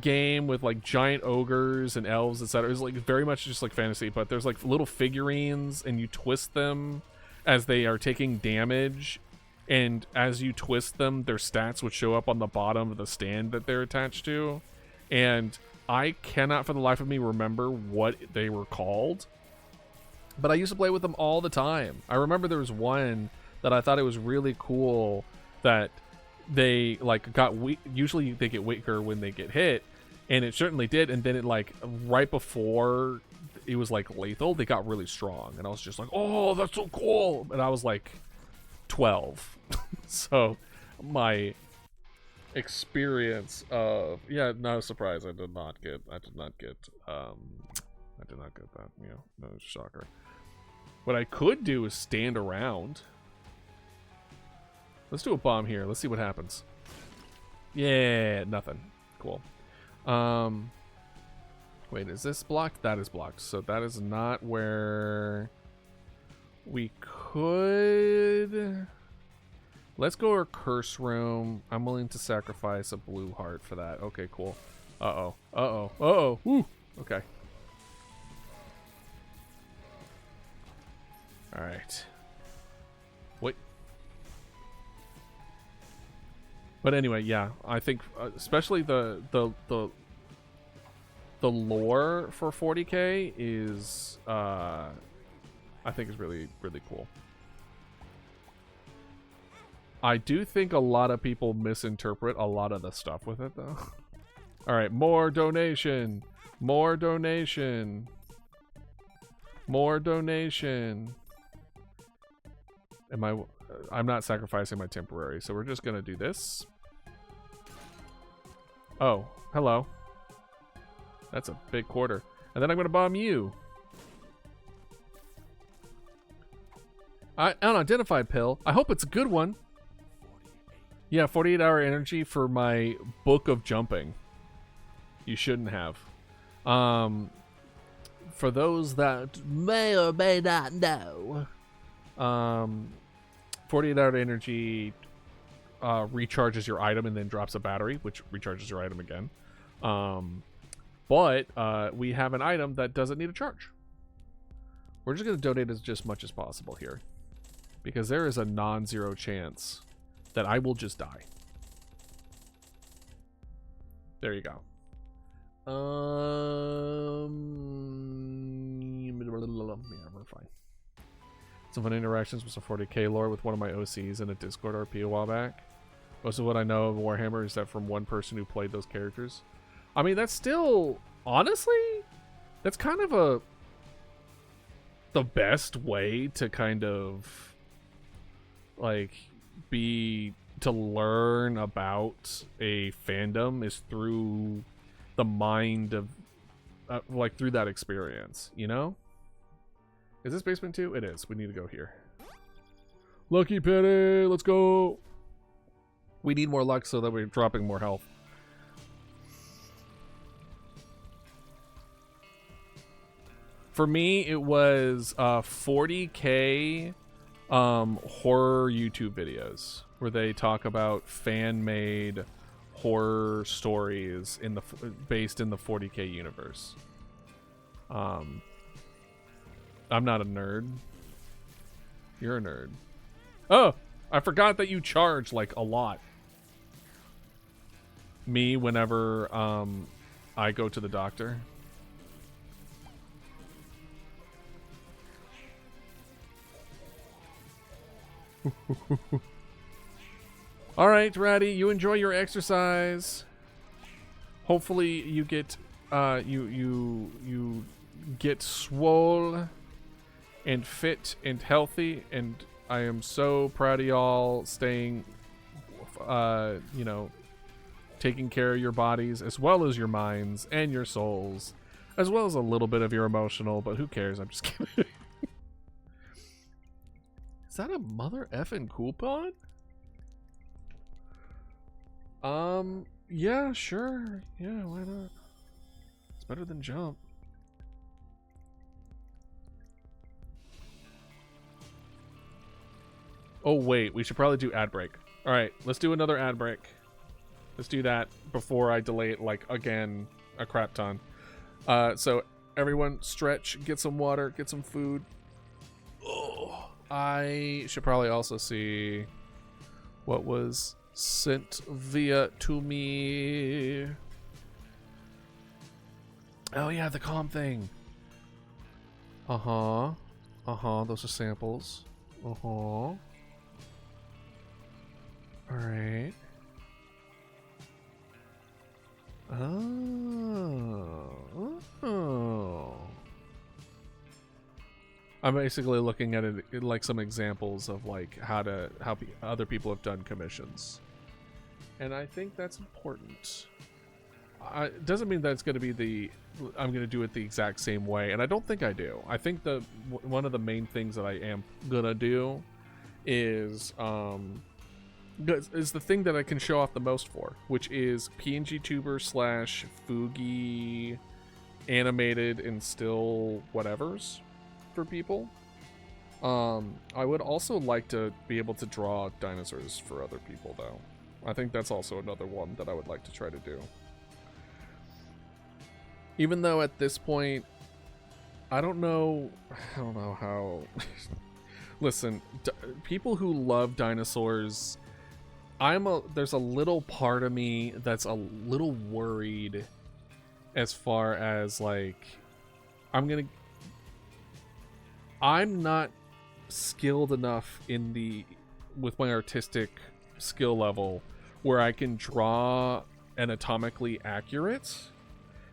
game with like giant ogres and elves, etc. It was like very much just like fantasy, but there's like little figurines and you twist them as they are taking damage, and as you twist them, their stats would show up on the bottom of the stand that they're attached to. And I cannot for the life of me remember what they were called, but I used to play with them all the time. I remember there was one that I thought it was really cool that they like got weak. Usually they get weaker when they get hit, and it certainly did. And then it like right before it was like lethal, they got really strong, and I was just like, oh, that's so cool. And I was like 12. So my experience of, yeah, no surprise, I did not get that. Yeah, no shocker. What I could do is stand around. Let's do a bomb here. Let's see what happens. Yeah, nothing. Cool. Wait, is this blocked? That is blocked. So that is not where we could... Let's go to our curse room. I'm willing to sacrifice a blue heart for that. Okay, cool. Uh-oh. Uh-oh. Uh-oh. Woo! Okay. Alright. Wait. But anyway, yeah, I think especially the lore for 40k is I think is really, really cool. I do think a lot of people misinterpret a lot of the stuff with it though. All right, more donation. More donation. More donation. I'm not sacrificing my temporary, so we're just gonna do this. Oh, hello. That's a big quarter. And then I'm gonna bomb you. Unidentified pill. I hope it's a good one. Yeah, 48-hour energy for my book of jumping. You shouldn't have. For those that may or may not know, 48-hour energy recharges your item and then drops a battery, which recharges your item again. But we have an item that doesn't need a charge. We're just going to donate as much as possible here, because there is a non-zero chance that I will just die. There you go. Yeah, we're fine. Some fun interactions with some 40k lore with one of my OCs in a Discord RP a while back. Most of what I know of Warhammer is that from one person who played those characters. I mean, that's still, honestly, that's kind of the best way to kind of like to learn about a fandom is through the mind of like through that experience, you know? Is this basement 2? It is. We need to go here. Lucky penny, let's go. We need more luck so that we're dropping more health. For me, it was 40k horror YouTube videos where they talk about fan-made horror stories based in the 40k universe. I'm not a nerd. You're a nerd. Oh, I forgot that you charge like a lot. Me, whenever I go to the doctor. All right, Ratty, you enjoy your exercise. Hopefully, you get you get swole and fit and healthy. And I am so proud of y'all staying, you know, taking care of your bodies as well as your minds and your souls, as well as a little bit of your emotional. But who cares? I'm just kidding. Is that a mother effing coupon? Yeah, sure. Yeah, why not? It's better than jump. Oh, wait. We should probably do ad break. All right, let's do another ad break. Let's do that before I delay it, like, again, a crap ton. So, everyone, stretch, get some water, get some food. Oh, I should probably also see what was sent via to me. Oh yeah, the calm thing. Those are samples. All right. Oh. I'm basically looking at it like some examples of like how other people have done commissions, and I think that's important. It doesn't mean that it's going to be I'm going to do it the exact same way, and I don't think I do. I think one of the main things that I am gonna do is the thing that I can show off the most for, which is PNG tuber / Fugi animated and still whatevers for people. I would also like to be able to draw dinosaurs for other people, though. I think that's also another one that I would like to try to do. Even though at this point, I don't know how. Listen, people who love dinosaurs, there's a little part of me that's a little worried as far as like I'm not skilled enough with my artistic skill level where I can draw anatomically accurate.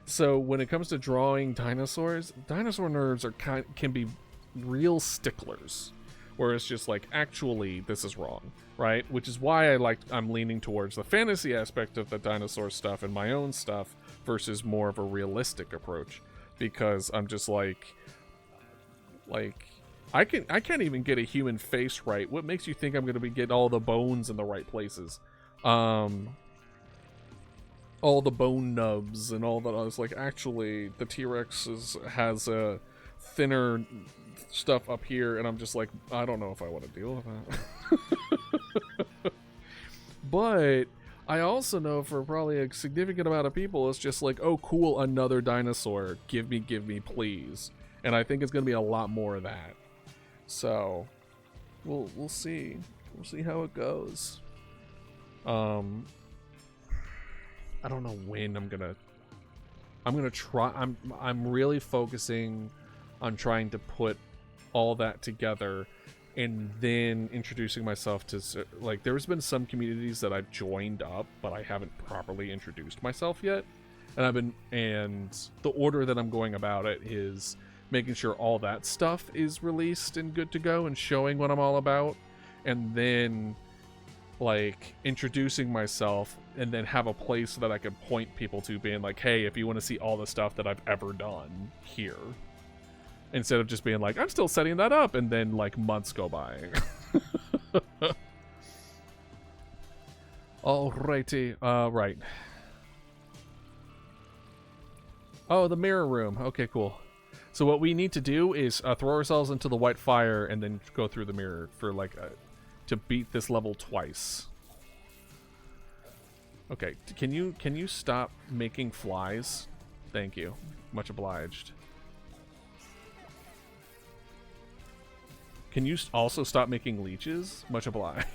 So when it comes to drawing dinosaurs, dinosaur nerds can be real sticklers, where it's just like, actually, this is wrong, right? Which is why I'm leaning towards the fantasy aspect of the dinosaur stuff and my own stuff versus more of a realistic approach, because I'm just like I can't even get a human face right. What makes you think I'm going to get all the bones in the right places? All the bone nubs and all that. I was like, actually, the T-Rex has a thinner stuff up here, and I'm just like, I don't know if I want to deal with that. But I also know for probably a significant amount of people, it's just like, oh, cool, another dinosaur. Give me, please. And I think it's going to be a lot more of that. So, we'll see. We'll see how it goes. I don't know when I'm gonna I'm gonna try. I'm really focusing on trying to put all that together, and then introducing myself to, like, there's been some communities that I've joined up, but I haven't properly introduced myself yet. And the order that I'm going about it is making sure all that stuff is released and good to go and showing what I'm all about, and then like introducing myself, and then have a place that I can point people to, being like, hey, if you want to see all the stuff that I've ever done, here. Instead of just being like, I'm still setting that up, and then like months go by. Alrighty, right. Oh, the mirror room. Okay, cool. So what we need to do is throw ourselves into the white fire and then go through the mirror for like to beat this level twice. Okay, can you stop making flies? Thank you. Much obliged. Can you also stop making leeches? Much obliged.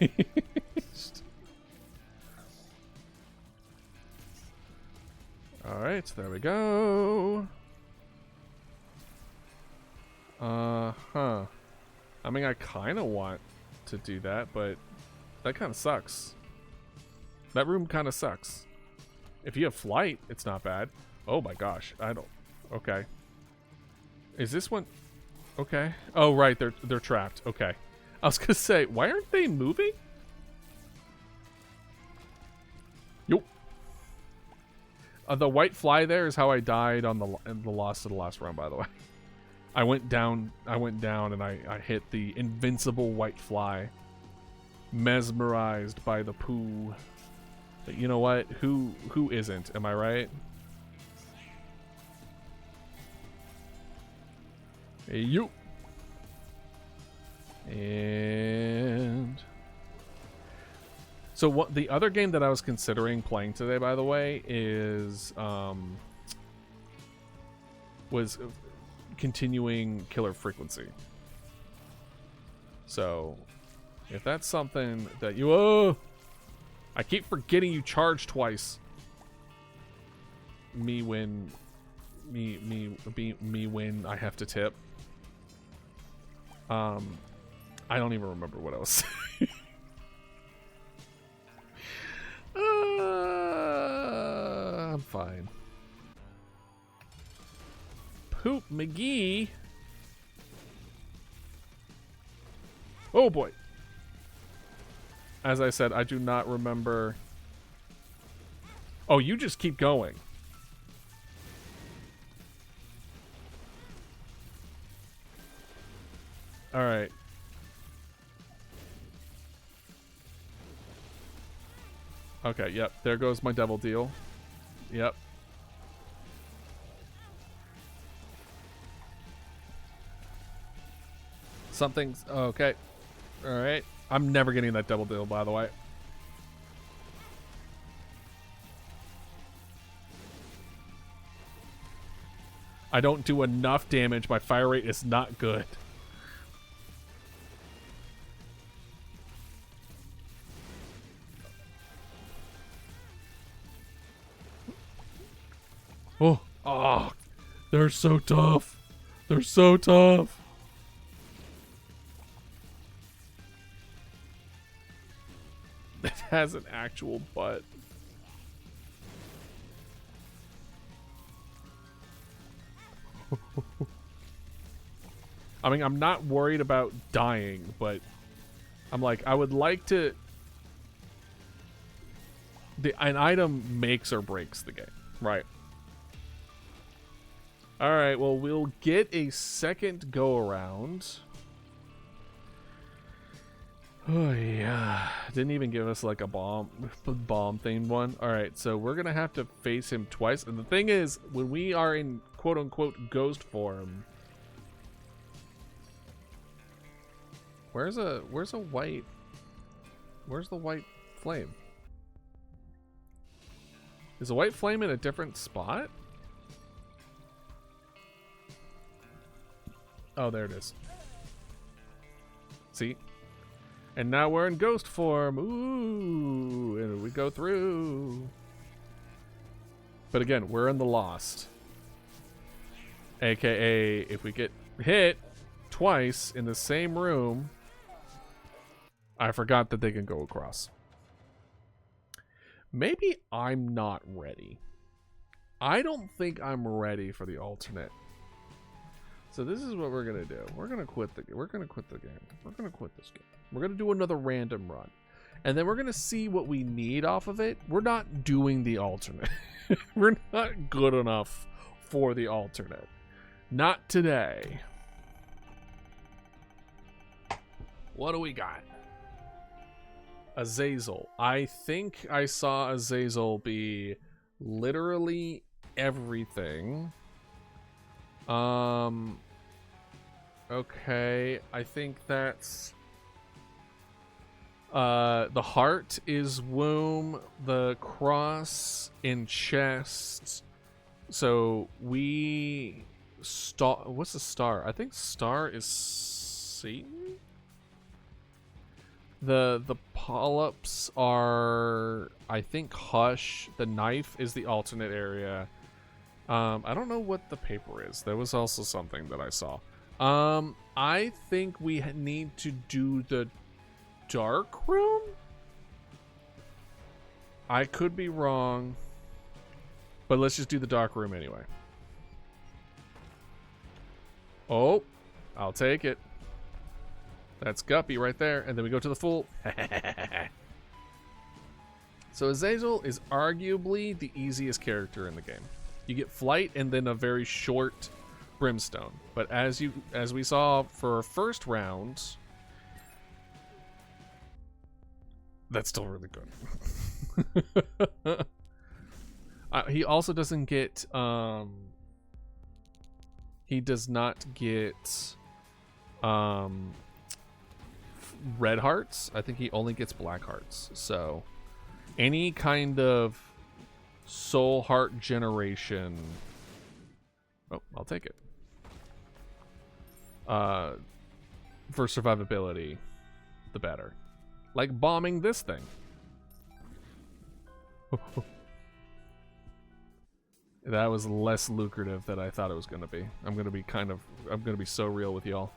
Alright, there we go. Huh. I mean, I kind of want to do that, but that kind of sucks. That room kind of sucks. If you have flight, it's not bad. Oh my gosh, I don't... Okay. Is this one... Okay. Oh, right, they're trapped. Okay. I was gonna say, why aren't they moving? Yup. The white fly there is how I died on the loss of the last round, by the way. I went down and I hit the invincible white fly. Mesmerized by the poo. But you know what? Who isn't? Am I right? Hey, you. And so what the other game that I was considering playing today, by the way, is was continuing Killer Frequency. So if that's something that you I keep forgetting you charge twice. Me when I have to tip. I don't even remember what I was saying. I'm fine. Poop McGee. Oh boy. As I said, I do not remember. Oh, you just keep going. All right. Okay, yep. There goes my devil deal. Yep. Something's... Okay. Alright. I'm never getting that double deal, by the way. I don't do enough damage. My fire rate is not good. Oh, they're so tough. They're so tough. It has an actual butt. I mean, I'm not worried about dying, but I'm like, I would like to... An item makes or breaks the game, right? Alright, well, we'll get a second go-around. Oh, yeah. Didn't even give us, like, a bomb-themed one. Alright, so we're gonna have to face him twice. And the thing is, when we are in quote-unquote ghost form... Where's the white flame? Is the white flame in a different spot? Oh, there it is. See? And now we're in ghost form. Ooh, and we go through. But again, we're in the Lost. AKA, if we get hit twice in the same room, I forgot that they can go across. Maybe I'm not ready. I don't think I'm ready for the alternate. So this is what we're gonna do. We're gonna quit the game. We're gonna quit this game. We're gonna do another random run. And then we're gonna see what we need off of it. We're not doing the alternate. We're not good enough for the alternate. Not today. What do we got? Azazel. I think I saw Azazel be literally everything. Okay, I think that's the heart is womb, the cross in chest. So we star. What's the star? I think star is Satan. The polyps are, I think, hush. The knife is the alternate area. I don't know what the paper is. There was also something that I saw. I think we need to do the dark room. I could be wrong, but let's just do the dark room anyway. Oh, I'll take it. That's Guppy right there. And then we go to the full. So Azazel is arguably the easiest character in the game. You get flight and then a very short brimstone. But as we saw for our first round, that's still really good. He also doesn't get he does not get red hearts. I think he only gets black hearts. So any kind of soul heart generation, oh, I'll take it, for survivability, the better. Like bombing this thing. That was less lucrative than I thought it was going to be. I'm going to be so real with y'all.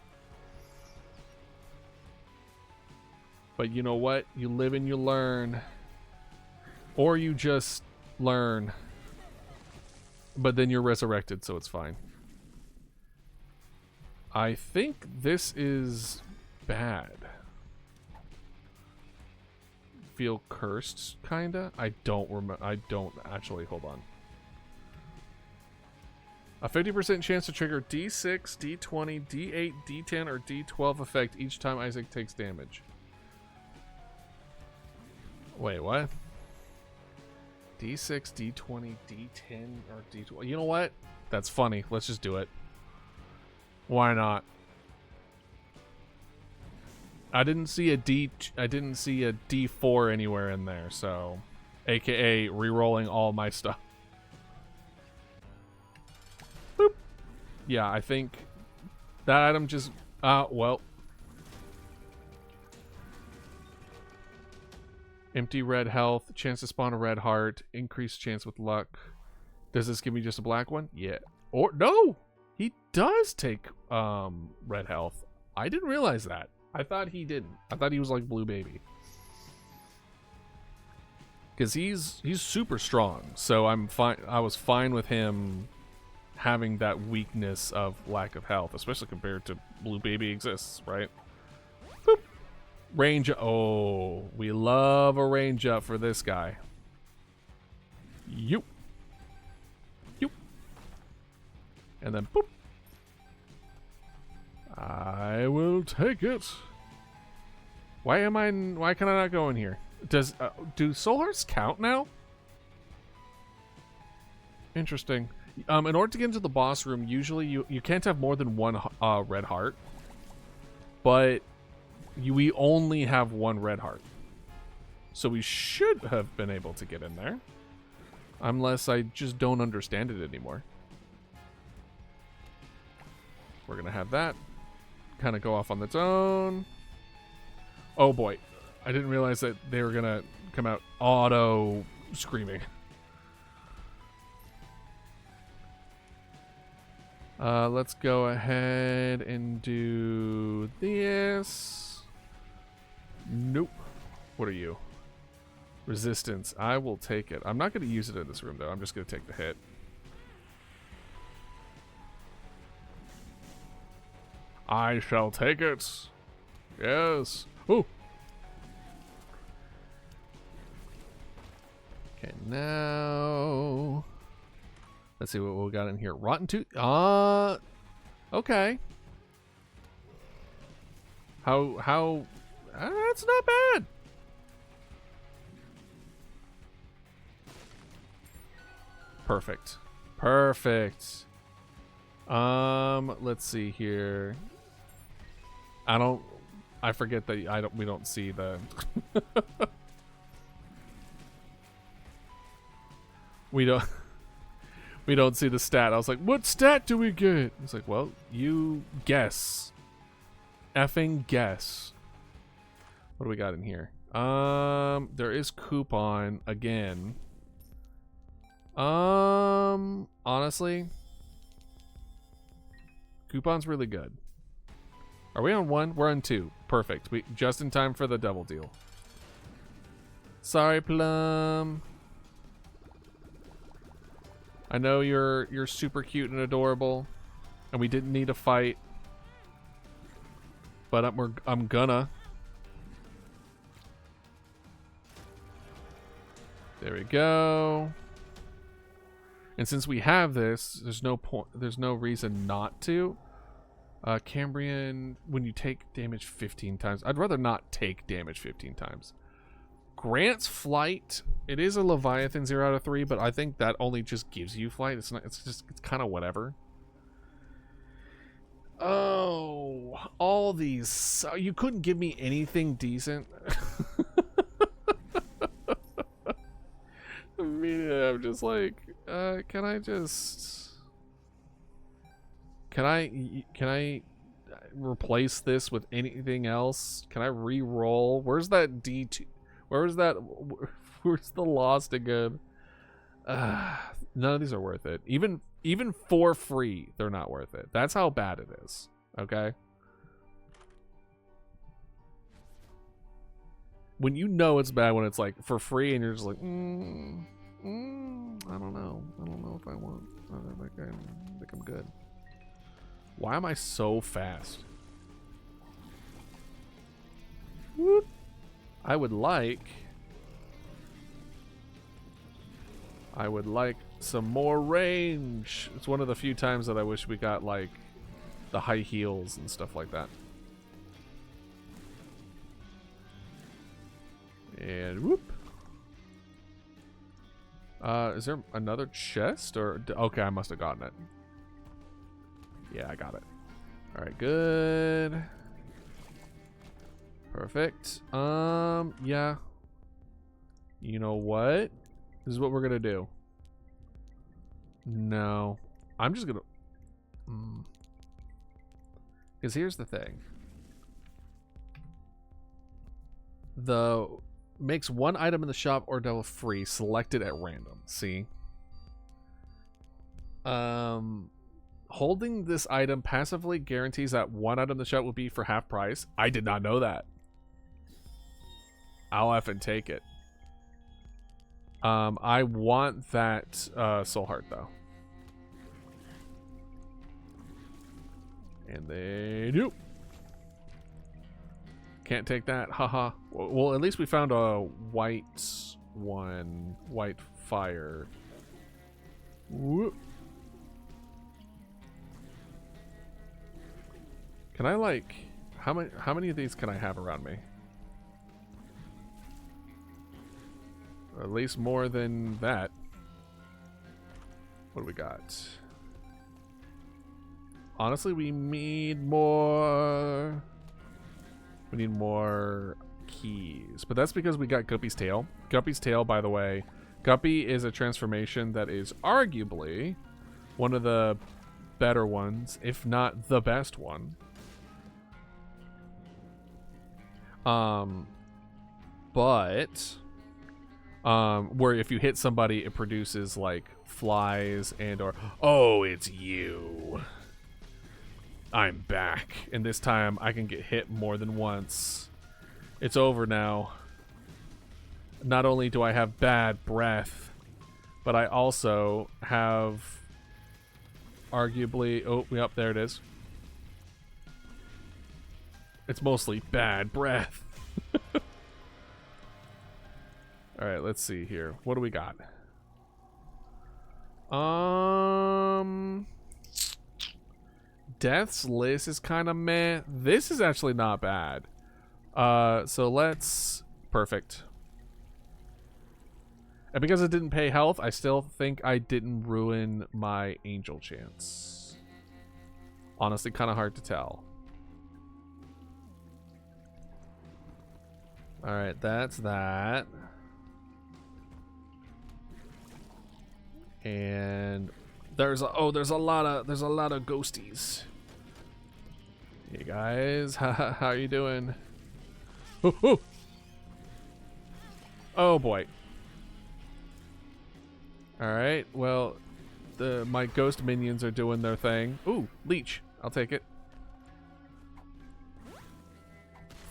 But you know what? You live and you learn. Or you just learn. But then you're resurrected, so it's fine. I think this is bad. Feel cursed, kinda? I don't actually, hold on. A 50% chance to trigger D6, D20, D8, D10, or D12 effect each time Isaac takes damage. Wait, what? D6, D20, D10, or D12. You know what? That's funny. Let's just do it. Why not? I didn't see a D4 anywhere in there, so AKA re-rolling all my stuff. Boop. Yeah, I think that item just well. Empty red health, chance to spawn a red heart, increased chance with luck. Does this give me just a black one? Yeah. Or no! He does take red health. I didn't realize that. I thought he didn't. I thought he was like Blue Baby. Cuz he's super strong. So I'm fine. I was fine with him having that weakness of lack of health, especially compared to Blue Baby exists, right? Boop. Range. Oh, we love a range up for this guy. Yoop. Yoop. And then boop. I will take it. Why can I not go in here? Do soul hearts count now? Interesting. In order to get into the boss room, usually you can't have more than one red heart. But we only have one red heart. So we should have been able to get in there. Unless I just don't understand it anymore. We're going to have that kind of go off on its own. Oh boy. I didn't realize that they were going to come out auto screaming. Let's go ahead and do this. Nope. What are you? Resistance. I will take it. I'm not going to use it in this room, though. I'm just going to take the hit. I shall take it. Yes. Ooh. Okay, now... Let's see what we got in here. Rotten Tooth. Okay. How? That's not bad. Perfect. Perfect. Let's see here. I forget that we don't see the we don't see the stat. I was like, what stat do we get? It's like, well, you guess. Effing guess. What do we got in here? There is coupon again. Honestly, coupon's really good. Are we on 1? We're on 2. Perfect. We just in time for the double deal. Sorry, Plum. I know you're super cute and adorable, and we didn't need a fight, but I'm gonna. There we go. And since we have this, there's no point. There's no reason not to. Cambrian, when you take damage 15 times, I'd rather not take damage 15 times. Grants flight. It is a Leviathan 0 out of 3, but I think that only just gives you flight. It's not. It's kind of whatever. Oh, all these. You couldn't give me anything decent. Immediately, I'm just like, can I replace this with anything else? Can I re-roll? Where's that D2? Where's the lost again? None of these are worth it. Even for free, they're not worth it. That's how bad it is. Okay? When you know it's bad when it's like for free and you're just like, I don't know. I don't know if I want. I think I'm good. Why am I so fast? Whoop. I would like some more range. It's one of the few times that I wish we got like the high heels and stuff like that. And whoop. Is there another chest or okay, I must have gotten it. Yeah, I got it. All right, good. Perfect. Yeah. You know what? This is what we're gonna do. No. I'm just gonna... Because here's the thing. Makes one item in the shop or devil free, selected at random. See? Holding this item passively guarantees that one item in the shop will be for half price. I did not know that. I'll effing take it. I want that soul heart though. And they do. Can't take that. Haha. Well, at least we found a white one. White fire. Whoop. Can I like how many of these can I have around me? At least more than that. What do we got? Honestly, we need more. We need more keys. But that's because we got Guppy's Tail. Guppy's Tail, by the way. Guppy is a transformation that is arguably one of the better ones, if not the best one. But where if you hit somebody, it produces like flies and or oh, it's you. I'm back, and this time I can get hit more than once. It's over now. Not only do I have bad breath, but I also have arguably... Oh, yep, there it is. It's mostly bad breath. Alright, let's see here. What do we got? Death's list is kind of meh. This is actually not bad. So let's... Perfect. And because it didn't pay health, I still think I didn't ruin my angel chance. Honestly, kind of hard to tell. Alright, that's that. And there's a lot of ghosties. Hey guys, how are you doing? Ooh, ooh. Oh boy. Alright, well, my ghost minions are doing their thing. Ooh, leech. I'll take it.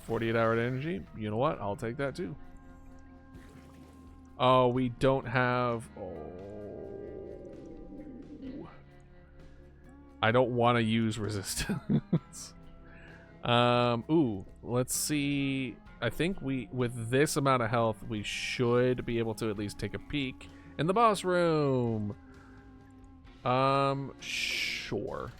48-hour energy. You know what? I'll take that too. Oh, we don't have... Oh. I don't want to use resistance. Ooh, let's see. I think with this amount of health, we should be able to at least take a peek in the boss room. Sure.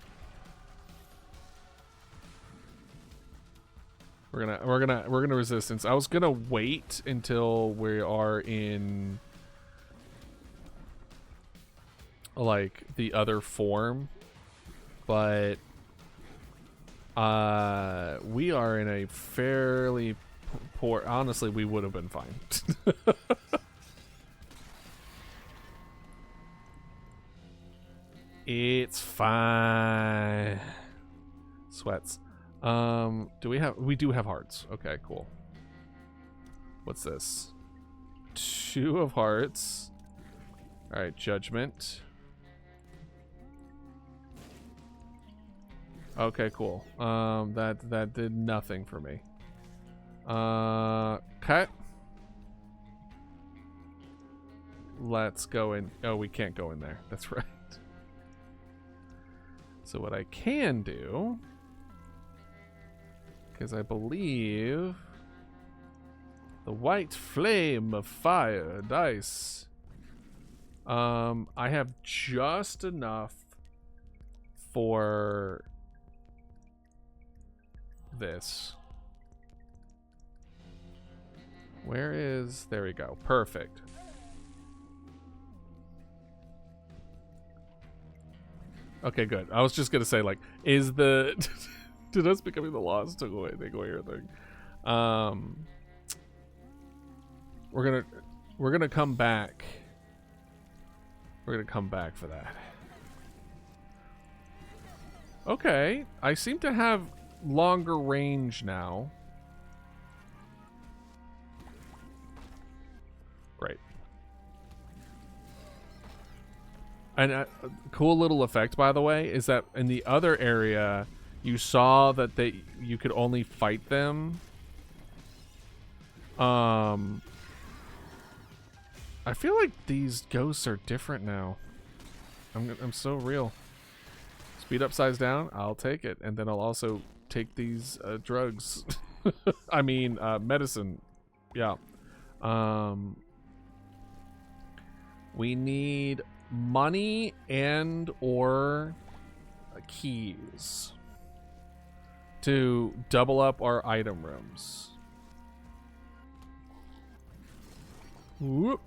We're gonna resistance. I was gonna wait until we are in like the other form, but we are in a fairly poor... Honestly, we would have been fine. It's fine. Sweats. We do have hearts. Okay, cool. What's this? 2 of hearts. All right, judgment. Okay, cool. That did nothing for me. Cut. Let's go in. Oh, we can't go in there. That's right. So what I can do, because I believe the white flame of fire dice. I have just enough for this. Where is... There we go. Perfect. Okay, good. I was just gonna say, like, is the... Did us becoming the lost took away the Goyer thing? We're gonna come back. We're gonna come back for that. Okay, I seem to have longer range now. Right. And a cool little effect, by the way, is that in the other area, you saw that you could only fight them. I feel like these ghosts are different now. I'm so real. Speed up, size down. I'll take it, and then I'll also take these drugs. I mean, medicine. Yeah. We need money and or keys to double up our item rooms. Whoop.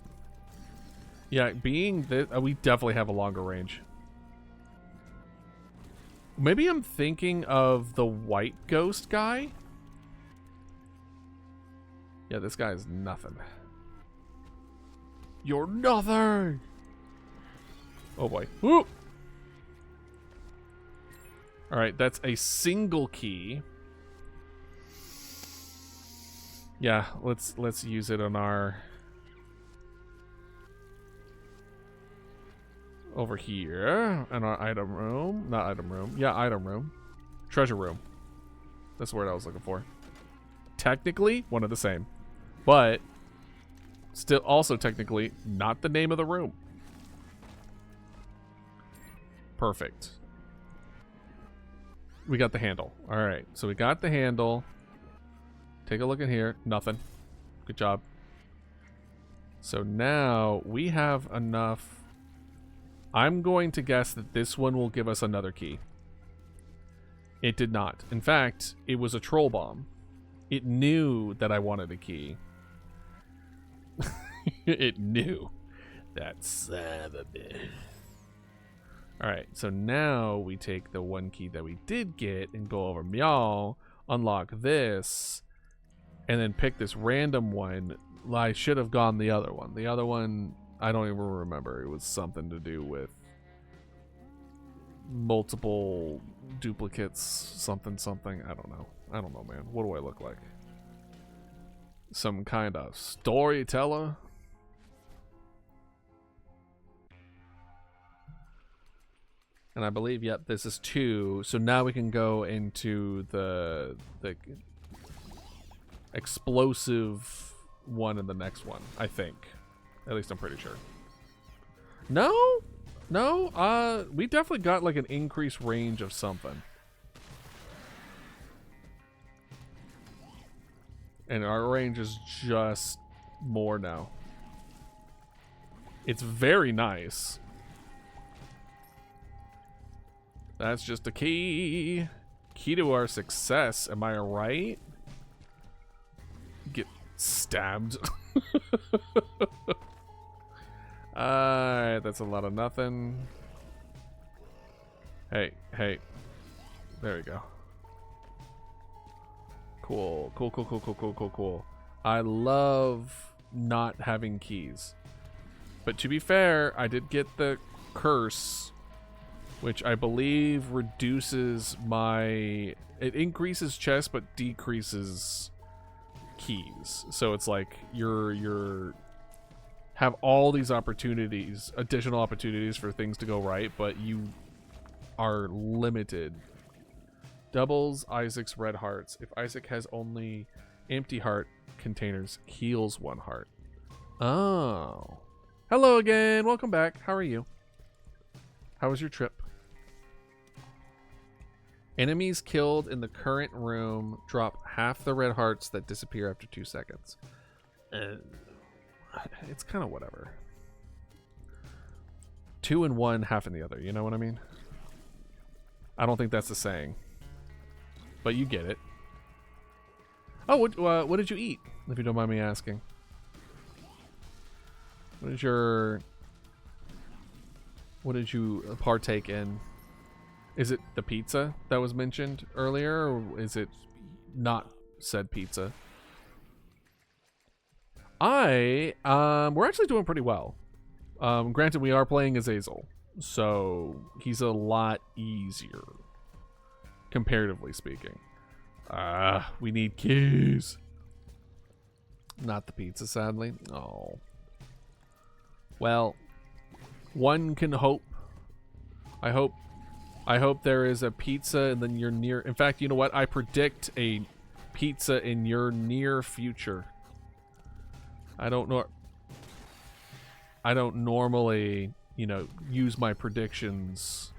Yeah, being this, we definitely have a longer range. Maybe I'm thinking of the white ghost guy. Yeah, this guy is nothing. You're nothing. Oh boy. Whoop. All right, that's a single key. Yeah, let's use it on our over here in our item room. Not item room. Yeah, item room. Treasure room. That's the word I was looking for. Technically, one of the same. But still also technically not the name of the room. Perfect. We got the handle. Alright, so we got the handle. Take a look in here. Nothing. Good job. So now we have enough. I'm going to guess that this one will give us another key. It did not. In fact, it was a troll bomb. It knew that I wanted a key. It knew. That son of a bitch. Alright, so now we take the one key that we did get and go over Meow, unlock this, and then pick this random one. I should have gone the other one. The other one, I don't even remember. It was something to do with multiple duplicates, something. I don't know, man. What do I look like? Some kind of storyteller? And I believe, yep, this is 2. So now we can go into the explosive one in the next one, I think. At least I'm pretty sure. No, we definitely got like an increased range of something. And our range is just more now. It's very nice. That's just a key. Key to our success, am I right? Get stabbed. Alright, that's a lot of nothing. Hey. There we go. Cool. I love not having keys. But to be fair, I did get the curse, which I believe reduces my... It increases chests, but decreases keys. So it's like you're have all these opportunities, additional opportunities for things to go right, but you are limited. Doubles Isaac's red hearts. If Isaac has only empty heart containers, heals 1 heart. Oh. Hello again. Welcome back. How are you? How was your trip? Enemies killed in the current room drop half the red hearts that disappear after 2 seconds. It's kind of whatever. 2 in one, half in the other. You know what I mean? I don't think that's the saying. But you get it. Oh, what did you eat? If you don't mind me asking. What did you partake in? Is it the pizza that was mentioned earlier, or is it not said pizza? We're actually doing pretty well. Granted, we are playing Azazel, so he's a lot easier, comparatively speaking. We need keys. Not the pizza, sadly. Oh. Well, one can hope. I hope there is a pizza and then you're near. In fact, you know what? I predict a pizza in your near future. I don't normally, you know, use my predictions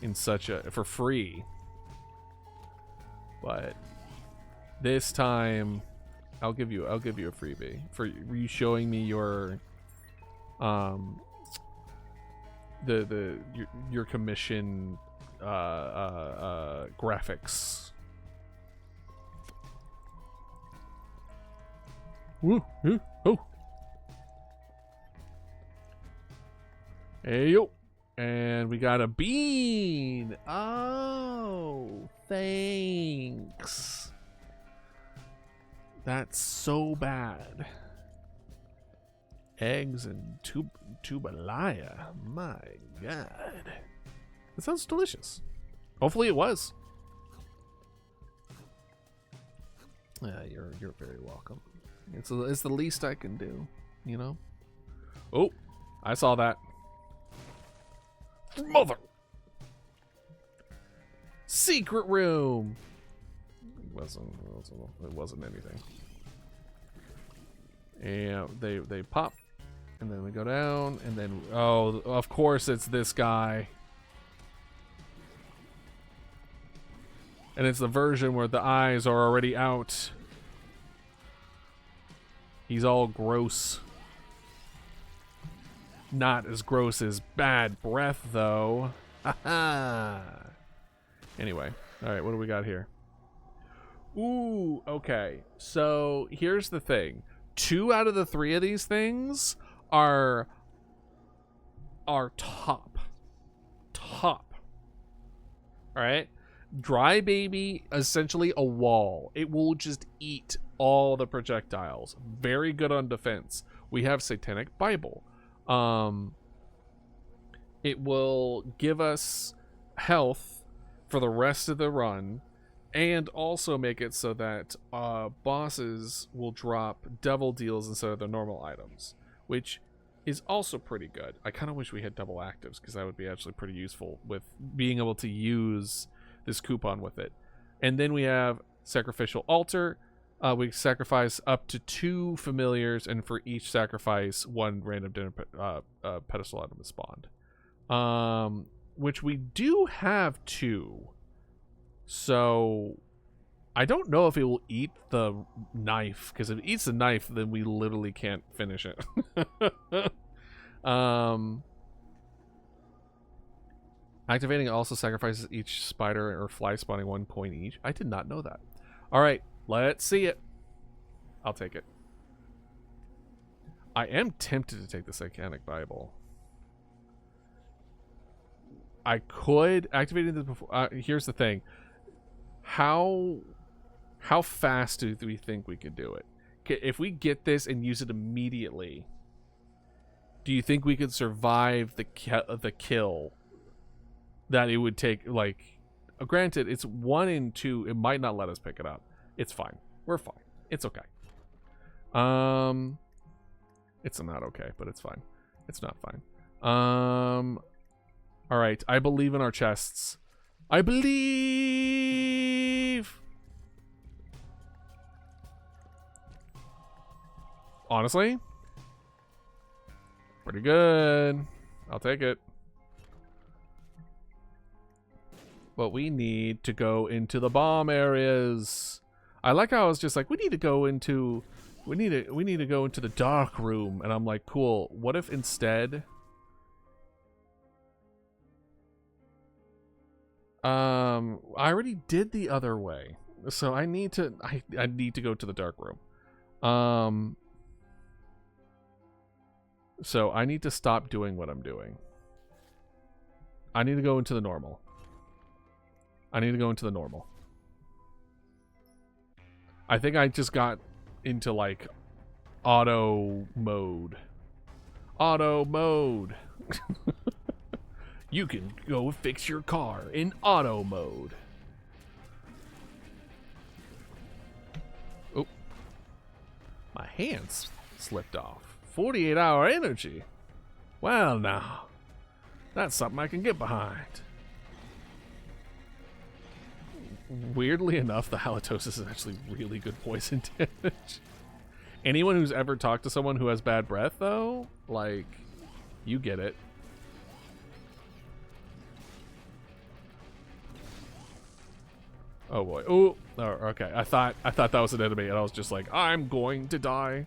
in such a for free. But this time I'll give you a freebie for you showing me your your commission graphics. Woo, oh. Hey yo. And we got a bean. Oh, thanks. That's so bad. Eggs and tubalaya. My God. That sounds delicious. Hopefully it was. Yeah, you're very welcome. It's the least I can do, you know? Oh, I saw that. Mother. secret room. It wasn't anything. And they pop, and then we go down, and then oh, of course it's this guy. And it's the version where the eyes are already out. He's all gross. Not as gross as bad breath, though. Haha. Anyway, all right, what do we got here? Ooh, okay. So here's the thing: 2 out of the 3 of these things are top. All right. Dry baby, essentially a wall. It will just eat all the projectiles. Very good on defense. We have Satanic Bible. It will give us health for the rest of the run, and also make it so that bosses will drop devil deals instead of the normal items, which is also pretty good. I kind of wish we had double actives, because that would be actually pretty useful with being able to use this coupon with it. And then we have Sacrificial Altar. We sacrifice up to 2 familiars, and for each sacrifice, 1 random dinner pedestal item is spawned. Which we do have 2. So I don't know if it will eat the knife, because if it eats the knife, then we literally can't finish it. Activating also sacrifices each spider or fly spawning 1 point each. I did not know that. All right, let's see it. I'll take it. I am tempted to take the Satanic Bible. I could activate it before. Here's the thing: how fast do we think we could do it? If we get this and use it immediately, do you think we could survive the kill that it would take? Like, granted, it's 1 and 2. It might not let us pick it up. It's fine. We're fine. It's okay. It's not okay, but it's fine. It's not fine. All right. I believe in our chests. I believe. Honestly, pretty good. I'll take it. But we need to go into the bomb areas. I like how I was just like, we need to go into the dark room, and I'm like, cool. What if instead I already did the other way, so I need to go to the dark room. So I need to stop doing what I'm doing. I need to go into the normal. I think I just got into like auto mode. You can go fix your car in auto mode. Oh, my hands slipped off. 48-hour energy. Well, now, that's something I can get behind. Weirdly enough, the halitosis is actually really good poison damage. Anyone who's ever talked to someone who has bad breath, though, like, you get it. Oh boy. Oh, okay. I thought that was an enemy, and I was just like, I'm going to die.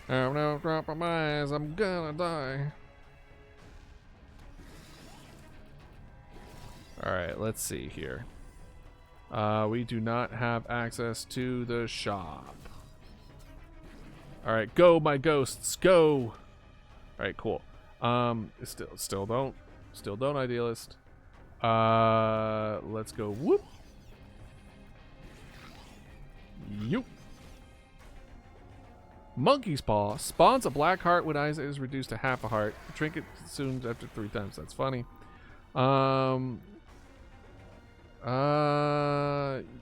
I'm gonna drop my eyes. I'm gonna die. All right, let's see here. We do not have access to the shop. All right, go my ghosts, go. All right, cool. Still don't idealist. Let's go. Whoop. Yoop. Monkey's Paw spawns a black heart when eyes is reduced to half a heart. Trinket consumed after 3 times. That's funny. I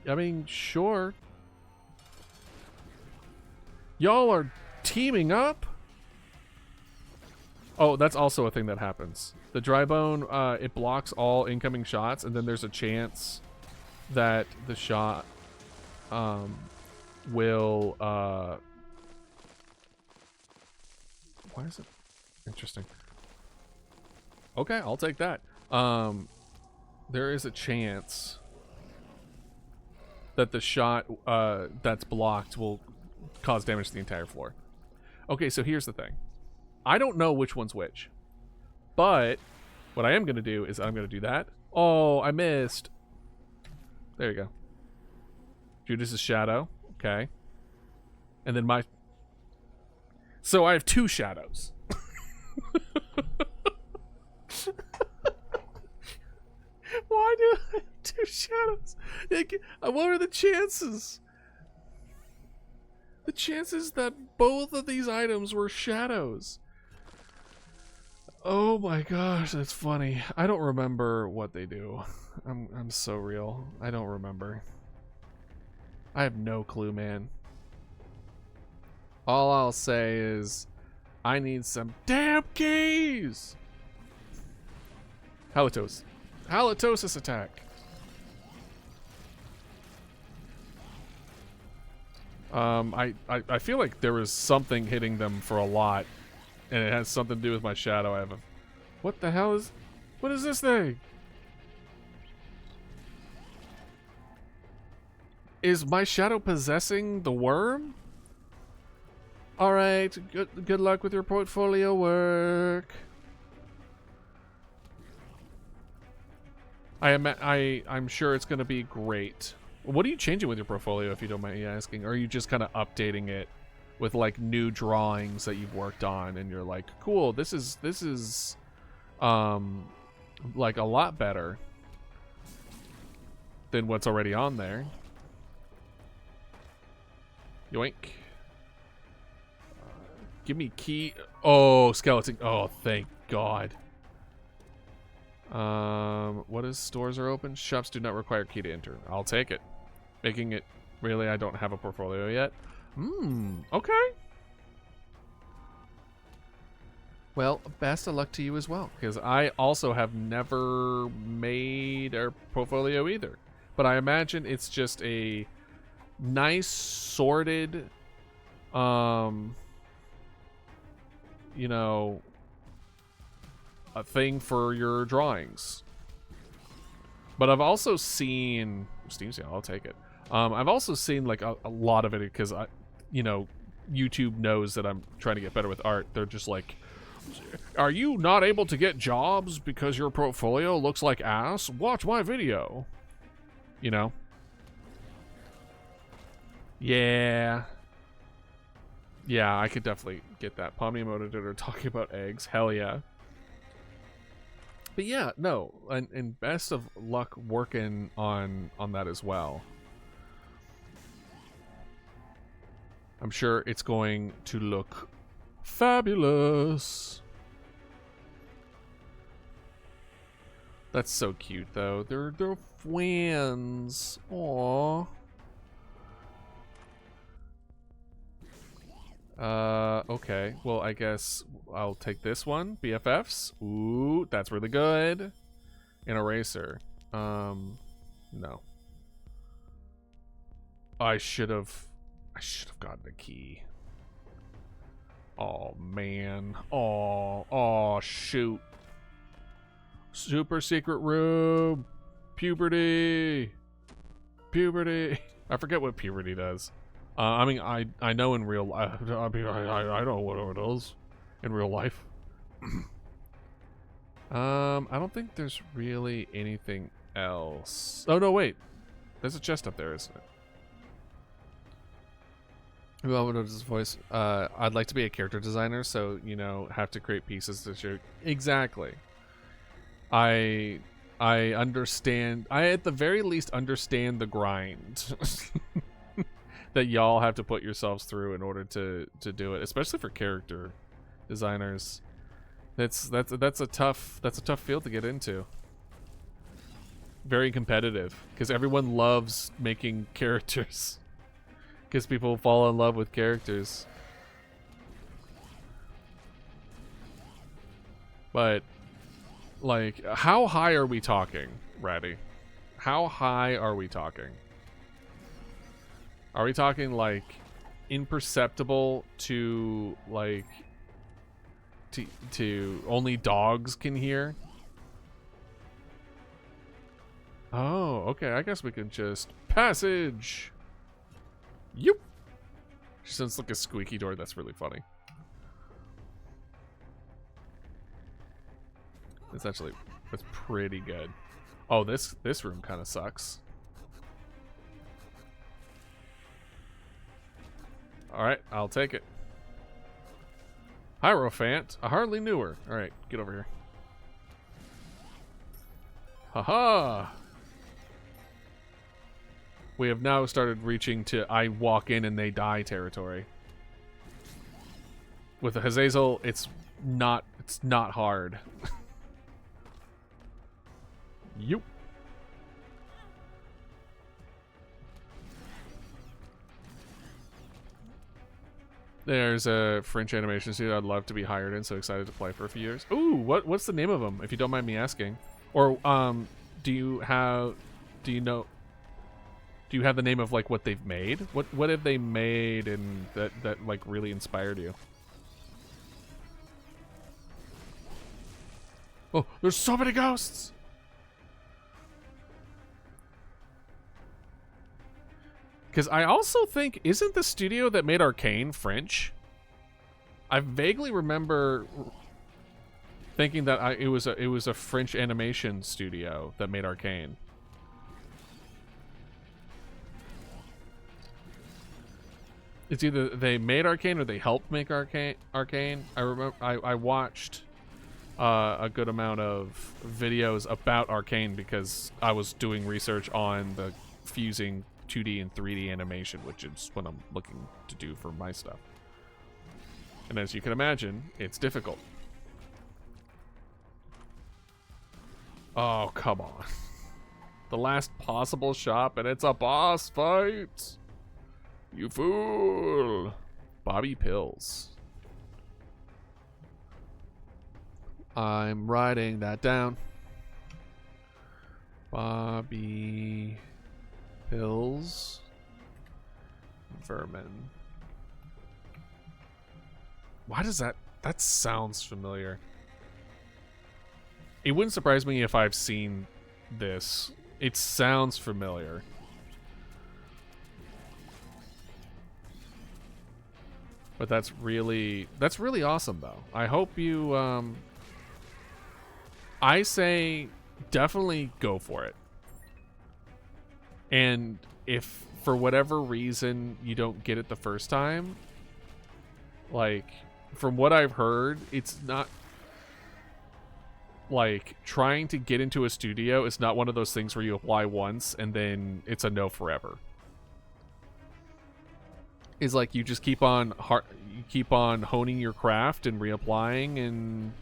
mean, sure. Y'all are teaming up? Oh, that's also a thing that happens. The dry bone, it blocks all incoming shots, and then there's a chance that the shot will why is it interesting? Okay, I'll take that. There is a chance that the shot that's blocked will cause damage to the entire floor. Okay, so here's the thing. I don't know which one's which, but what I am going to do is I'm going to do that. Oh, I missed. There you go. Judas's shadow. Okay. And then my... So I have two shadows. Why do I have two shadows? What are the chances? The chances that both of these items were shadows. Oh my gosh, that's funny. I don't remember what they do. I'm so real. I don't remember. I have no clue, man. All I'll say is I need some damn keys. Halitosis. Halitosis attack. I feel like there was something hitting them for a lot, and it has something to do with my shadow. I have a... What the hell is... What is this thing? Is my shadow possessing the worm? Alright, good luck with your portfolio work. I'm sure it's going to be great. What are you changing with your portfolio, if you don't mind me asking? Or are you just kind of updating it with like new drawings that you've worked on, and you're like, cool, this is like a lot better than what's already on there. Yoink. Give me key. Oh, skeleton. Oh, thank God. What is stores are open? Shops do not require key to enter. I'll take it. Making it... Really, I don't have a portfolio yet. Okay. Well, best of luck to you as well, because I also have never made a portfolio either. But I imagine it's just a nice, sorted, you know, a thing for your drawings. But I've also seen... Steam sale, I'll take it. I've also seen like a lot of it because you know, YouTube knows that I'm trying to get better with art. They're just like, are you not able to get jobs because your portfolio looks like ass? Watch my video. You know? Yeah. Yeah, I could definitely get that. Pomni Motodator talking about eggs. Hell yeah. But yeah, no, and best of luck working on that as well. I'm sure it's going to look fabulous. That's so cute, though. They're friends. Aww. Okay. Well, I guess I'll take this one. BFFs. Ooh, that's really good. An eraser. No. I should have gotten a key. Oh man. Oh shoot. Super secret room. Puberty. I forget what puberty does. I mean, I know in real life. I mean, I know what it does in real life. I don't think there's really anything else. Oh no, wait. There's a chest up there, isn't it? Well, what is his voice? I'd like to be a character designer, so you know, have to create pieces to show. Exactly. I understand. I at the very least understand the grind that y'all have to put yourselves through in order to do it, especially for character designers. That's a tough field to get into. Very competitive because everyone loves making characters. Because people fall in love with characters. But, like, how high are we talking, Ratty? how high are we talking? Are we talking like imperceptible to like to only dogs can hear? Oh, okay. I guess we can just passage. Yep. She sounds like a squeaky door. That's really funny. That's pretty good. Oh, this room kind of sucks. All right, I'll take it. Hierophant. I hardly knew her. All right, get over here. Haha. We have now started reaching to I walk in and they die territory. With the Hazazel, it's not hard. Yup. There's a French animation studio I'd love to be hired in, so excited to play for a few years. Ooh, what's the name of them, if you don't mind me asking? Or do you have the name of like what they've made? What have they made and that like really inspired you? Oh, there's so many ghosts. Because I also think, isn't the studio that made Arcane French? I vaguely remember thinking that it was a French animation studio that made Arcane. It's either they made Arcane or they helped make Arcane. I remember I watched a good amount of videos about Arcane because I was doing research on the fusing 2D and 3D animation, which is what I'm looking to do for my stuff. And as you can imagine, it's difficult. Oh, come on. The last possible shop, and it's a boss fight! You fool! Bobby Pills. I'm writing that down. Bobby Pills. Vermin. Why does that sounds familiar? It wouldn't surprise me if I've seen this. It sounds familiar. But that's really awesome though. I hope you I say definitely go for it. And if for whatever reason you don't get it the first time, like from what I've heard, it's not like trying to get into a studio is not one of those things where you apply once and then it's a no forever. Is like you just keep on honing your craft and reapplying, and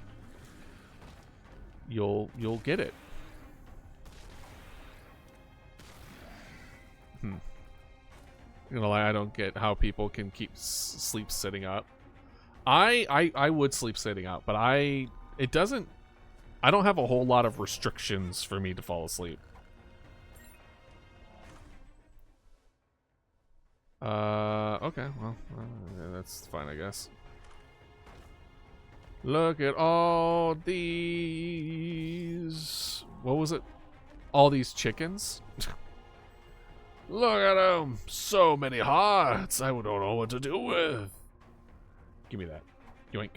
you'll get it. I'm gonna lie, I don't get how people can keep sleep sitting up. I would sleep sitting up, but I don't have a whole lot of restrictions for me to fall asleep. Okay, well, yeah, that's fine, I guess. Look at all these... What was it? All these chickens? Look at them! So many hearts! I don't know what to do with. Give me that. Yoink.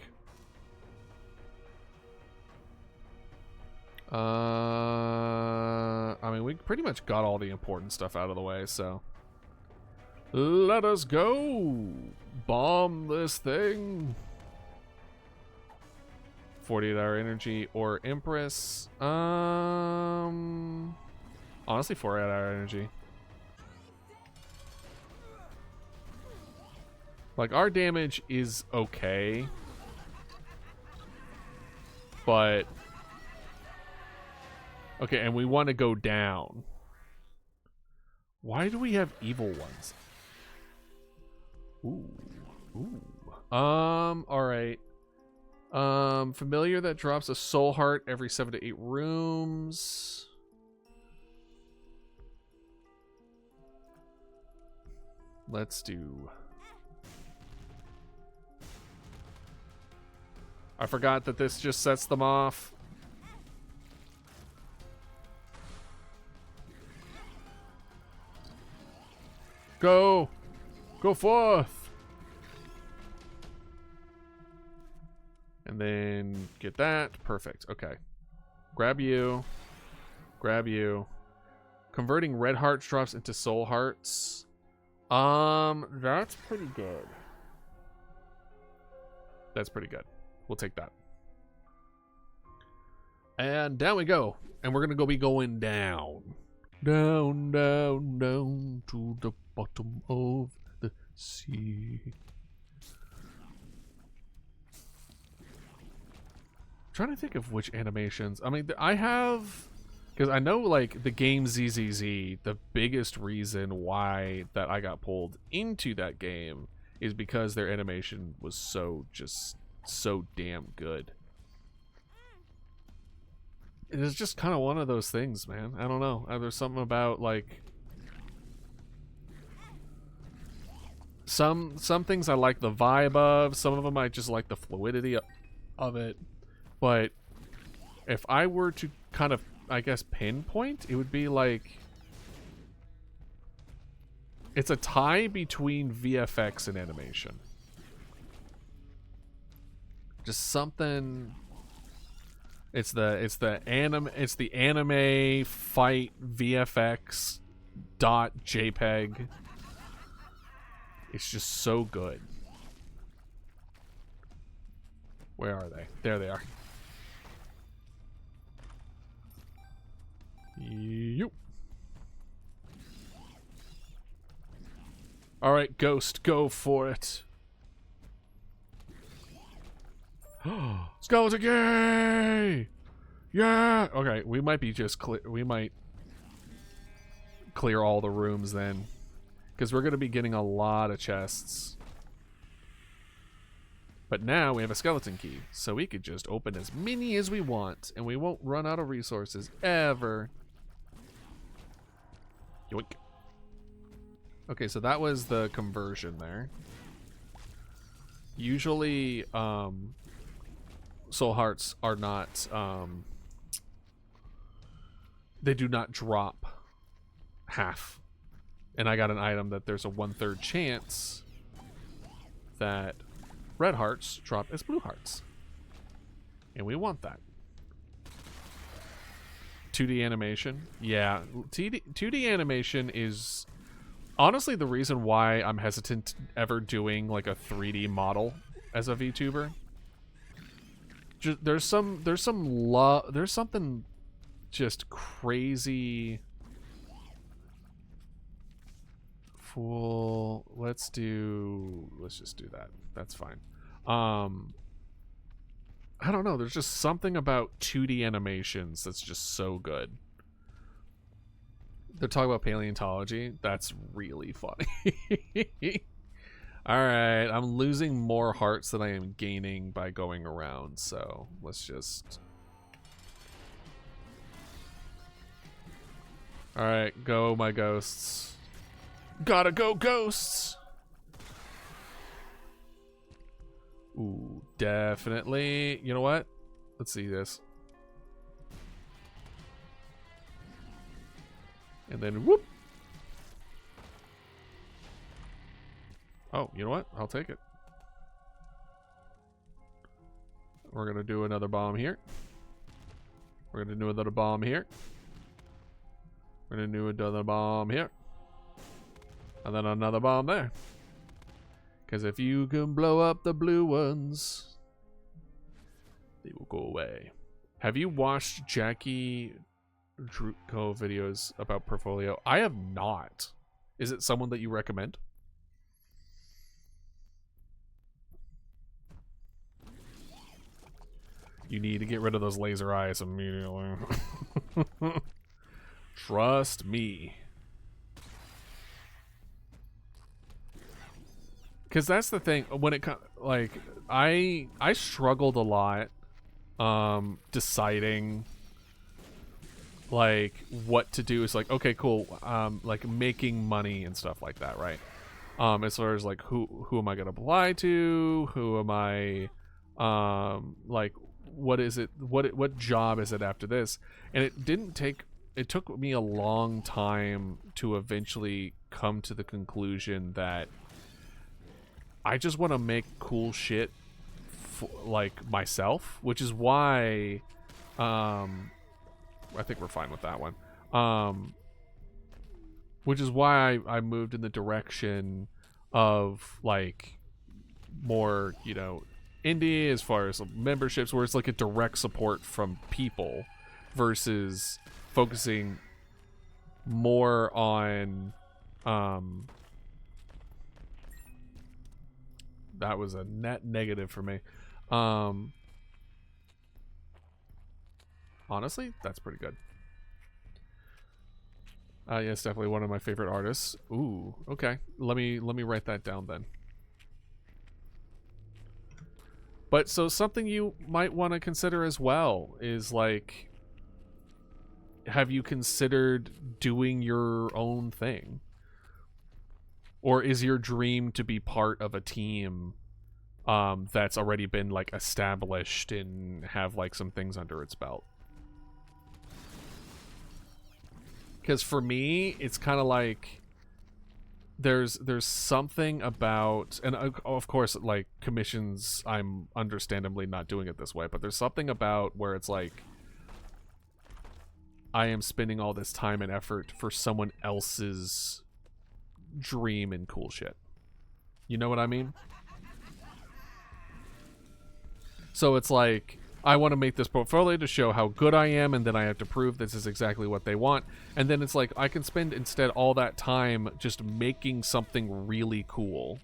I mean, we pretty much got all the important stuff out of the way, so... Let us go! Bomb this thing! 48-hour energy or Empress. Honestly, 48-hour energy. Like, our damage is okay. But... Okay, and we want to go down. Why do we have evil ones? Ooh. Alright. Familiar that drops a soul heart every 7 to 8 rooms. Let's do... I forgot that this just sets them off. Go! Go forth! And then get that. Perfect. Okay. Grab you. Grab you. Converting red hearts drops into soul hearts. That's pretty good. That's pretty good. We'll take that. And down we go. And we're gonna be going down. Down, down, down to the bottom of the sea. I'm trying to think of which animations. I mean, I have... Because I know, like, the game ZZZ, the biggest reason why that I got pulled into that game is because their animation was so damn good. It's just kind of one of those things, man. I don't know. There's something about, like... Some things I like the vibe of. Some of them I just like the fluidity of it. But if I were to kind of, I guess, pinpoint, it would be like... It's a tie between VFX and animation. Just something... It's the anime fight VFX .jpeg. It's just so good. Where are they? There they are. Yep. All right, Ghost, go for it. Skeleton gay! Yeah! Okay, we might be just clear. We might clear all the rooms then. Because we're going to be getting a lot of chests. But now we have a skeleton key. So we could just open as many as we want. And we won't run out of resources ever. Yoink. Okay, so that was the conversion there. Usually, soul hearts are not, they do not drop half. And I got an item that there's a 1/3 chance that red hearts drop as blue hearts. And we want that. 2D animation. Yeah, 2D animation is honestly the reason why I'm hesitant ever doing like a 3D model as a VTuber. Just, there's something just crazy. Fool. Let's just do that. That's fine. I don't know. There's just something about 2D animations that's just so good. They're talking about paleontology. That's really funny. Alright, I'm losing more hearts than I am gaining by going around, so let's just... Alright, go my ghosts. Gotta go ghosts! Ooh, definitely. You know what? Let's see this. And then whoop! Oh, you know what? I'll take it. We're gonna do another bomb here. We're gonna do another bomb here. We're gonna do another bomb here. And then another bomb there. Because if you can blow up the blue ones, they will go away. Have you watched Jackie Drutko videos about Portfolio? I have not. Is it someone that you recommend? You need to get rid of those laser eyes immediately. Trust me. Because that's the thing, when it comes, like, I struggled a lot deciding, like, what to do. It's like, okay, cool, like, making money and stuff like that, right? As far as like who am I gonna apply to? Who am I like what is it what job is it after this? And it took me a long time to eventually come to the conclusion that I just want to make cool shit like myself, which is why I think we're fine with that one. Which is why I moved in the direction of like more, you know, indie as far as memberships, where it's like a direct support from people versus focusing more on that was a net negative for me. Honestly, that's pretty good. Yes, definitely one of my favorite artists. Ooh, okay. Let me write that down then. But so something you might want to consider as well is like, have you considered doing your own thing? Or is your dream to be part of a team that's already been like established and have like some things under its belt? Because for me, it's kind of like there's something about, and of course, like commissions, I'm understandably not doing it this way, but there's something about where it's like I am spending all this time and effort for someone else's dream and cool shit. You know what I mean? So it's like, I want to make this portfolio to show how good I am, and then I have to prove this is exactly what they want. And then it's like, I can spend instead all that time just making something really cool.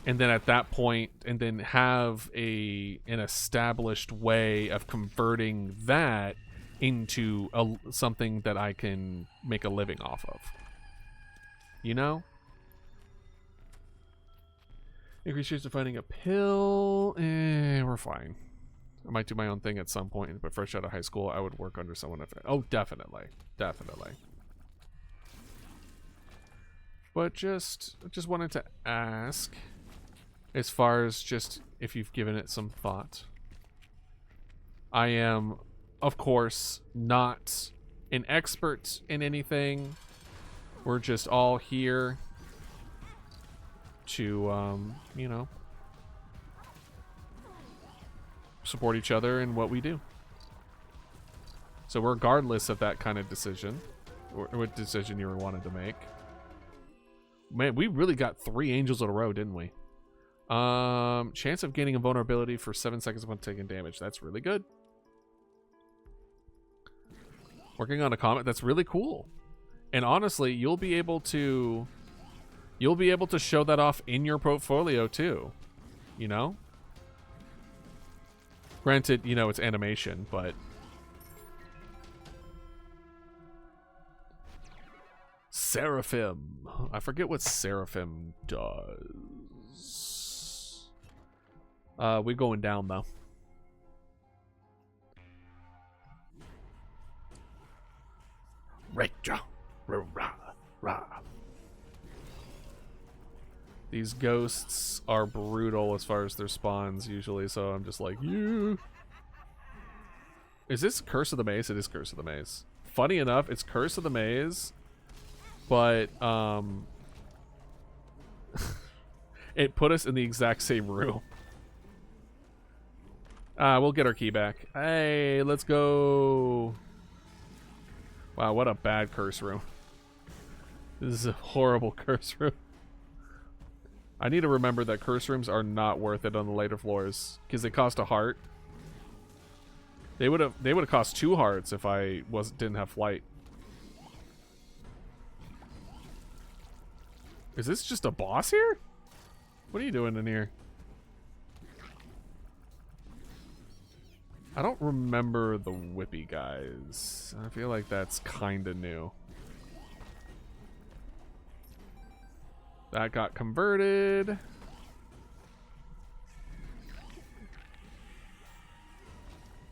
And then at that point, and then have an established way of converting that into something that I can make a living off of. You know? Increase chance of finding a pill. We're fine. I might do my own thing at some point, but fresh out of high school, I would work under someone. Oh, definitely. Definitely. But just wanted to ask, as far as just if you've given it some thought. I am, of course, not an expert in anything. We're just all here to, you know, support each other in what we do. So regardless of that kind of decision, or what decision you wanted to make. Man, we really got 3 angels in a row, didn't we? Chance of gaining a vulnerability for 7 seconds when taking damage. That's really good. Working on a comet. That's really cool. And honestly, you'll be able to show that off in your portfolio too. You know? Granted, you know, it's animation, but Seraphim. I forget what Seraphim does. We're going down though. Rachel. These ghosts are brutal as far as their spawns usually, so I'm just like, you. Is this Curse of the Maze? It is Curse of the Maze. Funny enough, it's Curse of the Maze, but it put us in the exact same room. We'll get our key back. Hey, let's go. Wow, what a bad curse room. This is a horrible curse room. I need to remember that curse rooms are not worth it on the later floors because they cost a heart. They would have cost 2 hearts if I didn't have flight. Is this just a boss here? What are you doing in here? I don't remember the whippy guys. I feel like that's kind of new. That got converted.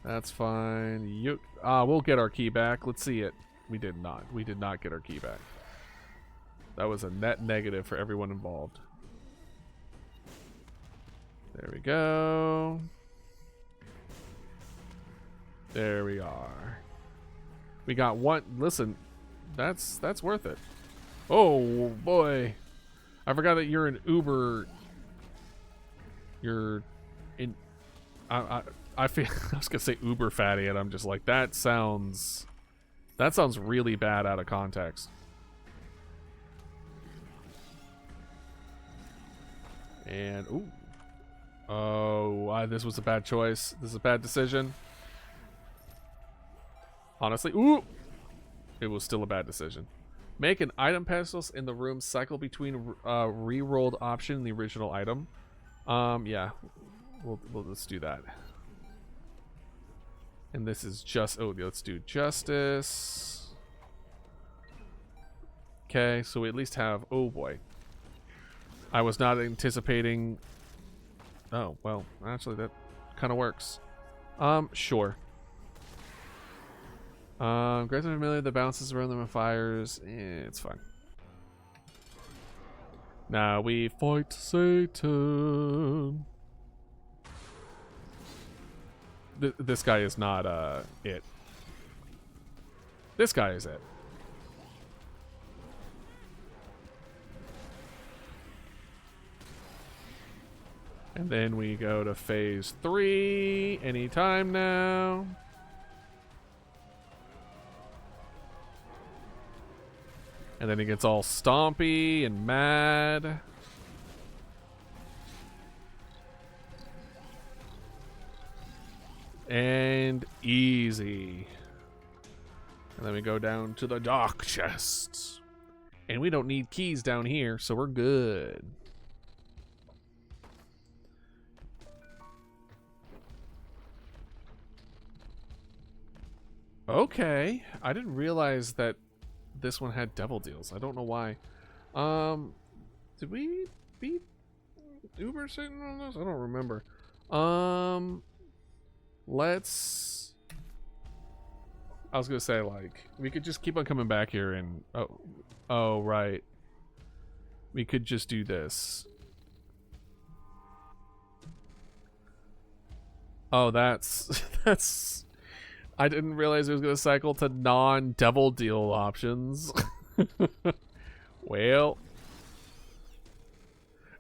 That's fine. We'll get our key back. Let's see it. We did not. We did not get our key back. a net negative for everyone involved. There we go. There we are. We got one. Listen, that's worth it. Oh boy, I forgot that you're an Uber. You're in. I feel I was gonna say Uber fatty, and I'm just like that sounds really bad out of context. And ooh, oh, this was a bad choice. This is a bad decision. Honestly, ooh, it was still a bad decision. Make an item pedestals in the room cycle between re-rolled option and the original item. Yeah, we'll let's do that. And this is just let's do justice. Okay, so we at least have oh boy. I was not anticipating. Oh well, actually that kind of works. Sure. Grant them familiar that bounces around them and fires. It's fine. Now we fight Satan. This guy is not it. This guy is it. And then we go to phase 3 anytime now. And then he gets all stompy and mad. And easy. And then we go down to the dock chest. And we don't need keys down here, so we're good. Okay. I didn't realize that this one had devil deals. I don't know why. Did we beat Uber Satan on this? I don't remember. Let's. I was gonna say like we could just keep on coming back here and oh right. We could just do this. Oh, that's. I didn't realize it was gonna cycle to non-devil deal options. Well,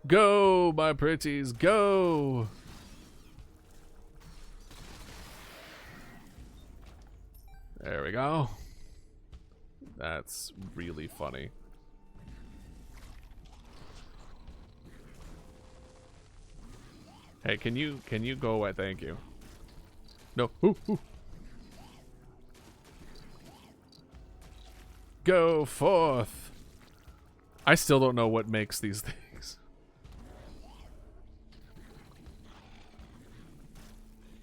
go, my pretties, go. There we go. That's really funny. Hey, can you go away? Thank you. No. Ooh, ooh. Go forth. I still don't know what makes these things.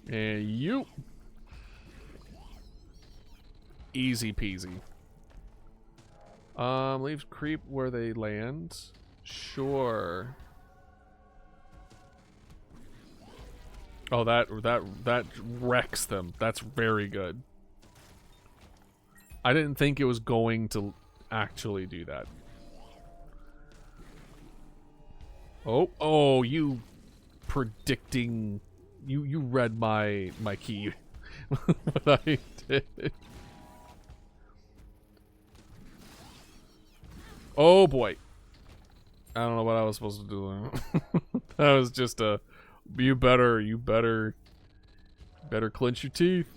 And you. Easy peasy. Leave creep where they land. Sure. Oh, that wrecks them. That's very good. I didn't think it was going to actually do that. Oh, you predicting. You read my key. What I did. Oh boy. I don't know what I was supposed to do. That was just a you better clench your teeth.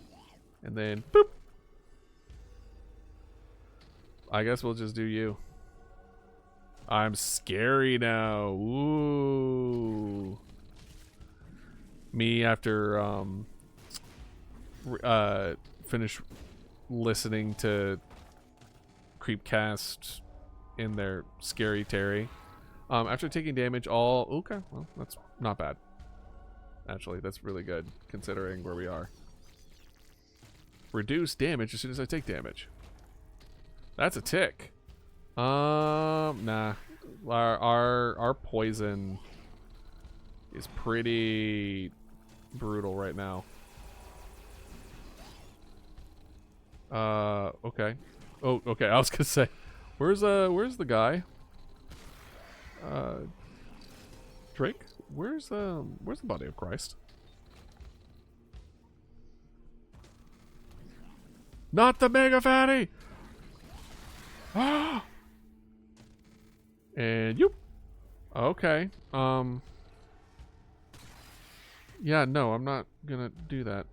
And then boop. I guess we'll just do you. I'm scary now. Ooh. Me after finish listening to Creepcast in their scary Terry. After taking damage okay, well that's not bad. Actually, that's really good considering where we are. Reduce damage as soon as I take damage. That's a tick. Nah. Our poison is pretty brutal right now. Okay. Oh, okay. I was gonna say, where's the guy? Drake, where's the body of Christ? Not the mega fatty. Ah. And you. Okay. Yeah, no, I'm not gonna do that.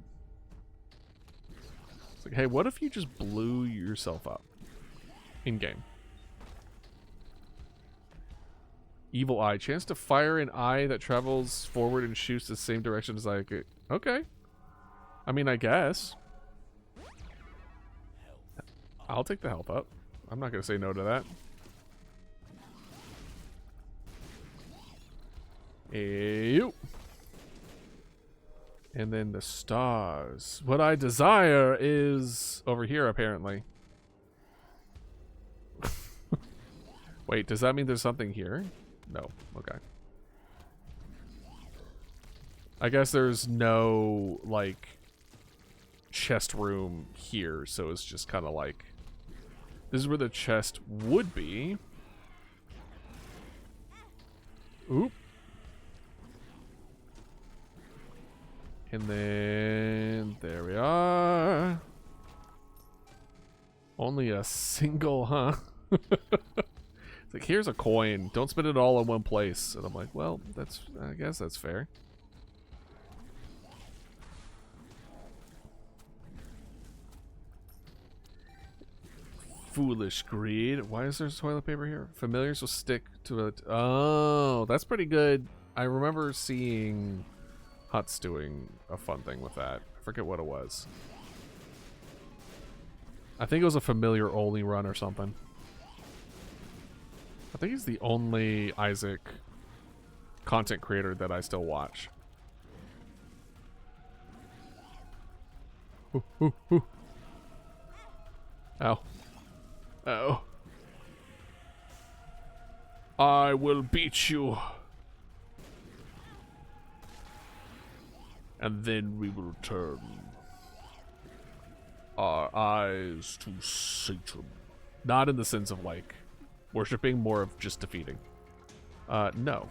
It's like, hey, what if you just blew yourself up in game? Evil eye. Chance to fire an eye that travels forward and shoots the same direction as I could. Okay. I mean, I guess. I'll take the health up. I'm not gonna say no to that. Ew. And then the stars. What I desire is over here, apparently. Wait, does that mean there's something here? No. Okay. I guess there's no, like, chest room here, so it's just kind of like... This is where the chest would be. Oop. And then there we are. Only a single, huh? It's like, here's a coin. Don't spend it all in one place. And I'm like, well, I guess that's fair. Foolish greed. Why is there toilet paper here? Familiars will stick to it. Oh, that's pretty good. I remember seeing Huts doing a fun thing with that. I forget what it was. I think it was a familiar only run or something. I think he's the only Isaac content creator that I still watch. Ooh, ooh, ooh. Ow. Oh. I will beat you. And then we will turn our eyes to Satan. Not in the sense of, like, worshipping, more of just defeating. No.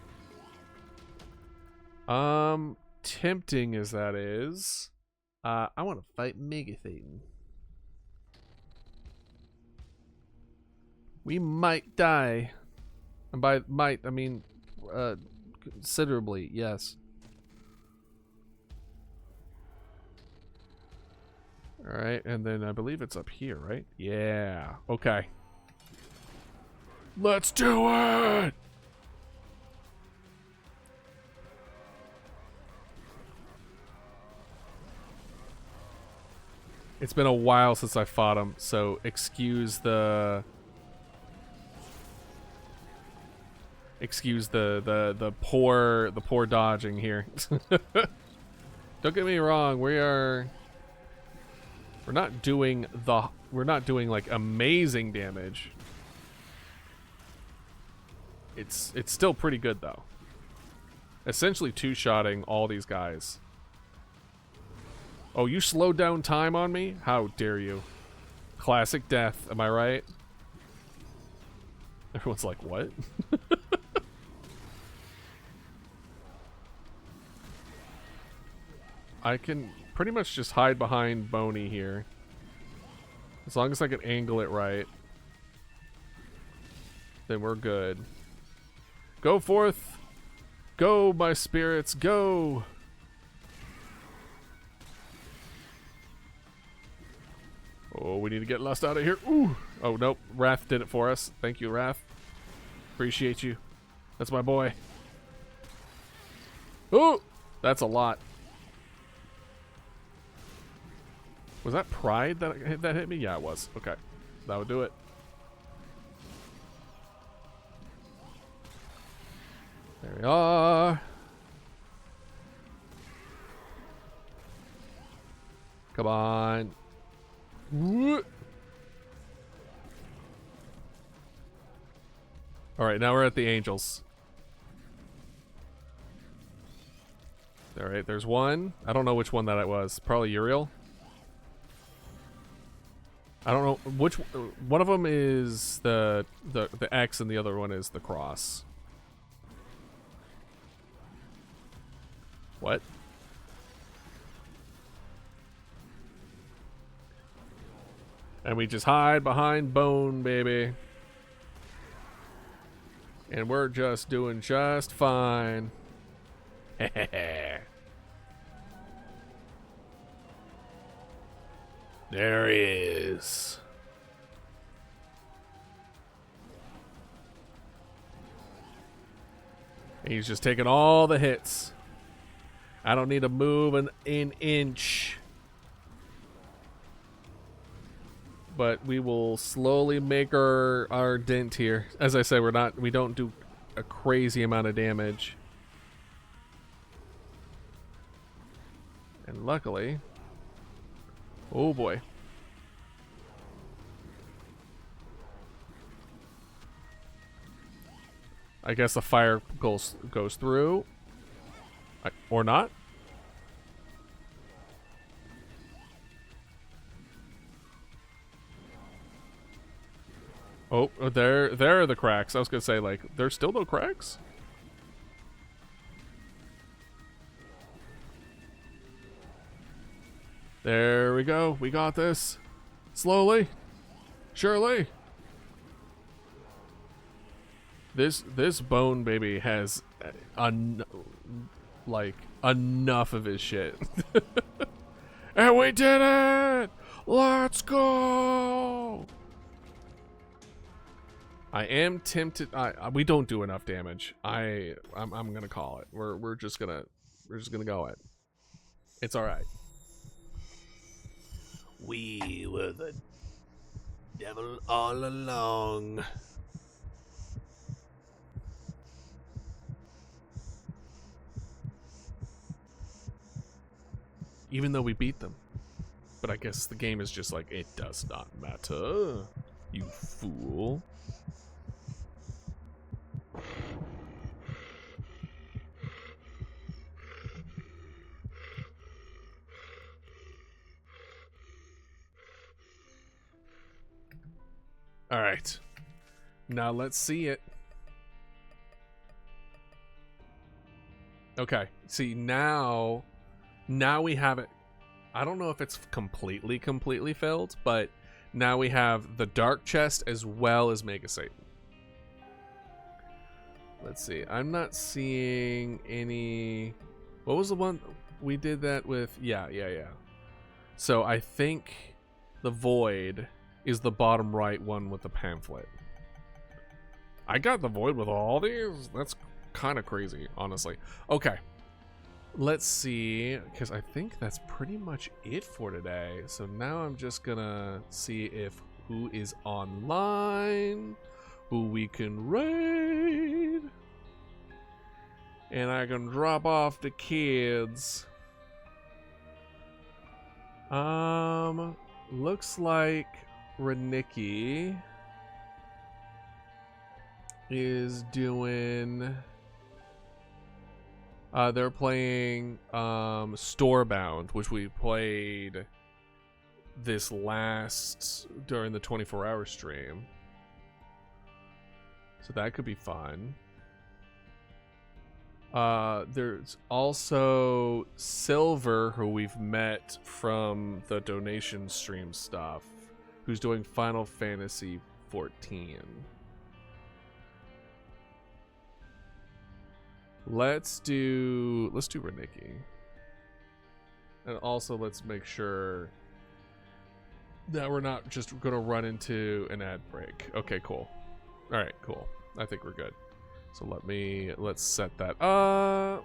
Tempting as that is, I want to fight Megathing. We might die. And by might, I mean, considerably, yes. Alright, and then I believe it's up here, right? Yeah. Okay. Let's do it! It's been a while since I fought him, so excuse the poor dodging here. Don't get me wrong, we're not doing like amazing damage. It's still pretty good though. Essentially two-shotting all these guys. Oh, you slowed down time on me? How dare you? Classic death, am I right? Everyone's like, what? I can pretty much just hide behind Boney here. As long as I can angle it right, then we're good. Go forth! Go, my spirits, go! Oh, we need to get Lust out of here. Ooh! Oh, nope. Wrath did it for us. Thank you, Wrath. Appreciate you. That's my boy. Oh! That's a lot. Was that Pride that hit me? Yeah, it was. Okay. That would do it. There we are. Come on. Alright, now we're at the angels. Alright, there's one. I don't know which one that it was. Probably Uriel. I don't know which one of them is the X and the other one is the cross. What? And we just hide behind bone, baby. And we're just doing just fine. There he is. He's just taking all the hits. I don't need to move an inch. But we will slowly make our dent here. As I say, we don't do a crazy amount of damage. And luckily, oh boy. I guess the fire goes through. Or not. Oh, there are the cracks. I was gonna say, like, there's still no cracks? There we go. We got this. Slowly. Surely. This bone baby has like enough of his shit. And we did it! Let's go! I am tempted. We don't do enough damage. I'm gonna call it. We're just gonna go it. It's all right. We were the devil all along. Even though we beat them. But I guess the game is just like, it does not matter, you fool. All right. Now let's see it. Okay. See, now we have it. I don't know if it's completely filled, but now we have the dark chest as well as Mega Satan. Let's see. I'm not seeing any. What was the one we did that with? Yeah. So I think the Void is the bottom right one with the pamphlet. I got the Void with all these? That's kind of crazy, honestly. Okay. Let's see, because I think that's pretty much it for today. So now I'm just gonna see if who is online, who we can raid, and I can drop off the kids. Looks like Renicki is doing. They're playing Storebound, which we played this during the 24-hour stream. So that could be fun. There's also Silver, who we've met from the donation stream stuff, who's doing Final Fantasy 14. Let's do Renicki. And also let's make sure that we're not just gonna run into an ad break. Okay, cool. Alright, cool. I think we're good. So let's set that up.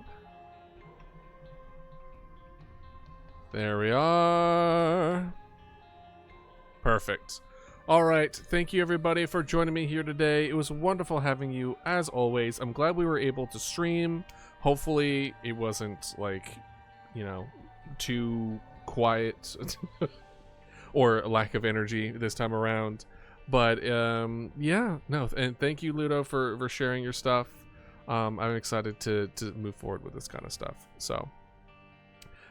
There we are. Perfect. All right, thank you everybody for joining me here today. It was wonderful having you as always. I'm glad we were able to stream. Hopefully it wasn't like, you know, too quiet or a lack of energy this time around. But yeah, no, and thank you Ludo for sharing your stuff. I'm excited to move forward with this kind of stuff. So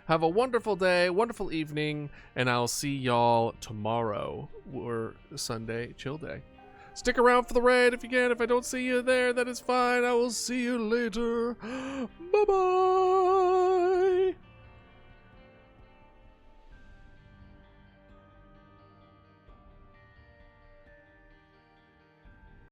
have a wonderful day, wonderful evening, and I'll see y'all tomorrow or Sunday chill day. Stick around for the raid if you can. If I don't see you there, that is fine. I will see you later. Bye-bye.